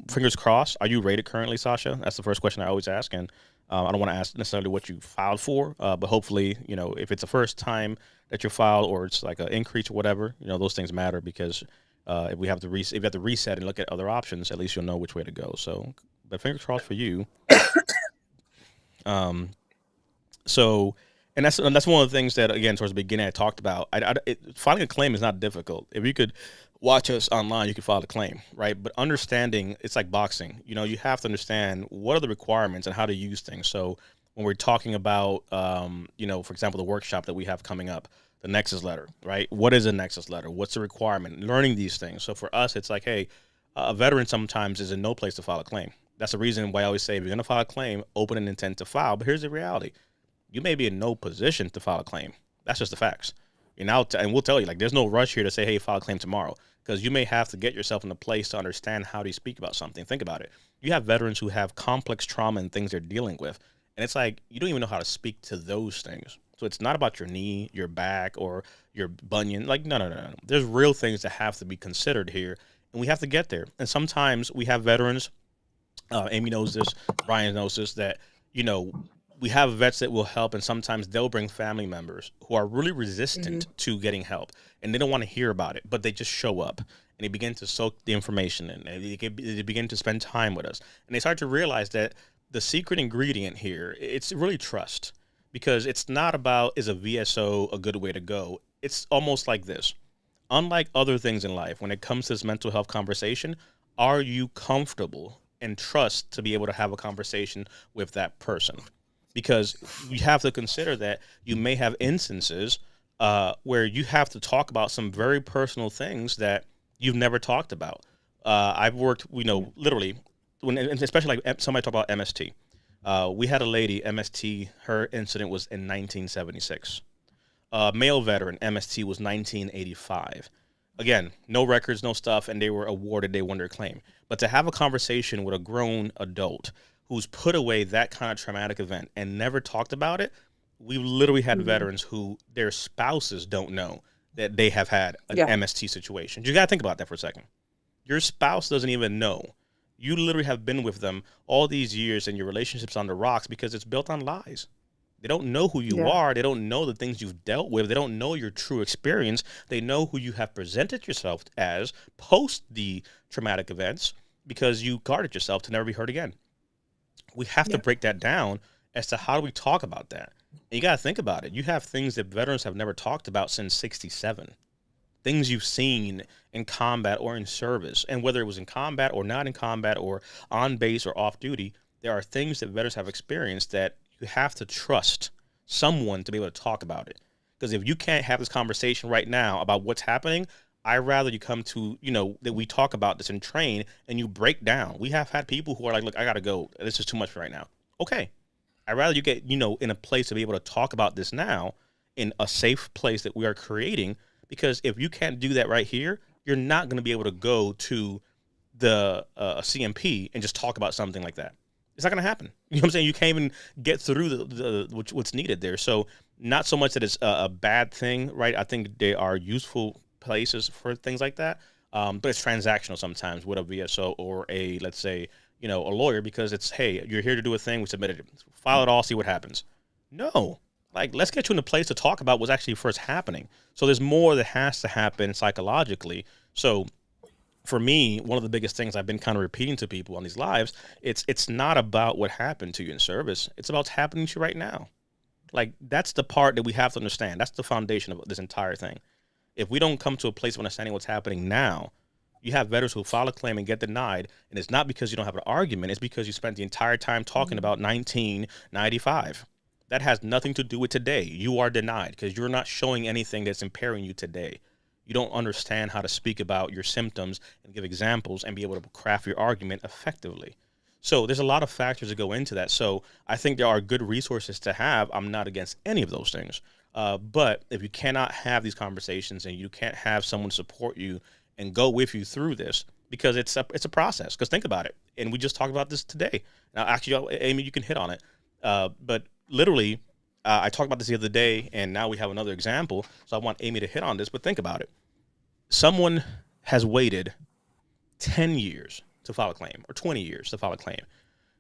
fingers crossed. Are you rated currently, Sasha? That's the first question I always ask, and I don't want to ask necessarily what you filed for, but hopefully, if it's the first time that you filed or it's like an increase or whatever, those things matter because if we have to if you have to reset and look at other options, at least you'll know which way to go. So, but fingers crossed for you. So, and that's one of the things that again towards the beginning I talked about. Filing a claim is not difficult. If you could watch us online, you can file a claim, right? But understanding it's like boxing. You have to understand what are the requirements and how to use things. So when we're talking about, for example, the workshop that we have coming up, the Nexus letter, right? What is a Nexus letter? What's the requirement? Learning these things. So for us, it's like, hey, a veteran sometimes is in no place to file a claim. That's the reason why I always say if you're going to file a claim, open an intent to file. But here's the reality. You may be in no position to file a claim. That's just the facts. And we'll tell you, like, there's no rush here to say, hey, file a claim tomorrow, because you may have to get yourself in a place to understand how to speak about something. Think about it. You have veterans who have complex trauma and things they're dealing with. And it's like, you don't even know how to speak to those things. So it's not about your knee, your back, or your bunion. Like, no. There's real things that have to be considered here, and we have to get there. And sometimes we have veterans, Amy knows this, Brian knows this, that, we have vets that will help, and sometimes they'll bring family members who are really resistant to getting help, and they don't want to hear about it, but they just show up, and they begin to soak the information in, and they begin to spend time with us, and they start to realize that the secret ingredient here, it's really trust, because it's not about, is a VSO a good way to go? It's almost like this. Unlike other things in life, when it comes to this mental health conversation, are you comfortable and trust to be able to have a conversation with that person? Because you have to consider that you may have instances where you have to talk about some very personal things that you've never talked about. I've worked, literally, especially like somebody talk about MST. We had a lady, MST, her incident was in 1976. Male veteran, MST was 1985. Again, no records, no stuff, and they were awarded, they won their claim. But to have a conversation with a grown adult who's put away that kind of traumatic event and never talked about it, we literally had veterans who their spouses don't know that they have had an MST situation. You got to think about that for a second. Your spouse doesn't even know. You literally have been with them all these years and your relationship's on the rocks because it's built on lies. They don't know who you are. They don't know the things you've dealt with. They don't know your true experience. They know who you have presented yourself as post the traumatic events because you guarded yourself to never be hurt again. We have to break that down as to how do we talk about that. And you got to think about it. You have things that veterans have never talked about since 67. Things you've seen in combat or in service. And whether it was in combat or not in combat or on base or off duty, there are things that veterans have experienced that you have to trust someone to be able to talk about it. Because if you can't have this conversation right now about what's happening, I'd rather you come to, that we talk about this and train and you break down. We have had people who are like, look, I got to go. This is too much for right now. Okay. I'd rather you get, in a place to be able to talk about this now in a safe place that we are creating. Because if you can't do that right here, you're not going to be able to go to the CMP and just talk about something like that. It's not going to happen. You know what I'm saying? You can't even get through what's needed there. So not so much that it's a bad thing, right? I think they are useful places for things like that, but it's transactional sometimes with a VSO or a, let's say, a lawyer, because it's, hey, you're here to do a thing, we submitted it, file it all, see what happens. No, like, let's get you in a place to talk about what's actually first happening. So there's more that has to happen psychologically. So for me, one of the biggest things I've been kind of repeating to people on these lives, it's not about what happened to you in service, it's about what's happening to you right now. Like, that's the part that we have to understand. That's the foundation of this entire thing. If we don't come to a place of understanding what's happening now, you have veterans who file a claim and get denied, and it's not because you don't have an argument, it's because you spent the entire time talking about 1995. That has nothing to do with today. You are denied because you're not showing anything that's impairing you today. You don't understand how to speak about your symptoms and give examples and be able to craft your argument effectively. So there's a lot of factors that go into that. So I think there are good resources to have. I'm not against any of those things. But if you cannot have these conversations and you can't have someone support you and go with you through this, because it's a process. Because think about it, and we just talked about this today. Now, actually, Amy, you can hit on it, but literally, I talked about this the other day, and now we have another example. So I want Amy to hit on this, but think about it. Someone has waited 10 years to file a claim, or 20 years to file a claim,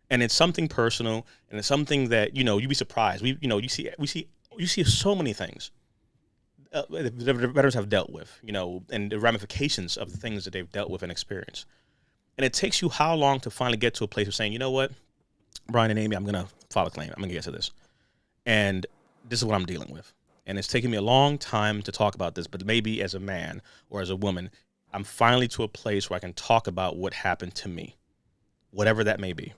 and it's something personal, and it's something that you'd be surprised. You see so many things the veterans have dealt with, and the ramifications of the things that they've dealt with and experienced. And it takes you how long to finally get to a place of saying, you know what, Brian and Amy, I'm going to file a claim. I'm going to get to this. And this is what I'm dealing with. And it's taken me a long time to talk about this, but maybe as a man or as a woman, I'm finally to a place where I can talk about what happened to me, whatever that may be.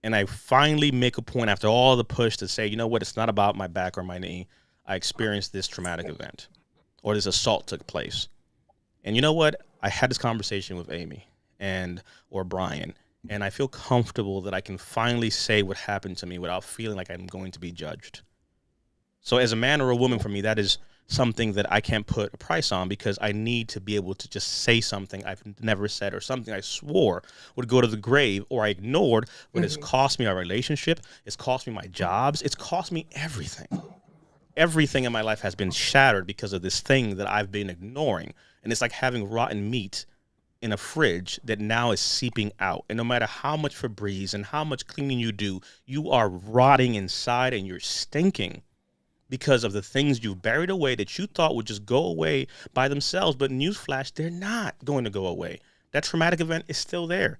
And I finally make a point after all the push to say, you know what, it's not about my back or my knee. I experienced this traumatic event, or this assault took place. And you know what? I had this conversation with Amy or Brian, and I feel comfortable that I can finally say what happened to me without feeling like I'm going to be judged. So as a man or a woman, for me, that is something that I can't put a price on, because I need to be able to just say something I've never said, or something I swore would go to the grave, or I ignored, but it's cost me our relationship. It's cost me my jobs. It's cost me everything. Everything in my life has been shattered because of this thing that I've been ignoring. And it's like having rotten meat in a fridge that now is seeping out. And no matter how much Febreze and how much cleaning you do, you are rotting inside and you're stinking because of the things you've buried away that you thought would just go away by themselves. But newsflash, they're not going to go away. That traumatic event is still there,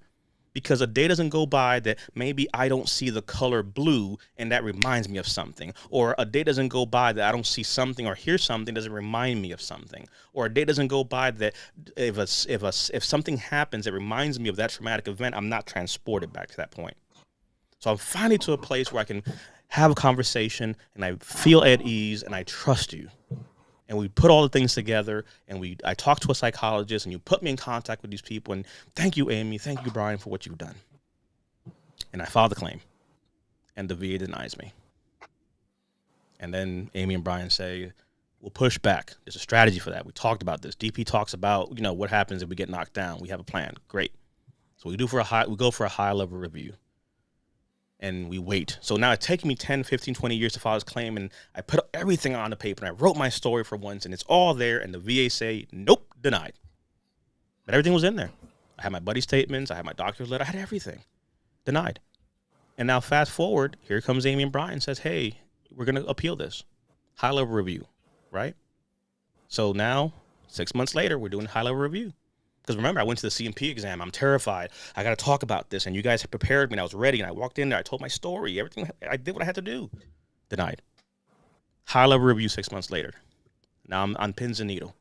because a day doesn't go by that maybe I don't see the color blue and that reminds me of something. Or a day doesn't go by that I don't see something or hear something doesn't remind me of something. Or a day doesn't go by that if something happens that reminds me of that traumatic event, I'm not transported back to that point. So I'm finally to a place where I can have a conversation and I feel at ease and I trust you. And we put all the things together, and I talked to a psychologist, and you put me in contact with these people. And thank you, Amy. Thank you, Brian, for what you've done. And I filed the claim, and the VA denies me. And then Amy and Brian say, we'll push back. There's a strategy for that. We talked about this. DP talks about, what happens if we get knocked down. We have a plan. Great. So we go for a high level review. And we wait. So now it's taking me 10, 15, 20 years to file this claim, and I put everything on the paper, and I wrote my story for once, and it's all there, and the VA say, nope, denied. But everything was in there. I had my buddy statements, I had my doctor's letter, I had everything. Denied. And now fast forward, here comes Amy and Brian and says, hey, we're going to appeal this. High-level review, right? So now, 6 months later, we're doing high-level review. Because remember, I went to the CMP exam. I'm terrified. I got to talk about this. And you guys had prepared me, and I was ready. And I walked in there. I told my story. Everything. I did what I had to do. Denied. High-level review 6 months later. Now I'm on pins and needle.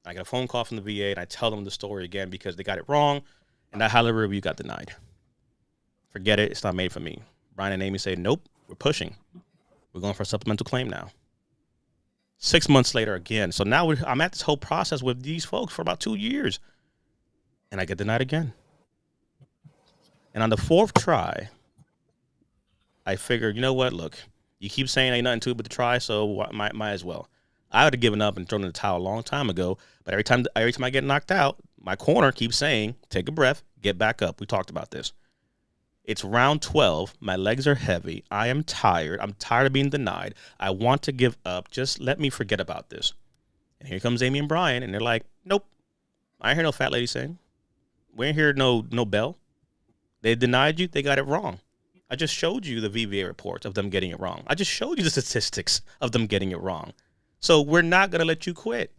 I got a phone call from the VA, and I tell them the story again because they got it wrong, and that high-level review got denied. Forget it. It's not made for me. Brian and Amy say, nope, we're pushing. We're going for a supplemental claim now. 6 months later again. So now I'm at this whole process with these folks for about 2 years. And I get denied again. And on the fourth try, I figured, you know what? Look, you keep saying ain't nothing to it but to try, so might as well. I would have given up and thrown in the towel a long time ago. But every time I get knocked out, my corner keeps saying, take a breath, get back up. We talked about this. It's round 12. My legs are heavy. I am tired. I'm tired of being denied. I want to give up. Just let me forget about this. And here comes Amy and Brian, and they're like, nope. I ain't hear no fat lady saying. We ain't hear no bell. They denied you. They got it wrong. I just showed you the VBA reports of them getting it wrong. I just showed you the statistics of them getting it wrong. So we're not going to let you quit.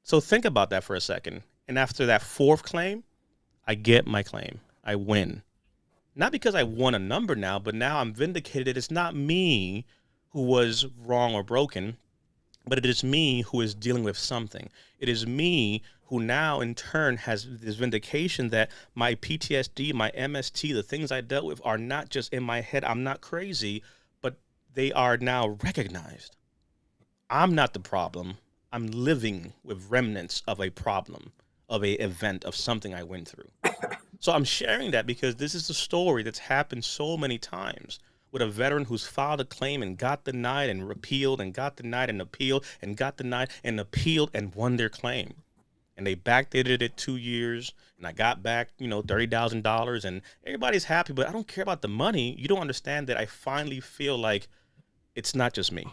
So think about that for a second. And after that fourth claim, I get my claim. I win. Not because I won a number now, but now I'm vindicated. It's not me who was wrong or broken, but it is me who is dealing with something. It is me who now in turn has this vindication that my PTSD, my MST, the things I dealt with are not just in my head. I'm not crazy, but they are now recognized. I'm not the problem. I'm living with remnants of a problem, of a event, of something I went through. So I'm sharing that because this is a story that's happened so many times with a veteran who's filed a claim and got denied and appealed and got denied and appealed and got denied and appealed and won their claim. and they backdated it 2 years, and I got back, $30,000, and everybody's happy, but I don't care about the money. You don't understand that I finally feel like it's not just me.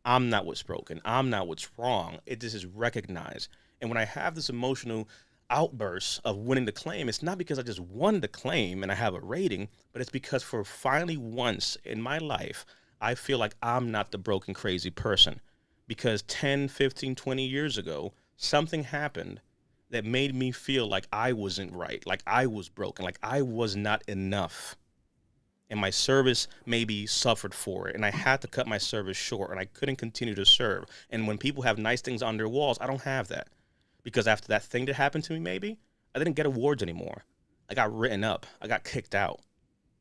I'm not what's broken. I'm not what's wrong. This is recognized. And when I have this emotional outburst of winning the claim, it's not because I just won the claim and I have a rating, but it's because for finally once in my life, I feel like I'm not the broken, crazy person. Because 10, 15, 20 years ago, something happened that made me feel like I wasn't right, like I was broken, like I was not enough. And my service maybe suffered for it. And I had to cut my service short, and I couldn't continue to serve. And when people have nice things on their walls, I don't have that. Because after that thing that happened to me, maybe, I didn't get awards anymore. I got written up. I got kicked out.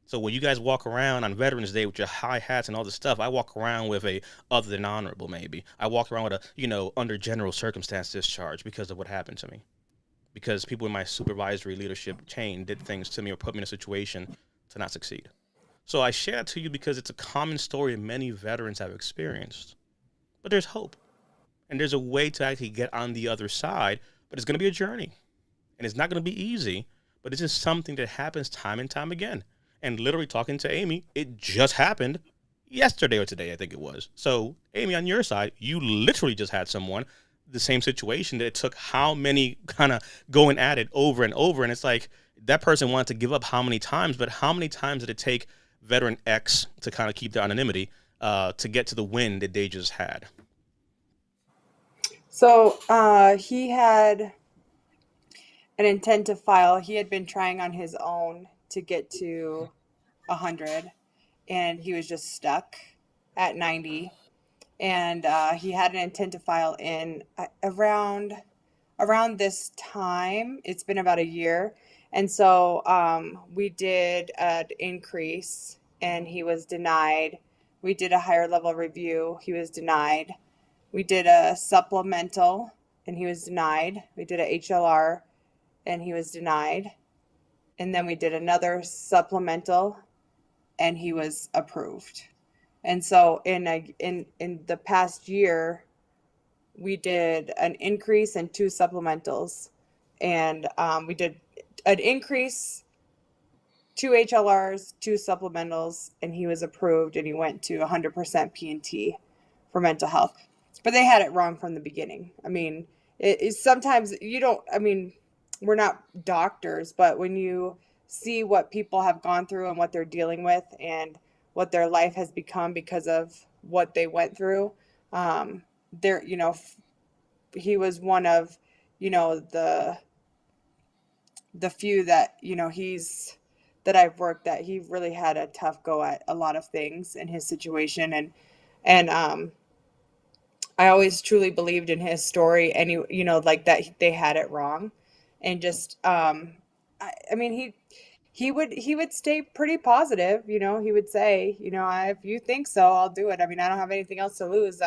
So when you guys walk around on Veterans Day with your high hats and all this stuff, I walk around with a other than honorable, maybe. I walk around with a, under general circumstance discharge because of what happened to me. Because people in my supervisory leadership chain did things to me or put me in a situation to not succeed. So I share it to you because it's a common story many veterans have experienced. But there's hope. And there's a way to actually get on the other side, but it's going to be a journey. And it's not going to be easy, but it's just something that happens time and time again. And literally talking to Amy, it just happened yesterday or today, I think it was. So, Amy, on your side, you literally just had someone, the same situation that it took how many kind of going at it over and over. And it's like that person wanted to give up how many times, but how many times did it take veteran X to kind of keep their anonymity to get to the win that they just had? So he had an intent to file. He had been trying on his own to get to 100, and he was just stuck at 90. And he had an intent to file in around this time. It's been about a year. And so we did an increase, and he was denied. We did a higher level review. He was denied. We did a supplemental, and he was denied. We did a HLR, and he was denied. And then we did another supplemental, and he was approved. And so in the past year, we did an increase and 2 supplementals. And we did an increase, 2 HLRs, 2 supplementals, and he was approved, and he went to 100% P&T for mental health. But they had it wrong from the beginning. I mean, sometimes you don't, I mean, we're not doctors, but when you see what people have gone through and what they're dealing with and what their life has become because of what they went through, there, he was one of, the few that, that I've worked, that he really had a tough go at a lot of things in his situation. And I always truly believed in his story, and like that they had it wrong. And just, I mean, he would stay pretty positive. He would say, if you think so, I'll do it. I mean, I don't have anything else to lose.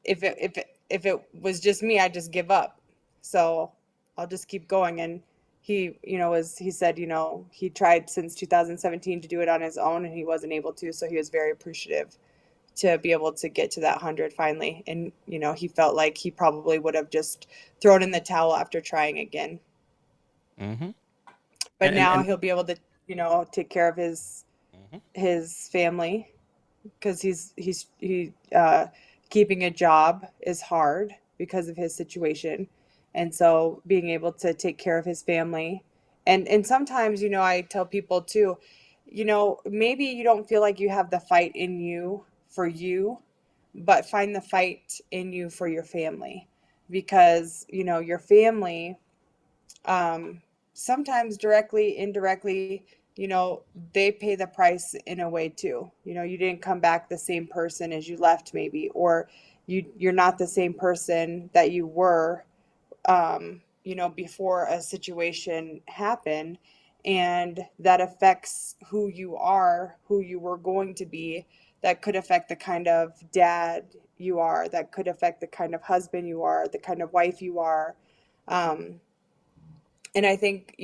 If it was just me, I'd just give up. So I'll just keep going. And he, he said, he tried since 2017 to do it on his own, and he wasn't able to. So he was very appreciative to be able to get to that 100 finally. And, he felt like he probably would have just thrown in the towel after trying again. Mm-hmm. But now he'll be able to, take care of his family, because keeping a job is hard because of his situation. And so being able to take care of his family. And sometimes, I tell people too, maybe you don't feel like you have the fight in you for you, but find the fight in you for your family, because, your family, sometimes directly, indirectly, they pay the price in a way too. You didn't come back the same person as you left, maybe, or you're not the same person that you were, before a situation happened. And that affects who you are, who you were going to be. That could affect the kind of dad you are. That could affect the kind of husband you are, the kind of wife you are. And I think,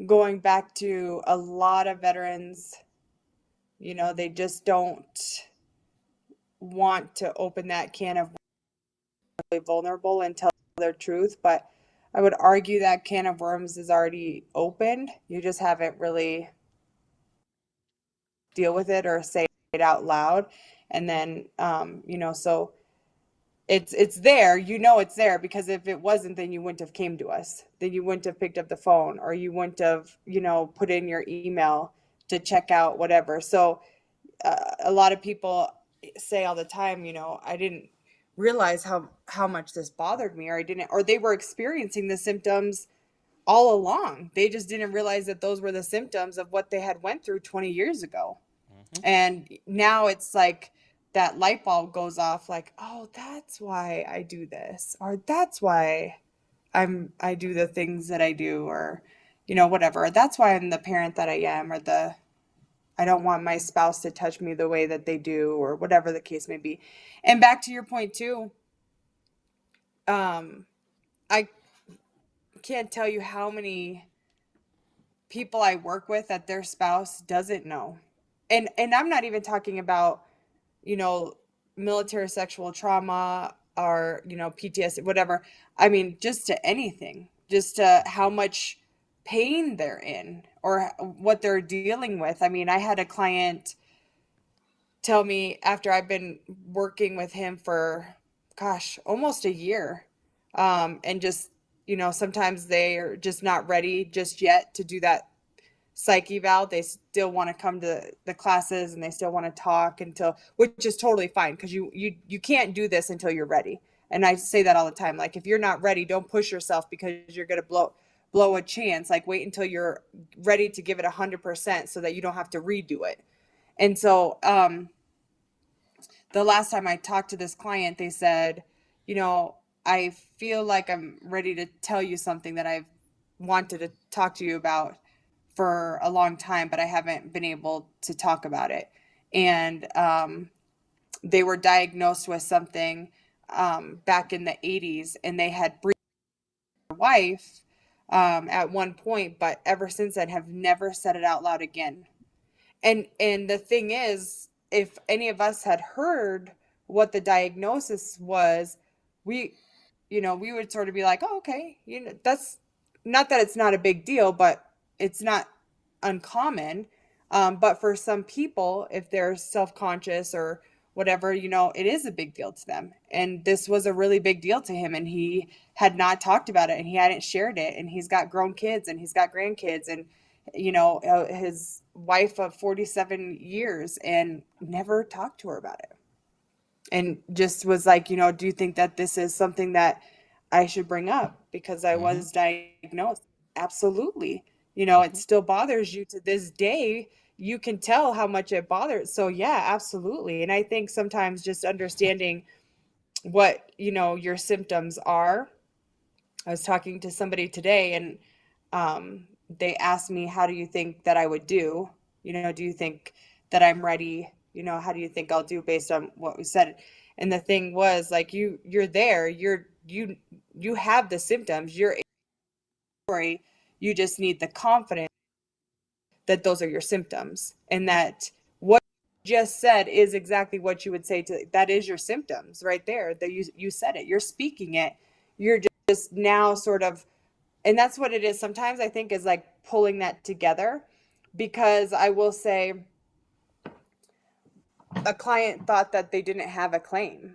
going back to a lot of veterans, they just don't want to open that can of really vulnerable until their truth, but I would argue that can of worms is already opened. You just haven't really deal with it or say it out loud. And then, so it's there, it's there, because if it wasn't, then you wouldn't have came to us. Then you wouldn't have picked up the phone, or you wouldn't have, put in your email to check out whatever. So a lot of people say all the time, I didn't realize how much this bothered me, or they were experiencing the symptoms all along. They just didn't realize that those were the symptoms of what they had went through 20 years ago. And now it's like that light bulb goes off, like, oh, that's why I do this, or that's why I do the things that I do, or whatever. That's why I'm the parent that I am, or I don't want my spouse to touch me the way that they do, or whatever the case may be. And back to your point too, I can't tell you how many people I work with that their spouse doesn't know. And I'm not even talking about, military sexual trauma, or, PTSD, whatever. I mean, just to anything, just to how much pain they're in or what they're dealing with. I mean, I had a client tell me, after I've been working with him for, almost a year, and just, sometimes they're just not ready just yet to do that psych eval. They still want to come to the classes, and they still want to talk which is totally fine, because you can't do this until you're ready. And I say that all the time. Like, if you're not ready, don't push yourself because you're going to blow a chance. Like, wait until you're ready to give it 100% so that you don't have to redo it. And so, the last time I talked to this client, they said, I feel like I'm ready to tell you something that I've wanted to talk to you about for a long time, but I haven't been able to talk about it. And they were diagnosed with something back in the 80s, and they had breathed their wife at one point, but ever since then have never said it out loud again. And the thing is, if any of us had heard what the diagnosis was, we would sort of be like, oh, okay, that's not that it's not a big deal, but it's not uncommon. But for some people, if they're self-conscious or whatever, it is a big deal to them. And this was a really big deal to him. And he had not talked about it, and he hadn't shared it. And he's got grown kids, and he's got grandkids, and, his wife of 47 years, and never talked to her about it. And just was like, do you think that this is something that I should bring up because I was diagnosed? Absolutely. It still bothers you to this day. You can tell how much it bothers. So yeah, absolutely. And I think sometimes just understanding what, your symptoms are. I was talking to somebody today, and they asked me, how do you think that I would do? Do you think that I'm ready? How do you think I'll do based on what we said? And the thing was, like, you're there, you have the symptoms, you're sorry, you just need the confidence that those are your symptoms, and that what you just said is exactly what you would say that is your symptoms right there, that you said it, you're speaking it, you're just now sort of, and that's what it is sometimes, I think, is like pulling that together. Because I will say, a client thought that they didn't have a claim.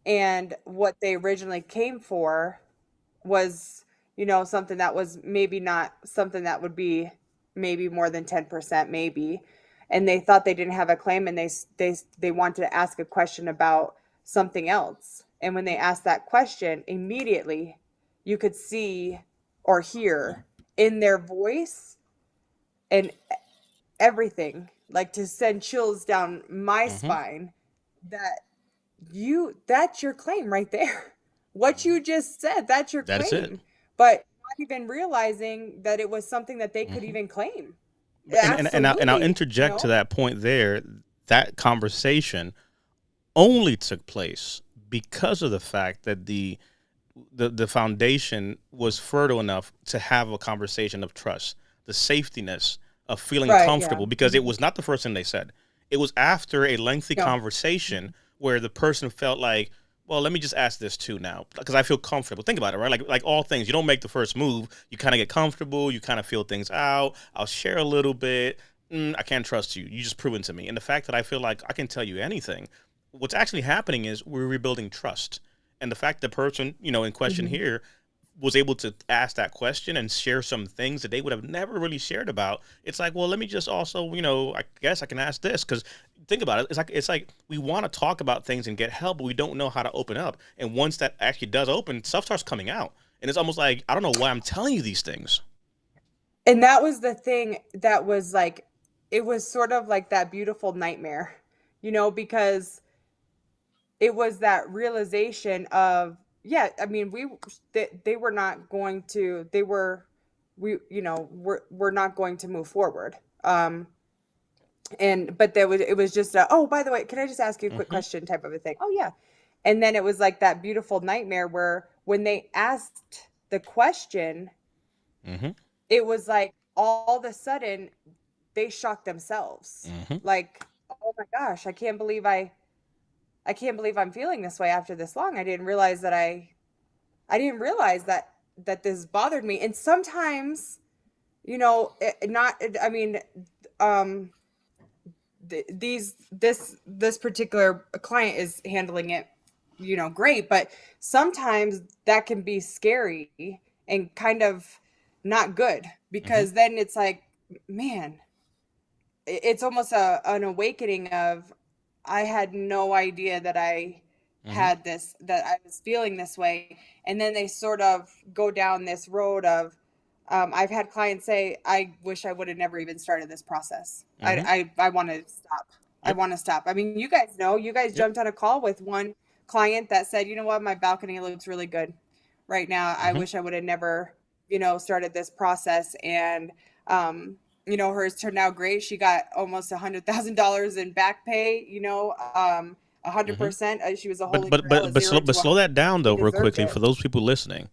And what they originally came for was, something that was maybe not something that would be maybe more than 10%, maybe. And they thought they didn't have a claim, and they wanted to ask a question about something else. And when they asked that question, immediately you could see or hear in their voice and everything, like to send chills down my spine, that's your claim right there. What you just said, that's your claim. It. But not even realizing that it was something that they could even claim. And I'll interject to that point there. That conversation only took place because of the fact that the foundation was fertile enough to have a conversation of trust, the safetyness of feeling comfortable, because it was not the first thing they said. It was after a lengthy conversation where the person felt like, Well, let me just ask this too now, because I feel comfortable. Think about it, right? Like all things, you don't make the first move. You kind of get comfortable. You kind of feel things out. I'll share a little bit. I can't trust you. You just proven to me. And the fact that I feel like I can tell you anything, what's actually happening is we're rebuilding trust. And the fact the person, in question Mhm. here was able to ask that question and share some things that they would have never really shared about. It's like, well, let me just also, I guess I can ask this because think about it. It's like we want to talk about things and get help, but we don't know how to open up. And once that actually does open, stuff starts coming out. And it's almost like I don't know why I'm telling you these things. And that was the thing that was like, it was sort of like that beautiful nightmare, because it was that realization of, yeah, I mean, they were not going to, we're not going to move forward. But it was just oh, by the way, can I just ask you a quick Hmm. question type of a thing? Oh yeah. And then it was like that beautiful nightmare where when they asked the question, Hmm. it was like all of a sudden they shocked themselves. Hmm. Like, oh my gosh, I can't believe I'm feeling this way after this long. I didn't realize that this bothered me. And sometimes, not I mean, um this particular client is handling it, great, but sometimes that can be scary and kind of not good Hmm. because then it's like, man, it's almost an awakening of, I had no idea that Hmm. that I was feeling this way. And then they sort of go down this road of, I've had clients say, I wish I would have never even started this process. Hmm. I want to stop. I Yep. want to stop. I mean, you guys Yep. jumped on a call with one client that said, you know what, my balcony looks really good right now. I Hmm. wish I would have never, started this process. And, hers turned out great. She got almost $100,000 in back pay, 100%. She was a But holy but grail, but a but slow zero but to slow 100. that down She though, real deserved quickly it. for those people listening.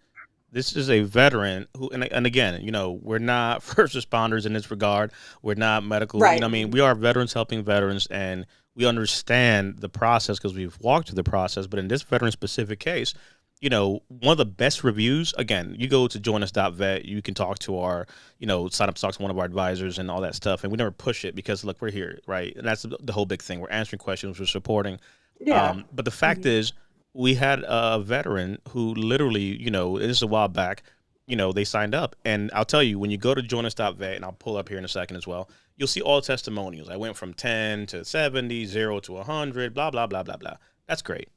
This is a veteran who, and again, we're not first responders in this regard. We're not medical. Right. I mean, we are veterans helping veterans, and we understand the process because we've walked through the process. But in this veteran specific case, one of the best reviews. Again, you go to joinus.vet. You can talk to our, sign up to talk to one of our advisors and all that stuff. And we never push it because look, we're here, right? And that's the whole big thing. We're answering questions. We're supporting. Yeah. But the fact Mhm. is, we had a veteran who literally, this is a while back, they signed up. And I'll tell you, when you go to joinus.vet, and I'll pull up here in a second as well, you'll see all testimonials. I went from 10 to 70, 0 to 100, blah, blah, blah, blah, blah. That's great.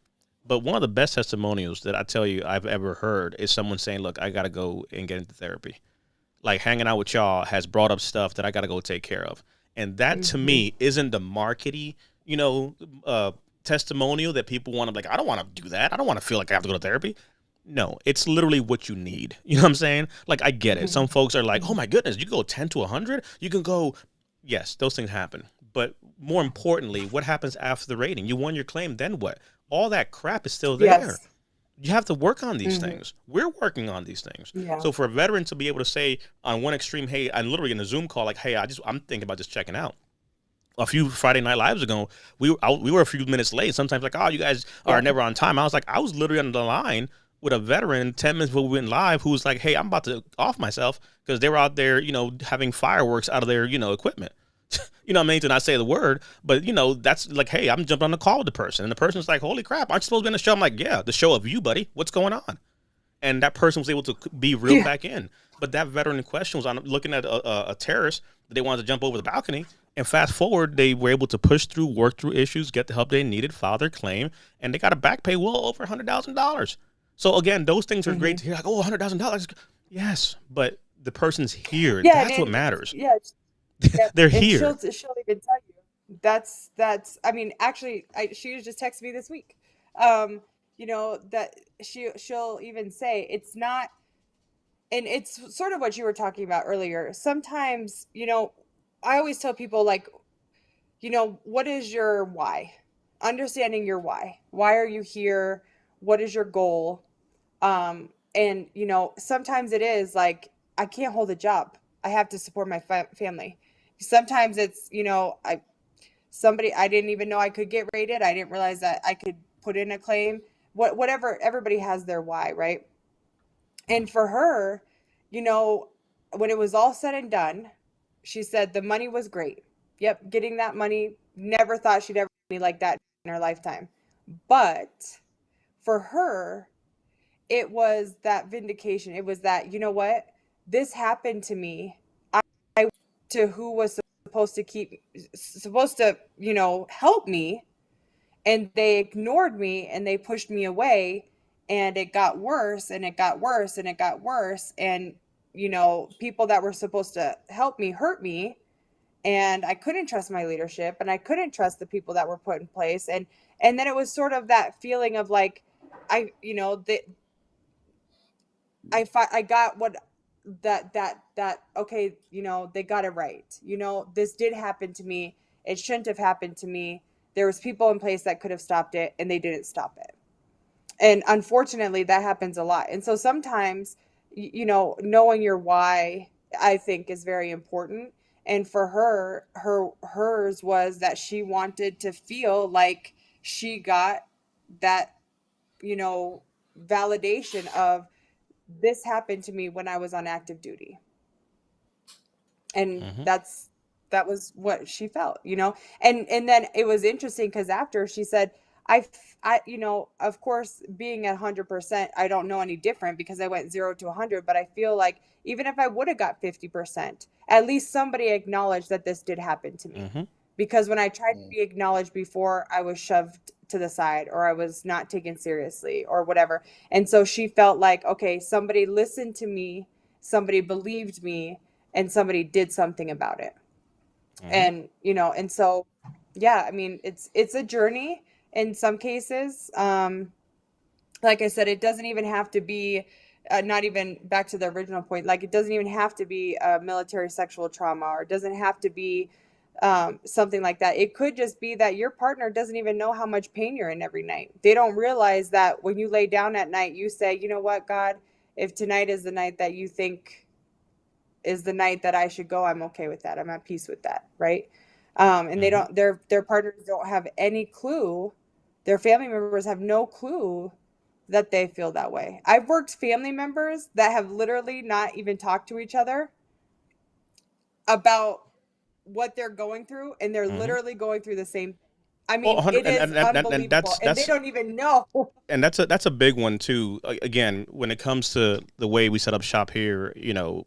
But one of the best testimonials that I tell you I've ever heard is someone saying, look, I got to go and get into therapy. Like hanging out with y'all has brought up stuff that I got to go take care of. And that to Mhm. me isn't the markety, you know, uh, testimonial that people want to like, I don't want to do that. I don't want to feel like I have to go to therapy. No, it's literally what you need. You know what I'm saying? Like, I get it. Some Mhm. folks are like, oh Mhm. my goodness, you can go 10 to 100. You can go, yes, those things happen. But more importantly, what happens after the rating? You won your claim, then what? All that crap is still there. Yes. You have to work on these Mhm. things. We're working on these things. Yeah. So for a veteran to be able to say on one extreme, hey, I'm literally in a Zoom call, like, hey, I'm thinking about just checking out. A few Friday Night Lives ago, we were a few minutes late. Sometimes like, oh, you guys are Yeah. never on time. I was like, I was literally on the line with a veteran 10 minutes before we went live, who was like, hey, I'm about to off myself because they were out there, having fireworks out of their, equipment. You know what I mean? To not say the word, but that's like, hey, I'm jumping on the call with the person, and the person's like, holy crap, aren't you supposed to be in the show? I'm like, yeah, the show of you, buddy. What's going on? And that person was able to be reeled Yeah. back in. But that veteran in question was on looking at a terrorist that they wanted to jump over the balcony. And fast forward, they were able to push through, work through issues, get the help they needed, file their claim, and they got a back pay well over $100,000. So again, those things are great Mhm. to hear. Like, oh, $100,000. Yes, but the person's here. Yeah, That's what and matters. yeah, yep. They're And here. she'll even tell you that's I mean, actually, she was just texting me this week. Um, that she'll even say it's not, and it's sort of what you were talking about earlier. Sometimes, I always tell people like, what is your why? Understanding your why. Why are you here? What is your goal? And sometimes it is like, I can't hold a job. I have to support my family. Sometimes it's, I didn't even know I could get rated. I didn't realize that I could put in a claim. whatever, everybody has their why, right? And for her, you know, when it was all said and done, she said the money was great. Yep, getting that money, never thought she'd ever get money like that in her lifetime. But for her, it was that vindication. It was that, you know what? This happened to me. I to who was supposed to, you know, help me, and they ignored me and they pushed me away, and it got worse and it got worse and it got worse, and you know, people that were supposed to help me hurt me, and I couldn't trust my leadership and I couldn't trust the people that were put in place, and then it was sort of that feeling of like, I, you know, that I got what that okay, you know, they got it right. You know, this did happen to me. It shouldn't have happened to me. There was people in place that could have stopped it and they didn't stop it. And unfortunately, that happens a lot. And so sometimes, you know, knowing your why, I think, is very important. And for hers was that she wanted to feel like she got that, you know, validation of, this happened to me when I was on active duty. And Mm-hmm. that was what she felt, you know. And then it was interesting because after she said, I, you know, of course, being at 100%, I don't know any different because I went 0 to 100, but I feel like even if I would have got 50%, at least somebody acknowledged that this did happen to me. Mm-hmm. Because when I tried to be acknowledged before, I was shoved to the side or I was not taken seriously or whatever. And so she felt like, okay, somebody listened to me, somebody believed me, and somebody did something about it. Mm-hmm. And, you know, and so, yeah, I mean, it's a journey in some cases. Like I said, it doesn't even have to be, not even back to the original point, like it doesn't even have to be a military sexual trauma, or it doesn't have to be something like that. It could just be that your partner doesn't even know how much pain you're in every night. They don't realize that when you lay down at night, you say, you know what, God, if tonight is the night that you think is the night that I should go, I'm okay with that. I'm at peace with that. Right. And they don't, their partners don't have any clue. Their family members have no clue that they feel that way. I've worked family members that have literally not even talked to each other about what they're going through, and they're Mm-hmm. literally going through the same. I Well, mean, 100, it is and unbelievable, and they don't even know. and that's a big one too. Again, when it comes to the way we set up shop here, you know,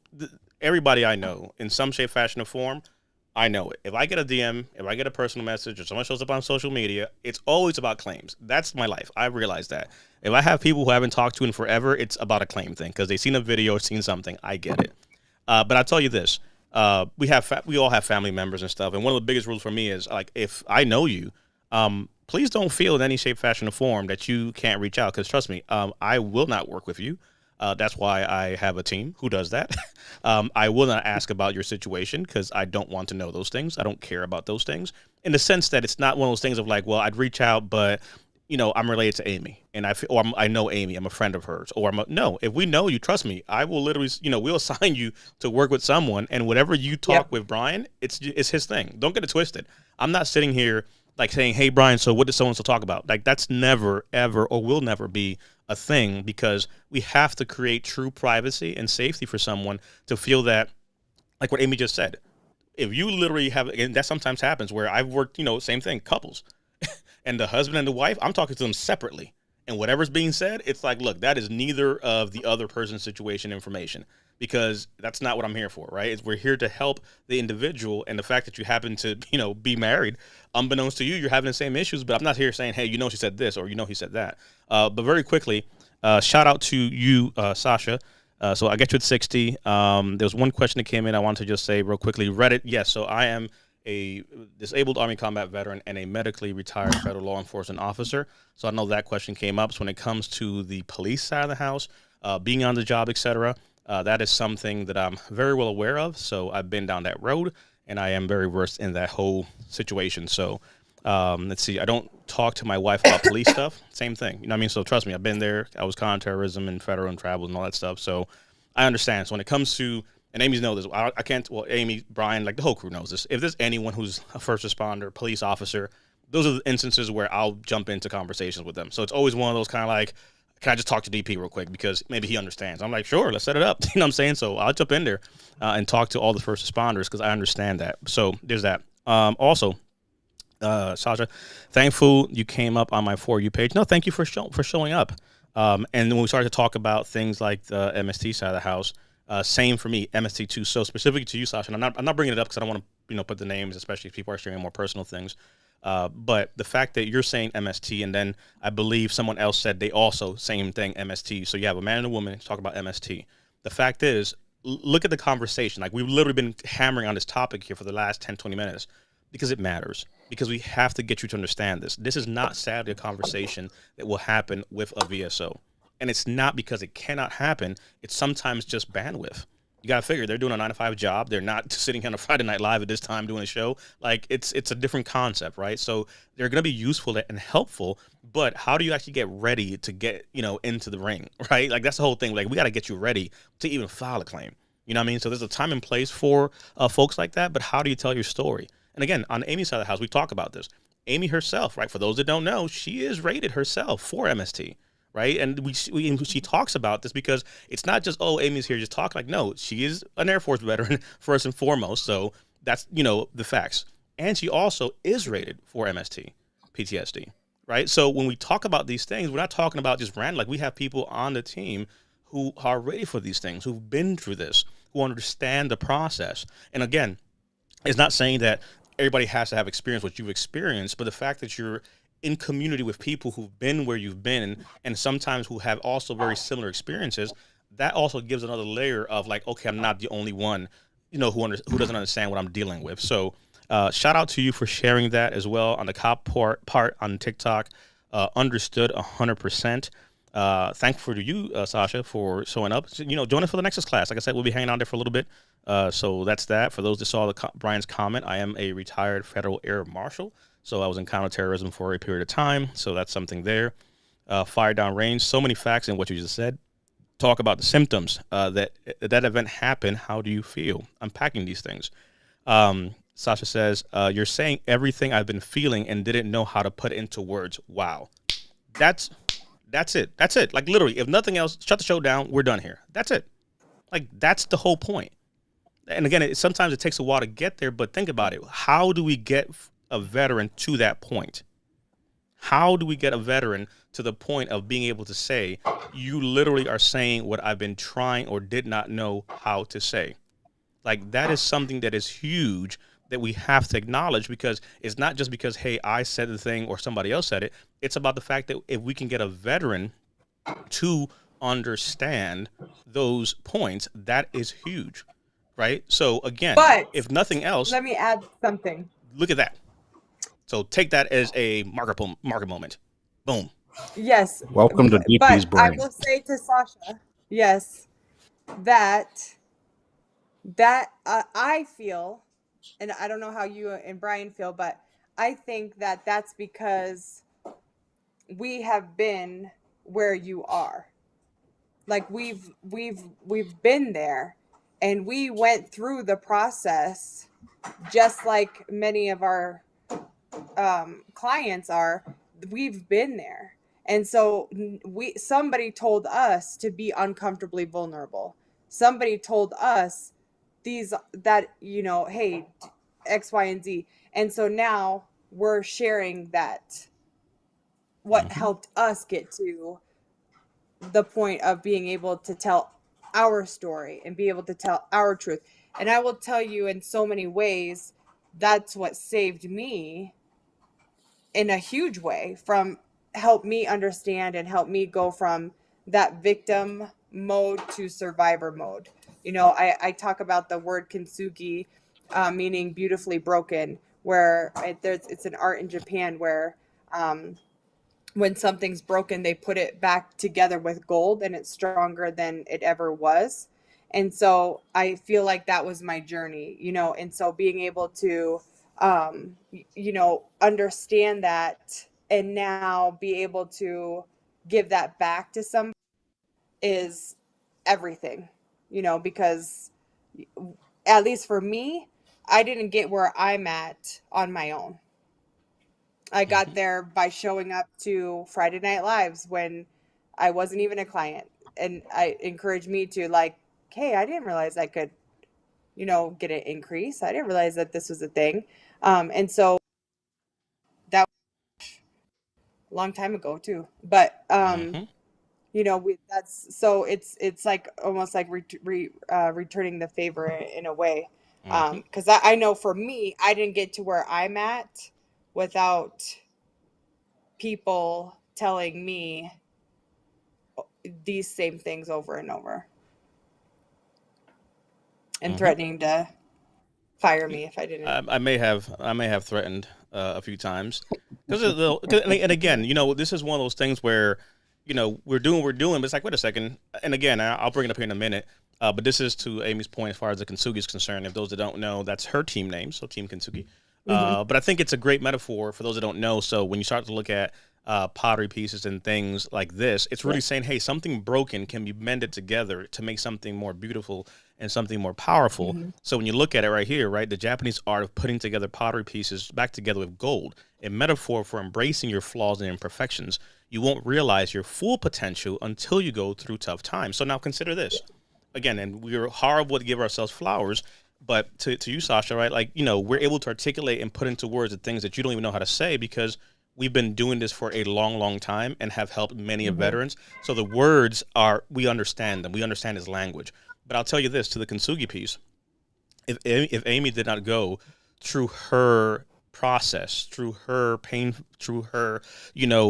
everybody I know in some shape, fashion, or form, I know it. If I get a DM, if I get a personal message, or someone shows up on social media, it's always about claims. That's my life. I realize that. If I have people who I haven't talked to in forever, it's about a claim thing because they've seen a video or seen something. I get it. But I tell you this: we all have family members and stuff, and one of the biggest rules for me is like, if I know you, please don't feel in any shape, fashion, or form that you can't reach out. Because trust me, I will not work with you. That's why I have a team who does that. I will not ask about your situation because I don't want to know those things. I don't care about those things in the sense that it's not one of those things of like, well, I'd reach out, but you know, I'm related to Amy and I know Amy, I'm a friend of hers, or no, if we know you, trust me, I will literally, you know, we'll assign you to work with someone, and whatever you talk with Brian, it's his thing. Don't get it twisted. I'm not sitting here like saying, hey, Brian, so what did so-and-so talk about? Like, that's never, ever, or will never be a thing, because we have to create true privacy and safety for someone to feel that, like what Amy just said, if you literally have, and that sometimes happens where I've worked, you know, same thing, couples, and the husband and the wife, I'm talking to them separately. And whatever's being said, it's like, look, that is neither of the other person's situation information, because that's not what I'm here for, right? We're here to help the individual, and the fact that you happen to, you know, be married, unbeknownst to you, you're having the same issues, but I'm not here saying, hey, you know, she said this, or you know, he said that. But very quickly, shout out to you, Sasha. So I get you at 60. There was one question that came in I wanted to just say real quickly. Reddit, yes, so I am a disabled Army combat veteran and a medically retired federal law enforcement officer. So I know that question came up. So when it comes to the police side of the house, being on the job, etc., that is something that I'm very well aware of. So I've been down that road, and I am very versed in that whole situation. So let's see, I don't talk to my wife about police stuff. Same thing. You know what I mean? So trust me, I've been there. I was counterterrorism and federal and travel and all that stuff. So I understand. So when it comes to, and Amy's knows this, I can't, well, Amy, Brian, like the whole crew knows this. If there's anyone who's a first responder, police officer, those are the instances where I'll jump into conversations with them. So it's always one of those kind of like, can I just talk to DP real quick because maybe he understands? I'm like, sure, let's set it up. You know what I'm saying? So I'll jump in there and talk to all the first responders because I understand that. So there's that. Also, Sasha, thankful you came up on my For You page. No, thank you for showing up. And then when we started to talk about things like the MST side of the house, same for me, MST too. So specifically to you, Sasha, and I'm not bringing it up because I don't want to put the names, especially if people are sharing more personal things. But the fact that you're saying MST, and then I believe someone else said they also same thing, MST. So you have a man and a woman talk about MST. The fact is, look at the conversation. Like we've literally been hammering on this topic here for the last 10, 20 minutes because it matters. Because we have to get you to understand this. This is not sadly a conversation that will happen with a VSO. And it's not because it cannot happen. It's sometimes just bandwidth. You got to figure they're doing a 9-to-5 job. They're not sitting on a Friday Night Live at this time doing a show. Like it's a different concept, right? So they're going to be useful and helpful, but how do you actually get ready to get, into the ring, right? Like that's the whole thing. Like we got to get you ready to even file a claim. You know what I mean? So there's a time and place for folks like that, but how do you tell your story? And again, on Amy's side of the house, we talk about this. Amy herself, right? For those that don't know, she is rated herself for MST, right? And she talks about this because it's not just, oh, Amy's here just talk. Like, no, she is an Air Force veteran first and foremost. So that's, the facts. And she also is rated for MST, PTSD, right? So when we talk about these things, we're not talking about just random. Like we have people on the team who are ready for these things, who've been through this, who understand the process. And again, it's not saying that everybody has to have experience what you've experienced, but the fact that you're in community with people who've been where you've been and sometimes who have also very similar experiences, that also gives another layer of like, okay, I'm not the only one, who doesn't understand what I'm dealing with. So shout out to you for sharing that as well on the cop part on TikTok. Understood 100%. Thankful to you, Sasha, for showing up. Join us for the Nexus class. Like I said, we'll be hanging out there for a little bit. So that's that. For those that saw Brian's comment, I am a retired federal air marshal. So I was in counterterrorism for a period of time. So that's something there. Fire down range. So many facts in what you just said. Talk about the symptoms that event happened. How do you feel? Unpacking these things. Sasha says, you're saying everything I've been feeling and didn't know how to put it into words. Wow. That's it. That's it. Like literally, if nothing else, shut the show down. We're done here. That's it. Like that's the whole point. And again, sometimes it takes a while to get there, but think about it. How do we get a veteran to that point? How do we get a veteran to the point of being able to say, you literally are saying what I've been trying or did not know how to say? Like that is something that is huge that we have to acknowledge, because it's not just because, hey, I said the thing or somebody else said it. It's about the fact that if we can get a veteran to understand those points, that is huge, right? So again, But if nothing else, let me add something. Look at that. So take that as a market moment. Boom. Yes. Welcome to DP's But I brain. will say to Sasha, yes, that I feel, and I don't know how you and Brian feel, but I think that that's because we have been where you are. Like we've been there, and we went through the process just like many of our clients are. We've been there. And so somebody told us to be uncomfortably vulnerable. Somebody told us hey, X, Y, and Z. And so now we're sharing that, what helped us get to the point of being able to tell our story and be able to tell our truth. And I will tell you, in so many ways, that's what saved me in a huge way, from help me understand and help me go from that victim mode to survivor mode. I talk about the word kintsugi, meaning beautifully broken, where it's an art in Japan where when something's broken, they put it back together with gold, and it's stronger than it ever was. And so I feel like that was my journey, and so being able to understand that and now be able to give that back to somebody is everything, because at least for me, I didn't get where I'm at on my own. I got there by showing up to Friday Night Lives when I wasn't even a client. And I encouraged me to like, hey, I didn't realize I could, get an increase. I didn't realize that this was a thing. And so that was a long time ago too. But Mm-hmm. that's so it's like almost like returning the favor in a way. Mm-hmm. Because I know for me, I didn't get to where I'm at without people telling me these same things over and over and Mm-hmm. threatening to fire me if I didn't. I may have threatened a few times because and again, this is one of those things where we're doing what we're doing, but it's like, wait a second, and again, I'll bring it up here in a minute. But this is to Amy's point as far as the Kintsugi is concerned. If those that don't know, that's her team name, so Team Kintsugi. Hmm. But I think it's a great metaphor for those that don't know. So when you start to look at pottery pieces and things like this, it's really saying, hey, something broken can be mended together to make something more beautiful and something more powerful. Hmm. So when you look at it right here, right, the Japanese art of putting together pottery pieces back together with gold, a metaphor for embracing your flaws and imperfections. You won't realize your full potential until you go through tough times. So now consider this again, and we're horrible to give ourselves flowers, but to you, Sasha, right? Like, we're able to articulate and put into words the things that you don't even know how to say because we've been doing this for a long, long time and have helped many of Hmm. veterans. So the words we understand them. We understand his language. But I'll tell you this, to the Kintsugi piece, if Amy did not go through her process, through her pain, through her,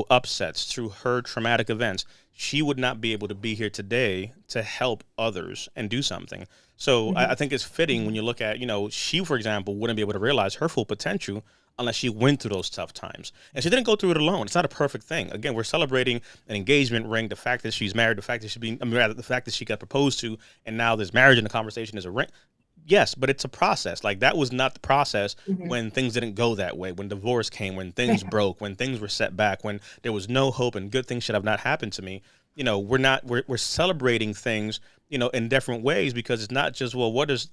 upsets, through her traumatic events, she would not be able to be here today to help others and do something. So I Hmm. think it's fitting when you look at, she, for example, wouldn't be able to realize her full potential unless she went through those tough times. And she didn't go through it alone. It's not a perfect thing. Again, we're celebrating an engagement ring, the fact that she's married, the fact that rather, the fact that she got proposed to, and now there's marriage and the conversation is a ring. Yes, but it's a process. Like that was not the process Hmm. when things didn't go that way, when divorce came, when things broke, when things were set back, when there was no hope and good things should have not happened to me. We're celebrating things, in different ways because it's not just, well, what does,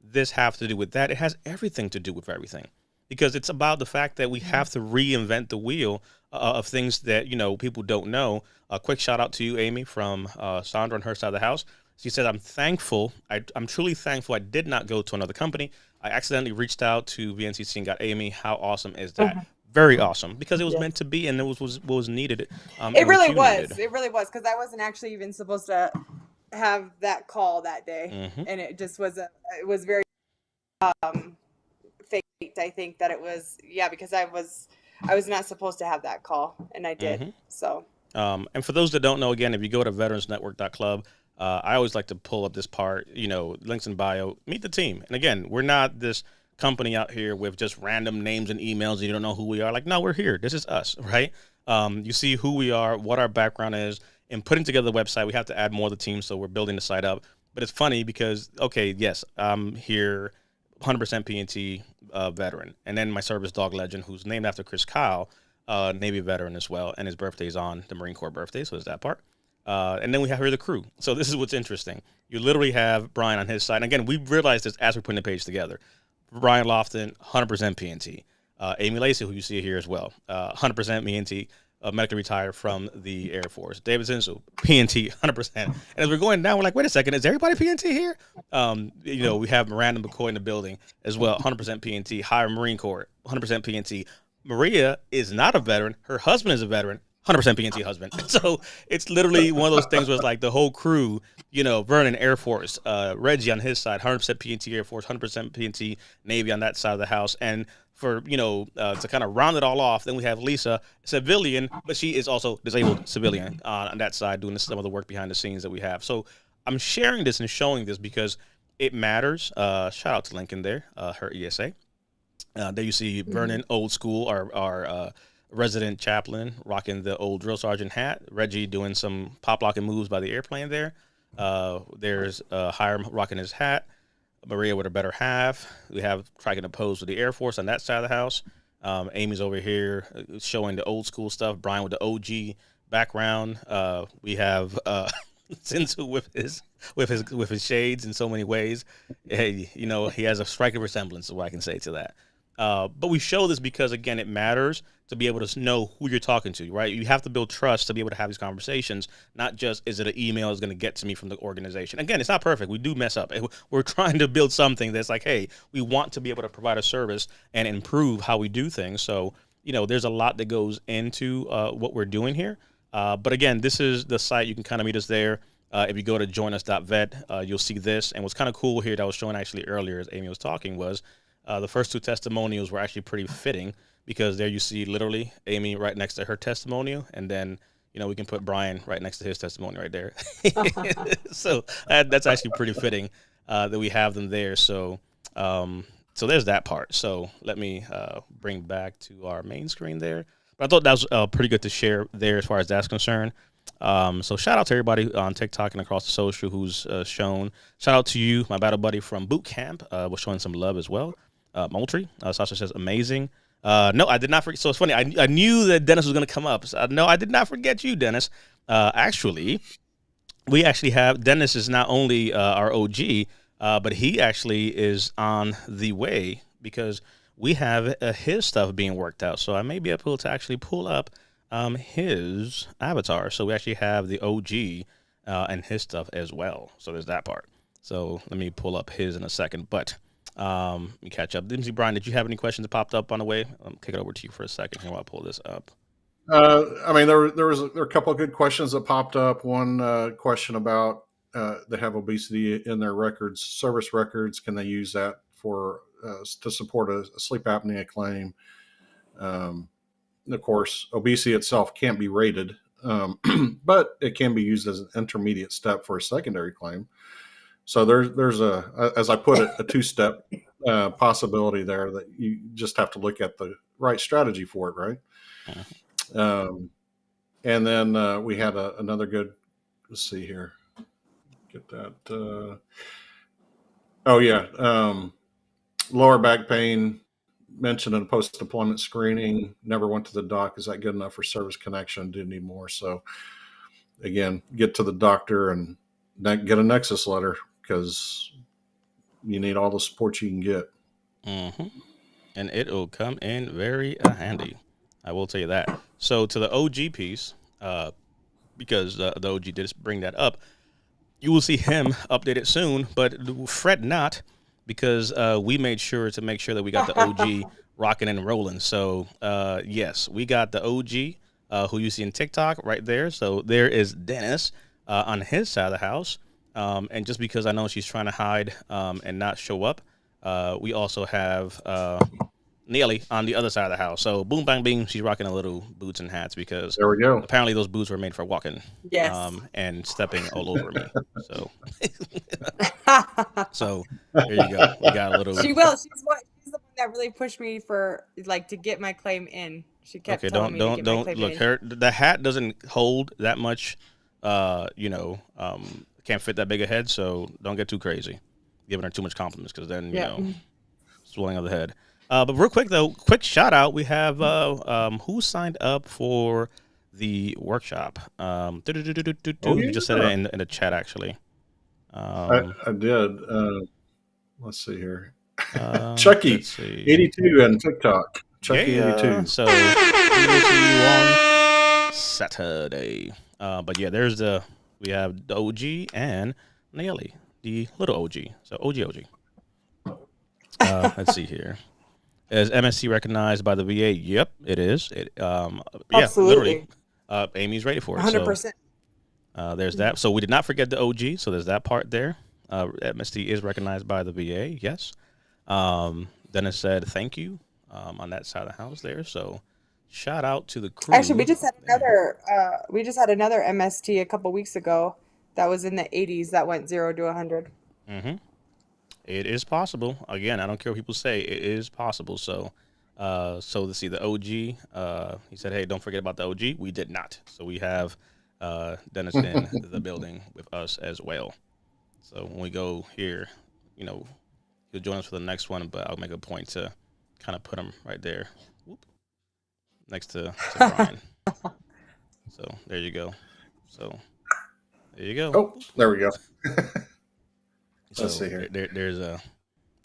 this have to do with that? It has everything to do with everything because it's about the fact that we have to reinvent the wheel of things that, people don't know. A quick shout out to you, Amy, from Sandra on her side of the house. She said, I'm thankful. I'm truly thankful I did not go to another company. I accidentally reached out to VNCC and got Amy. How awesome is that? Hmm. Very awesome because it was Yes. meant to be and it was what was needed It and what really you was. needed. It really was because I wasn't actually even supposed to have that call that day, Hmm. and it just was it was very um fate. I think that it was, yeah, because I was not supposed to have that call, and I did. Hmm. So. And for those that don't know, again, if you go to veteransnetwork.club, I always like to pull up this part, links in bio, meet the team. And again, we're not this company out here with just random names and emails and you don't know who we are. Like, no, we're here. This is us, right? You see who we are, what our background is. In putting together the website, we have to add more of the team, so we're building the site up. But it's funny because, okay, yes, I'm here 100% PNT veteran. And then my service dog legend, who's named after Chris Kyle, Navy veteran as well, and his birthday's on the Marine Corps birthday, so there's that part. And then we have here the crew. So this is what's interesting. You literally have Brian on his side. And again, we realized this as we're putting the page together. Brian Lofton, 100% PNT. Amy Lacey, who you see here as well, 100% PNT, medically retired from the Air Force. David Zinsu, PNT, 100%. And as we're going down, we're like, wait a second, is everybody PNT here? We have Miranda McCoy in the building as well, 100% PNT. Higher Marine Corps, 100% PNT. Maria is not a veteran. Her husband is a veteran. 100% PNT husband. So it's literally one of those things where it's like the whole crew, Vernon Air Force, Reggie on his side, 100% PNT Air Force, 100% PNT Navy on that side of the house. And for, to kind of round it all off, then we have Lisa, civilian, but she is also disabled civilian on that side, doing some of the work behind the scenes that we have. So I'm sharing this and showing this because it matters. Shout out to Lincoln there, her ESA. There you see Mhm. Vernon, old school, our resident chaplain, rocking the old drill sergeant hat. Reggie doing some pop locking moves by the airplane there. There's Hiram rocking his hat. Maria with her better half. We have striking a pose with the Air Force on that side of the house. Amy's over here showing the old school stuff. Brian with the OG background. We have Sinsu with his shades in so many ways. Hey, he has a striking resemblance. Is what I can say to that. But we show this because, again, it matters to be able to know who you're talking to, right? You have to build trust to be able to have these conversations, not just is it an email is going to get to me from the organization. Again, it's not perfect. We do mess up. We're trying to build something that's like, hey, we want to be able to provide a service and improve how we do things. So, there's a lot that goes into what we're doing here. But again, this is the site. You can kind of meet us there. If you go to joinus.vet, you'll see this. And what's kind of cool here that I was showing actually earlier as Amy was talking was the first two testimonials were actually pretty fitting, because there you see literally Amy right next to her testimonial, and then we can put Brian right next to his testimony right there. So that's actually pretty fitting that we have them there. So so there's that part. So let me bring back to our main screen there. But I thought that was pretty good to share there as far as that's concerned. So shout out to everybody on TikTok and across the social who's shown. Shout out to you, my battle buddy from boot camp, was showing some love as well. Moultrie, Sasha says amazing. No, I did not forget. So it's funny. I knew that Dennis was going to come up. So, no, I did not forget you, Dennis. Actually, we actually have Dennis is not only our OG, but he actually is on the way, because we have his stuff being worked out. So I may be able to actually pull up his avatar. So we actually have the OG and his stuff as well. So there's that part. So let me pull up his in a second. But let me catch up. Didn't see Brian, did you have any questions that popped up on the way? I'll kick it over to you for a second here while I pull this up. I mean, there were a couple of good questions that popped up. One question about they have obesity in their records, service records. Can they use that for to support a sleep apnea claim? Of course, obesity itself can't be rated, but it can be used as an intermediate step for a secondary claim. So there's as I put it, a two-step possibility there that you just have to look at the right strategy for it, right? And then we had another good. Let's see here. Get that. Lower back pain mentioned in post-deployment screening. Never went to the doc. Is that good enough for service connection? Do need more. So again, get to the doctor and get a Nexus letter, because you need all the support you can get. Mm-hmm. And it will come in very handy. I will tell you that. So to the OG piece, because the OG did bring that up, you will see him updated soon, but fret not, because we made sure to make sure that we got the OG rocking and rolling. So yes, we got the OG who you see in TikTok right there. So there is Dennis on his side of the house. And just because I know she's trying to hide and not show up, we also have Neely on the other side of the house. So boom, bang, bing, she's rocking a little boots and hats, because there we go. Apparently those boots were made for walking. Yes. And stepping all over me. So, so there you go. We got a little. She will. She's the one that really pushed me for to get my claim in. She kept telling me to get my claim look. in. The hat doesn't hold that much. Can't fit that big a head, so don't get too crazy, giving her too much compliments, because then swelling of the head. But real quick though, quick shout out. We have who signed up for the workshop. You just said it in the chat actually. I did. Let's see here. Chucky 82 and TikTok. Chucky 82. So we will see you on Saturday. But yeah, we have the OG and Naomi, the little OG. So OG. Let's see here. Is MSC recognized by the VA? Yep, it is. Absolutely. Literally. Amy's ready for it. 100%. So, there's that. So we did not forget the OG. So there's that part there. MSC is recognized by the VA. Yes. Dennis said thank you on that side of the house there. So shout out to the crew. Actually, we just had another MST a couple weeks ago that was in the 80s that went 0 to 100. Mm-hmm. It is possible. Again, I don't care what people say. It is possible. So, let's see the OG. He said, "Hey, don't forget about the OG." We did not. So we have Dennis in the building with us as well. So when we go here, he'll join us for the next one. But I'll make a point to kind of put him right there, next to Brian. So there you go. So there you go. Oh, there we go. Let's see here. There's a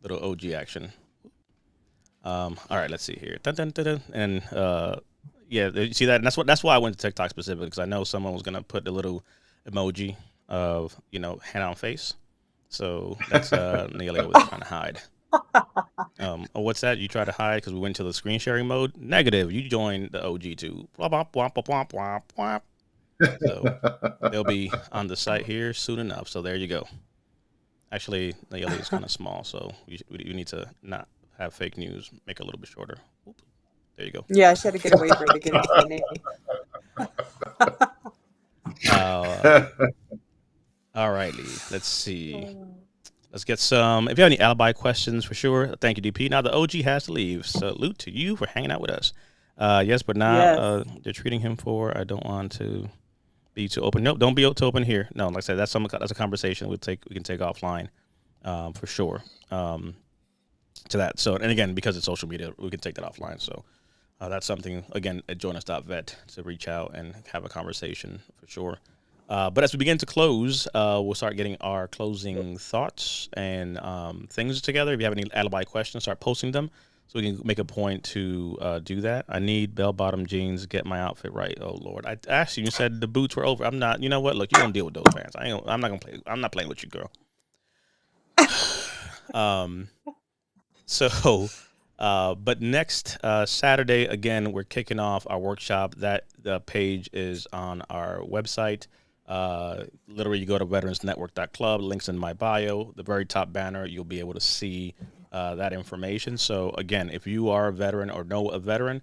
little OG action. All right, let's see here. Dun, dun, dun, dun. And yeah, you see that? And that's why I went to TikTok specifically, because I know someone was gonna put the little emoji of hand on face. So that's Neely over there trying to hide. Oh, what's that? You try to hide because we went to the screen sharing mode? Negative. You joined the OG too. Womp, womp, womp, womp, womp, womp. So they'll be on the site here soon enough. So there you go. Actually, the yellow is kind of small, so you need to not have fake news. Make it a little bit shorter. Oop. There you go. Yeah, I should have get a waiver to get into the Navy. All righty. Let's see. Let's get some. If you have any alibi questions, for sure. Thank you, DP. Now the OG has to leave. Salute to you for hanging out with us. Yes, but now Yes. they're treating him for. I don't want to be too open. Nope, don't be too open here. No, like I said, that's a conversation we can take offline, for sure. To that. So, and again, because it's social media, we can take that offline. So that's something, again, at joinus.vet to reach out and have a conversation for sure. But as we begin to close, we'll start getting our closing thoughts and things together. If you have any alibi questions, start posting them so we can make a point to do that. I need bell-bottom jeans to get my outfit right. Oh Lord, I asked you. You said the boots were over. I'm not. You know what? Look, you don't deal with those pants. I'm not gonna play. I'm not playing with you, girl. So, but next Saturday, again, we're kicking off our workshop. That the page is on our website. Literally, you go to veteransnetwork.club, links in my bio, the very top banner, you'll be able to see that information. So, again, if you are a veteran or know a veteran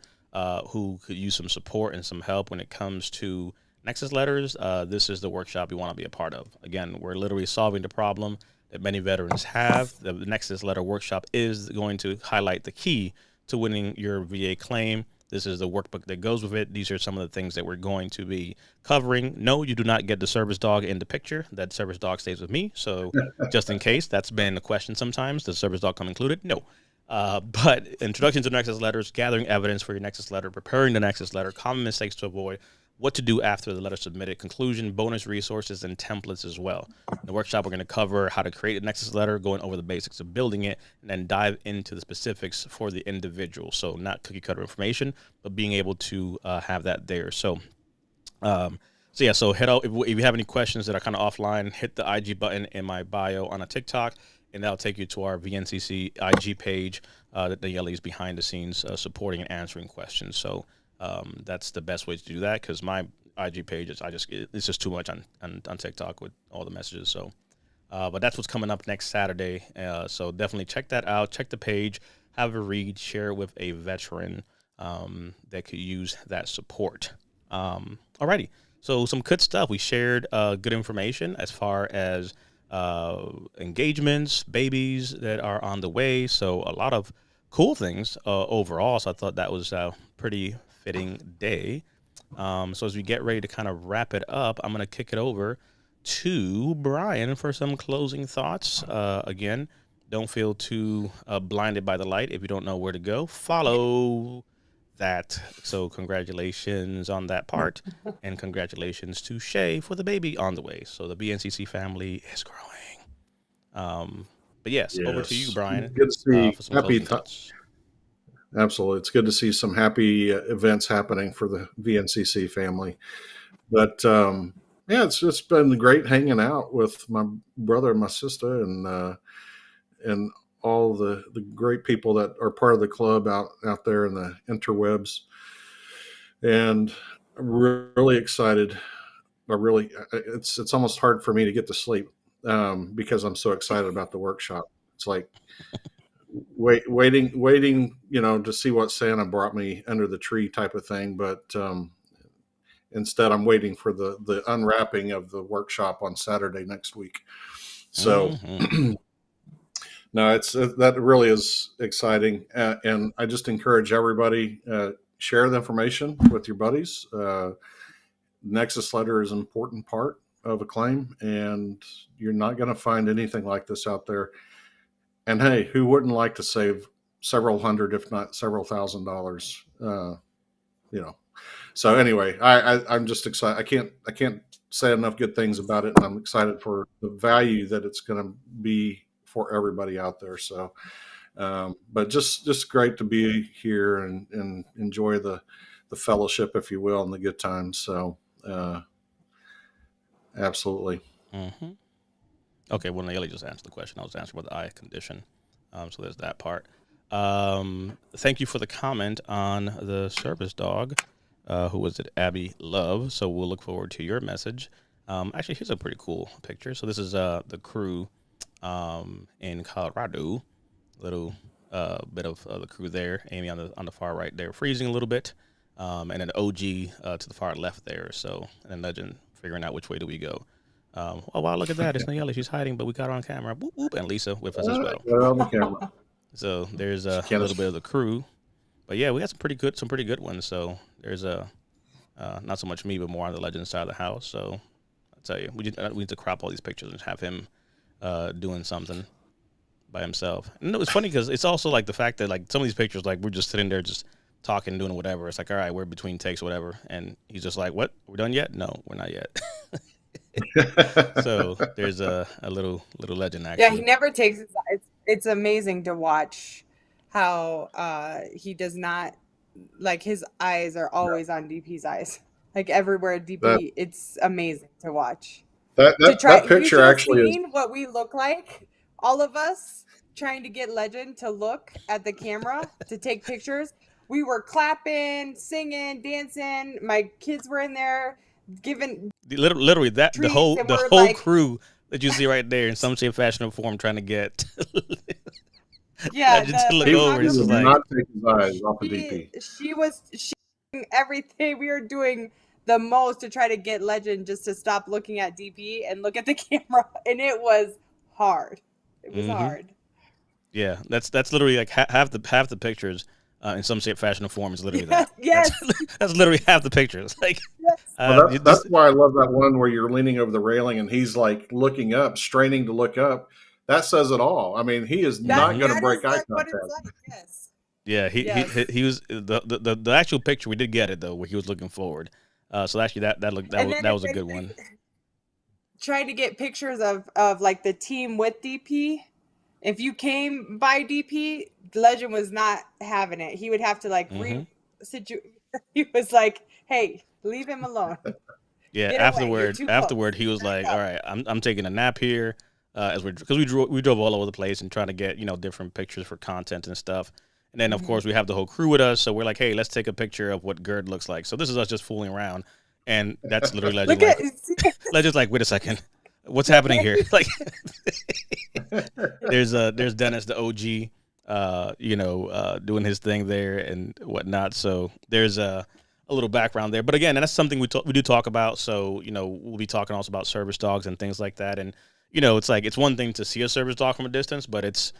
who could use some support and some help when it comes to Nexus letters, this is the workshop you want to be a part of. Again, we're literally solving the problem that many veterans have. The Nexus Letter Workshop is going to highlight the key to winning your VA claim. This is the workbook that goes with it. These are some of the things that we're going to be covering. No, you do not get the service dog in the picture. That service dog stays with me. So just in case, that's been a question sometimes. Does service dog come included? No. But introduction to Nexus letters, gathering evidence for your Nexus letter, preparing the Nexus letter, common mistakes to avoid, what to do after the letter submitted, conclusion, bonus resources, and templates as well. In the workshop, we're going to cover how to create a Nexus letter, going over the basics of building it, and then dive into the specifics for the individual. So not cookie cutter information, but being able to have that there. So head out. If you have any questions that are kind of offline, hit the IG button in my bio on a TikTok, and that'll take you to our VNCC IG page that the Yelly is behind the scenes supporting and answering questions. So that's the best way to do that, because my IG page it's just too much on TikTok with all the messages. So, but that's what's coming up next Saturday. So definitely check that out. Check the page, have a read, share it with a veteran that could use that support. Alrighty. So some good stuff. We shared good information as far as engagements, babies that are on the way. So a lot of cool things overall. So I thought that was a pretty fitting day. So as we get ready to kind of wrap it up, I'm going to kick it over to Brian for some closing thoughts. Again, don't feel too blinded by the light. If you don't know where to go, follow that. So congratulations on that part, and congratulations to Shay for the baby on the way. So the BNCC family is growing. But yes, over to you, Brian. Good to see for some closing thoughts. Absolutely. It's good to see some happy events happening for the VNCC family. But it's been great hanging out with my brother and my sister and all the great people that are part of the club out there in the interwebs. And I'm really excited. It's almost hard for me to get to sleep because I'm so excited about the workshop. It's like waiting, to see what Santa brought me under the tree type of thing. But instead, I'm waiting for the unwrapping of the workshop on Saturday next week. So no, that really is exciting. And I just encourage everybody, share the information with your buddies. Nexus letter is an important part of a claim, and you're not going to find anything like this out there. And hey, who wouldn't like to save several hundred, if not several $1,000s? So anyway, I'm just excited. I can't say enough good things about it, and I'm excited for the value that it's going to be for everybody out there. So But just great to be here and enjoy the fellowship, if you will, and the good times. So absolutely. Mm-hmm. Okay, well, Naomi just answered the question. I was answering about the eye condition. So there's that part. Thank you for the comment on the service dog. Who was it? Abby Love. So we'll look forward to your message. Actually, here's a pretty cool picture. So this is the crew in Colorado. Little bit of the crew there. Amy on the far right there, freezing a little bit, and then OG to the far left there. So and then Legend figuring out which way do we go. Oh wow, look at that! It's Nayeli. She's hiding, but we got her on camera. Whoop, whoop, and Lisa with us as well. Got on the camera. So there's a little bit of the crew, but yeah, we got some pretty good ones. So there's not so much me, but more on the Legend side of the house. So I'll tell you, we need to crop all these pictures and have him doing something by himself. And it's funny because it's also like the fact that like some of these pictures, like we're just sitting there just talking, doing whatever. It's like, all right, we're between takes, whatever, and he's just like, "What? We're done yet? No, we're not yet." So there's a little Legend action. Yeah, he never takes his eyes. It's amazing to watch how he does not, like, his eyes are always on DP's eyes. Like everywhere DP, it's amazing to watch. That picture actually is what we look like, all of us trying to get Legend to look at the camera to take pictures. We were clapping, singing, dancing. My kids were in there giving literally that the whole like, crew that you see right there in some shape, fashion, or form trying to get Legend to look over. He was like, not take his eyes off of DP. She was everything. We were doing the most to try to get Legend just to stop looking at DP and look at the camera, and it was hard. It was hard. Yeah, that's literally like half the pictures in some shape, fashion, or form is literally that. Yes, that's literally half the pictures. Like, well, that's why I love that one where you're leaning over the railing and he's like looking up, straining to look up. That says it all. I mean, he is not going to break eye contact. Like, yes. Yeah, he was the actual picture. We did get it though, where he was looking forward. So actually, that was a good one. Trying to get pictures of like the team with DP. If you came by DP, Legend was not having it. He would have to like he was like, "Hey, leave him alone." Yeah. Afterward, he was like, "All right, I'm taking a nap here." Because we drove all over the place and trying to get different pictures for content and stuff. And then of course we have the whole crew with us, so we're like, "Hey, let's take a picture of what Gerd looks like." So this is us just fooling around, and that's literally Legend. Legend's like, "Wait a second. What's happening here?" Like, there's Dennis, the OG, doing his thing there and whatnot. So there's a little background there. But again, and that's something we do talk about. So we'll be talking also about service dogs and things like that. And it's like it's one thing to see a service dog from a distance, but it's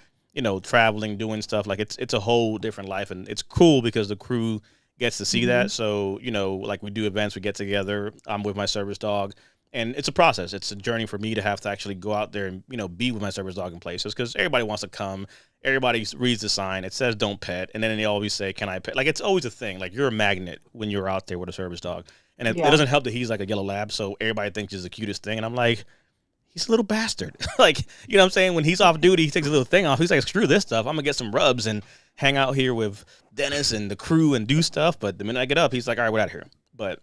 traveling, doing stuff like it's a whole different life, and it's cool because the crew gets to see that. So like we do events, we get together. I'm with my service dog. And it's a process. It's a journey for me to have to actually go out there and, be with my service dog in places because everybody wants to come. Everybody reads the sign. It says don't pet. And then they always say, can I pet? Like, it's always a thing. Like, you're a magnet when you're out there with a service dog. And it doesn't help that he's like a yellow lab. So everybody thinks he's the cutest thing. And I'm like, he's a little bastard. Like, you know what I'm saying? When he's off duty, he takes a little thing off. He's like, screw this stuff. I'm going to get some rubs and hang out here with Dennis and the crew and do stuff. But the minute I get up, he's like, all right, we're out of here. But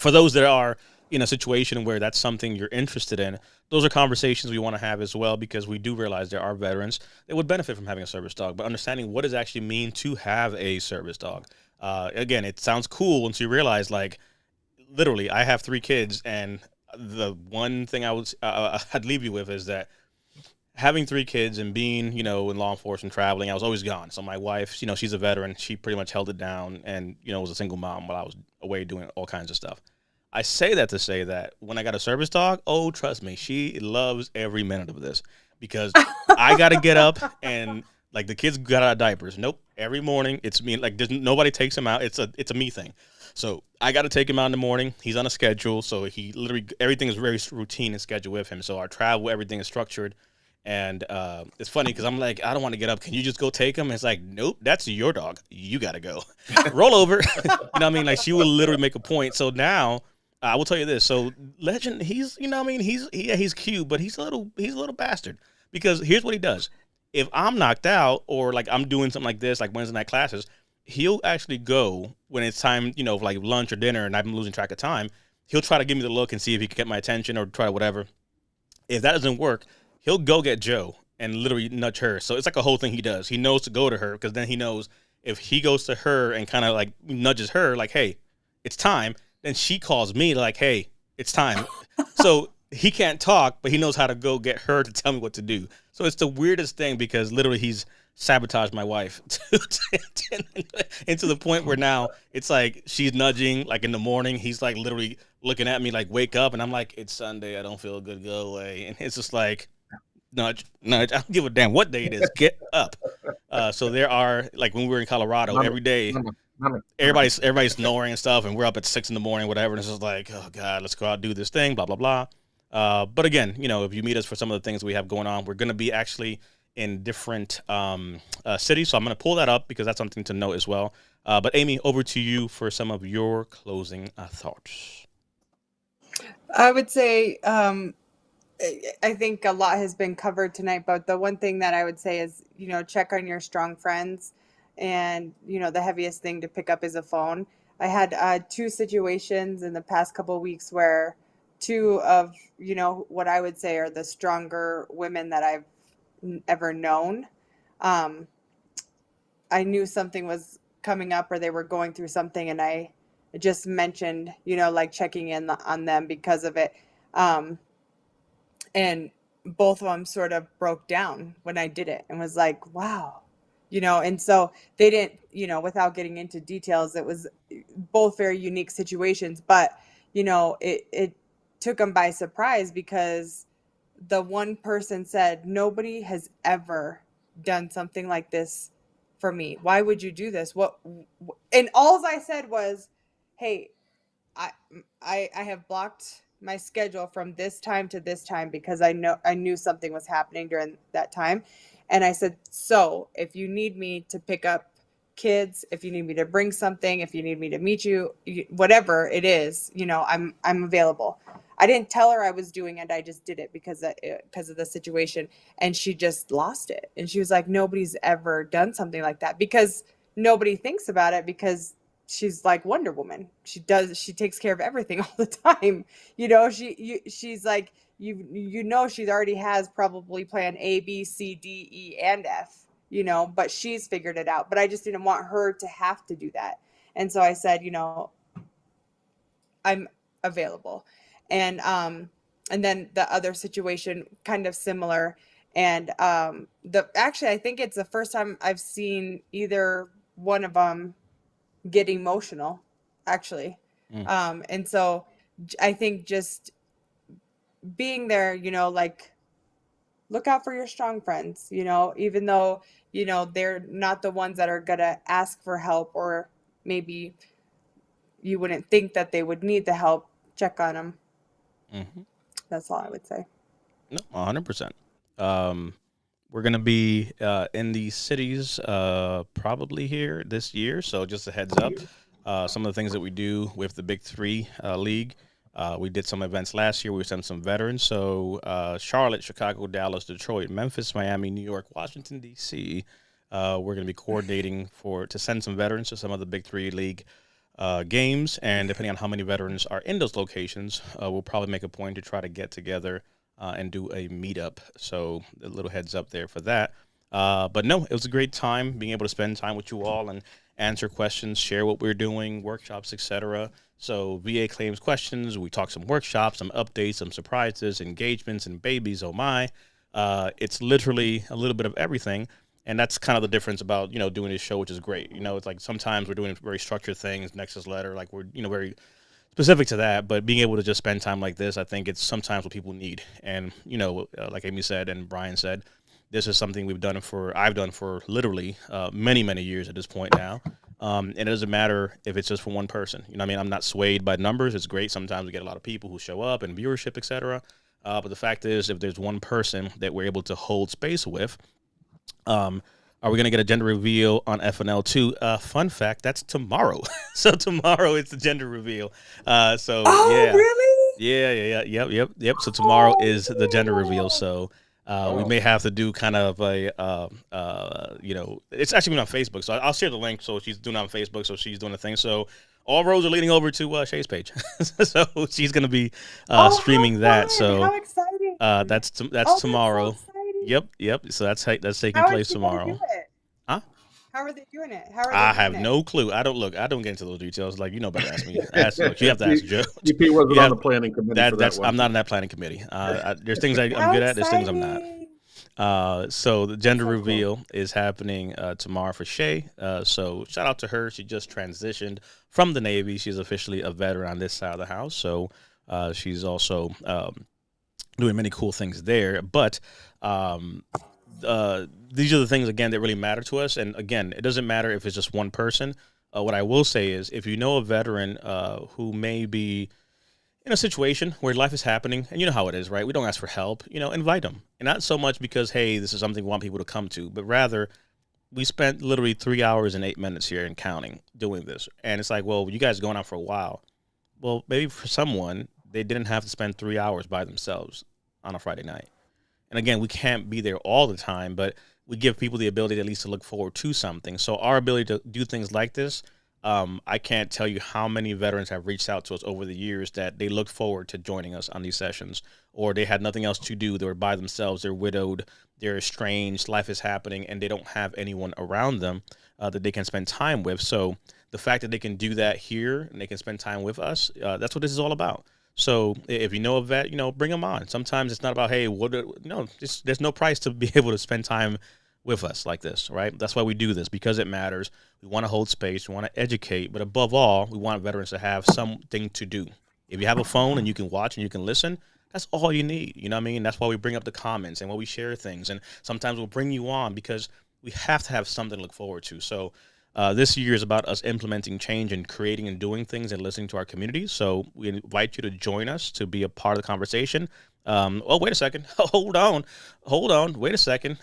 for those that are in a situation where that's something you're interested in, those are conversations we want to have as well, because we do realize there are veterans that would benefit from having a service dog, but understanding what does it actually mean to have a service dog. Again, it sounds cool once you realize, like, literally, I have 3 kids, and the one thing I'd leave you with is that having 3 kids and being, in law enforcement, traveling, I was always gone. So my wife, she's a veteran. She pretty much held it down and, was a single mom while I was away doing all kinds of stuff. I say that to say that when I got a service dog, oh, trust me, she loves every minute of this, because I got to get up and, like, the kids got out of diapers. Nope. Every morning it's me. Like, nobody takes him out. It's a me thing. So I got to take him out in the morning. He's on a schedule. So he literally, everything is very routine and scheduled with him. So our travel, everything is structured. And it's funny because I'm like, I don't want to get up. Can you just go take him? And it's like, nope, that's your dog. You got to go. Roll over. You know what I mean? Like, she would literally make a point. So now, I will tell you this. So Legend, he's, he's cute, but he's a little bastard, because here's what he does. if I'm knocked out or like I'm doing something like this, like Wednesday night classes, he'll actually go when it's time, like lunch or dinner, and I'm losing track of time. He'll try to give me the look and see if he can get my attention or try whatever. If that doesn't work, he'll go get Joe and literally nudge her. So it's like a whole thing he does. He knows to go to her because then he knows if he goes to her and kind of like nudges her, like, hey, it's time, then she calls me like, hey, it's time. So he can't talk, but he knows how to go get her to tell me what to do. So it's the weirdest thing because literally he's sabotaged my wife into the point where now it's like she's nudging like in the morning. He's like literally looking at me like, wake up. And I'm like, it's Sunday. I don't feel good. Go away. And it's just like, nudge. I don't give a damn what day it is. Get up. So there are, like when we were in Colorado, every day, everybody's snoring and stuff, and we're up at 6 a.m, whatever. And it's just like, oh God, let's go out and do this thing, blah, blah, blah. But again, if you meet us for some of the things we have going on, we're going to be actually in different cities. So I'm going to pull that up because that's something to note as well. But Amy, over to you for some of your closing thoughts. I would say, I think a lot has been covered tonight, but the one thing that I would say is, check on your strong friends. And, the heaviest thing to pick up is a phone. I had 2 situations in the past couple of weeks where 2 of, what I would say are the stronger women that I've ever known. I knew something was coming up or they were going through something, and I just mentioned, like checking in on them because of it. And both of them sort of broke down when I did it and was like, wow, and so they didn't, without getting into details, it was both very unique situations, but, it took them by surprise because the one person said, nobody has ever done something like this for me. Why would you do this? And all I said was, hey, I have blocked my schedule from this time to this time because I knew something was happening during that time. And I said, so if you need me to pick up kids, if you need me to bring something, if you need me to meet you, whatever it is, I'm available. I didn't tell her I was doing it. I just did it because of the situation. And she just lost it. And she was like, nobody's ever done something like that, because nobody thinks about it because she's like Wonder Woman. She takes care of everything all the time. She's like, she already has probably plan A, B, C, D, E, and F, but she's figured it out. But I just didn't want her to have to do that. And so I said, I'm available. And then the other situation, kind of similar. And actually, I think it's the first time I've seen either one of them get emotional, actually. And so I think just being there, like, look out for your strong friends, even though, they're not the ones that are going to ask for help, or maybe you wouldn't think that they would need the help. Check on them. Mm-hmm. That's all I would say. No, 100%. We're going to be in these cities probably here this year. So just a heads up, some of the things that we do with the Big 3 League. We did some events last year. We sent some veterans. So Charlotte, Chicago, Dallas, Detroit, Memphis, Miami, New York, Washington, D.C. We're going to be coordinating to send some veterans to some of the Big 3 League games. And depending on how many veterans are in those locations, we'll probably make a point to try to get together and do a meetup. So a little heads up there for that. But no, it was a great time being able to spend time with you all and answer questions, share what we're doing, workshops, etc. So VA claims questions. We talk some workshops, some updates, some surprises, engagements, and babies. Oh my! It's literally a little bit of everything. And that's kind of the difference about, doing this show, which is great. It's like sometimes we're doing very structured things, Nexus letter, like we're, very specific to that. But being able to just spend time like this, I think it's sometimes what people need. And, like Amy said and Brian said, this is something I've done for literally many, many years at this point now. And it doesn't matter if it's just for one person. I'm not swayed by numbers. It's great. Sometimes we get a lot of people who show up and viewership, et cetera. But the fact is, if there's one person that we're able to hold space with, are we going to get a gender reveal on FNL too? Fun fact, that's tomorrow. So tomorrow is the gender reveal. Really? Yeah. Yep. So tomorrow is the gender reveal. So We may have to do kind of it's actually on Facebook. So I'll share the link. So she's doing it on Facebook. So she's doing the thing. So all roads are leading over to Shay's page. So she's going to be streaming that. So how exciting! that's tomorrow. That's so exciting. Yep. So that's taking How place is she gonna tomorrow. do it? Huh? How are they doing it? How are they I doing have it? no clue. I don't get into those details. Like, better ask me. You have to ask Joe. DP wasn't on the planning committee for that one. I'm not in that planning committee. There's things I'm good at. There's things I'm not. So the gender reveal is happening tomorrow for Shay. So shout out to her. She just transitioned from the Navy. She's officially a veteran on this side of the house. So she's also doing many cool things there. But these are the things, again, that really matter to us. And again, it doesn't matter if it's just one person. What I will say is, if you know a veteran who may be in a situation where life is happening, and you know how it is, right? We don't ask for help, invite them. And not so much because, hey, this is something we want people to come to, but rather we spent literally 3 hours and 8 minutes here and counting doing this. And it's like, well, you guys are going on for a while. Well, maybe for someone, they didn't have to spend 3 hours by themselves on a Friday night. And again, we can't be there all the time, but we give people the ability at least to look forward to something. So our ability to do things like this, I can't tell you how many veterans have reached out to us over the years that they look forward to joining us on these sessions, or they had nothing else to do. They were by themselves. They're widowed. They're estranged. Life is happening, and they don't have anyone around them that they can spend time with. So the fact that they can do that here and they can spend time with us, that's what this is all about. So if you know a vet, bring them on. Sometimes it's not about, hey, there's no price to be able to spend time with us like this, right? That's why we do this, because it matters. We want to hold space. We want to educate. But above all, we want veterans to have something to do. If you have a phone and you can watch and you can listen, that's all you need. You know what I mean? That's why we bring up the comments and why we share things. And sometimes we'll bring you on because we have to have something to look forward to. So this year is about us implementing change and creating and doing things and listening to our community. So we invite you to join us to be a part of the conversation. Wait a second. Hold on. Wait a second.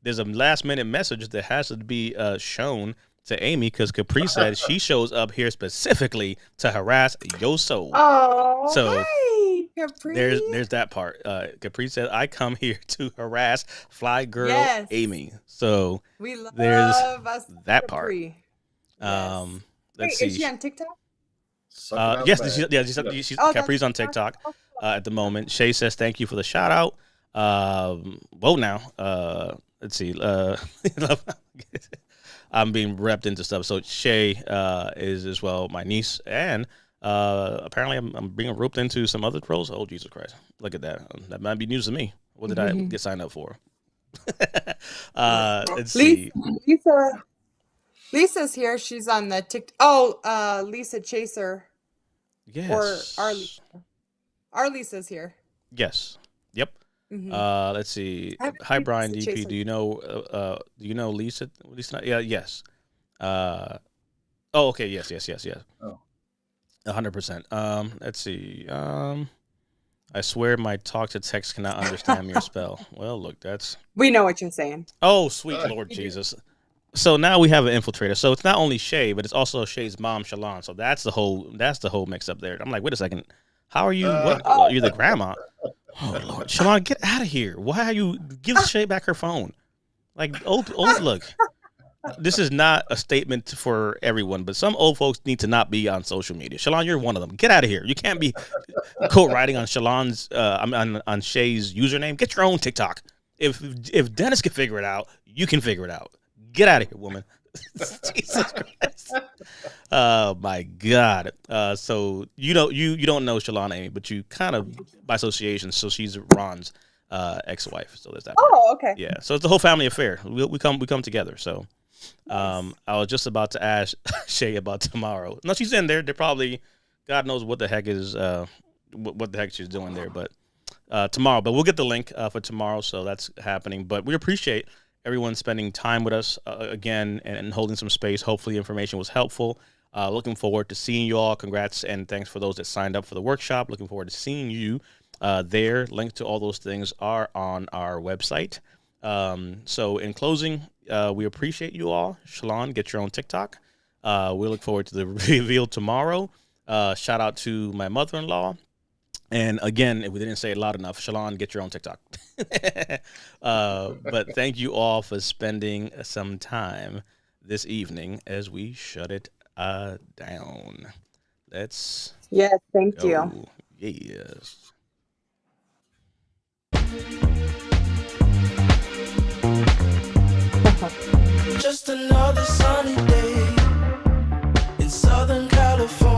There's a last minute message that has to be shown to Amy, because Capri said she shows up here specifically to harass your soul. Oh, so hi, Capri. There's that part. Capri said, I come here to harass Fly Girl Amy. So we love there's us that Capri. part. Yes. Let's see. Is she on TikTok? She's Capri's on TikTok at the moment. Shay says, thank you for the shout out. Let's see. I'm being repped into stuff. So Shay is as well my niece, and apparently I'm being roped into some other roles. Oh, Jesus Christ. Look at that. That might be news to me. What did I get signed up for? Let's see. Lisa's here. She's on the TikTok. Oh, Lisa Chaser. Yes. Or our Lisa. Our Lisa's here. Yes. Yep. Let's see. Hi, Brian DP. Chaser. Do you know Lisa? Yeah. Yes. Okay. Yes. Oh. 100%. Let's see. I swear my talk to text cannot understand your spell. Well, look, we know what you're saying. Oh, sweet Lord Jesus. So now we have an infiltrator. So it's not only Shay, but it's also Shay's mom, Shalon. So that's the whole mix up there. I'm like, wait a second. How are you? You're the grandma. Oh Lord, Shalon, get out of here. Why are you give Shay back her phone? Like old look. This is not a statement for everyone, but some old folks need to not be on social media. Shalon, you're one of them. Get out of here. You can't be co-writing on Shalon's on Shay's username. Get your own TikTok. If Dennis can figure it out, you can figure it out. Get out of here, woman. Jesus Christ. Oh my God. So you don't know Shalon Amy, but you kind of by association. So she's Ron's ex-wife. So there's that. Oh, okay. Yeah. So it's a whole family affair. We come together. So I was just about to ask Shay about tomorrow. No, she's in there. They're probably, God knows what the heck is what the heck she's doing there. But tomorrow. But we'll get the link for tomorrow. So that's happening. But we appreciate everyone spending time with us again and holding some space. Hopefully information was helpful. Looking forward to seeing you all. Congrats and thanks for those that signed up for the workshop. Looking forward to seeing you there. Links to all those things are on our website. So in closing, we appreciate you all. Shalon, get your own TikTok. We look forward to the reveal tomorrow. Shout out to my mother-in-law And again, if we didn't say it loud enough, Shalon, get your own TikTok. But thank you all for spending some time this evening as we shut it down. Let's Yes, thank go. you. Yes. Just another sunny day in Southern California.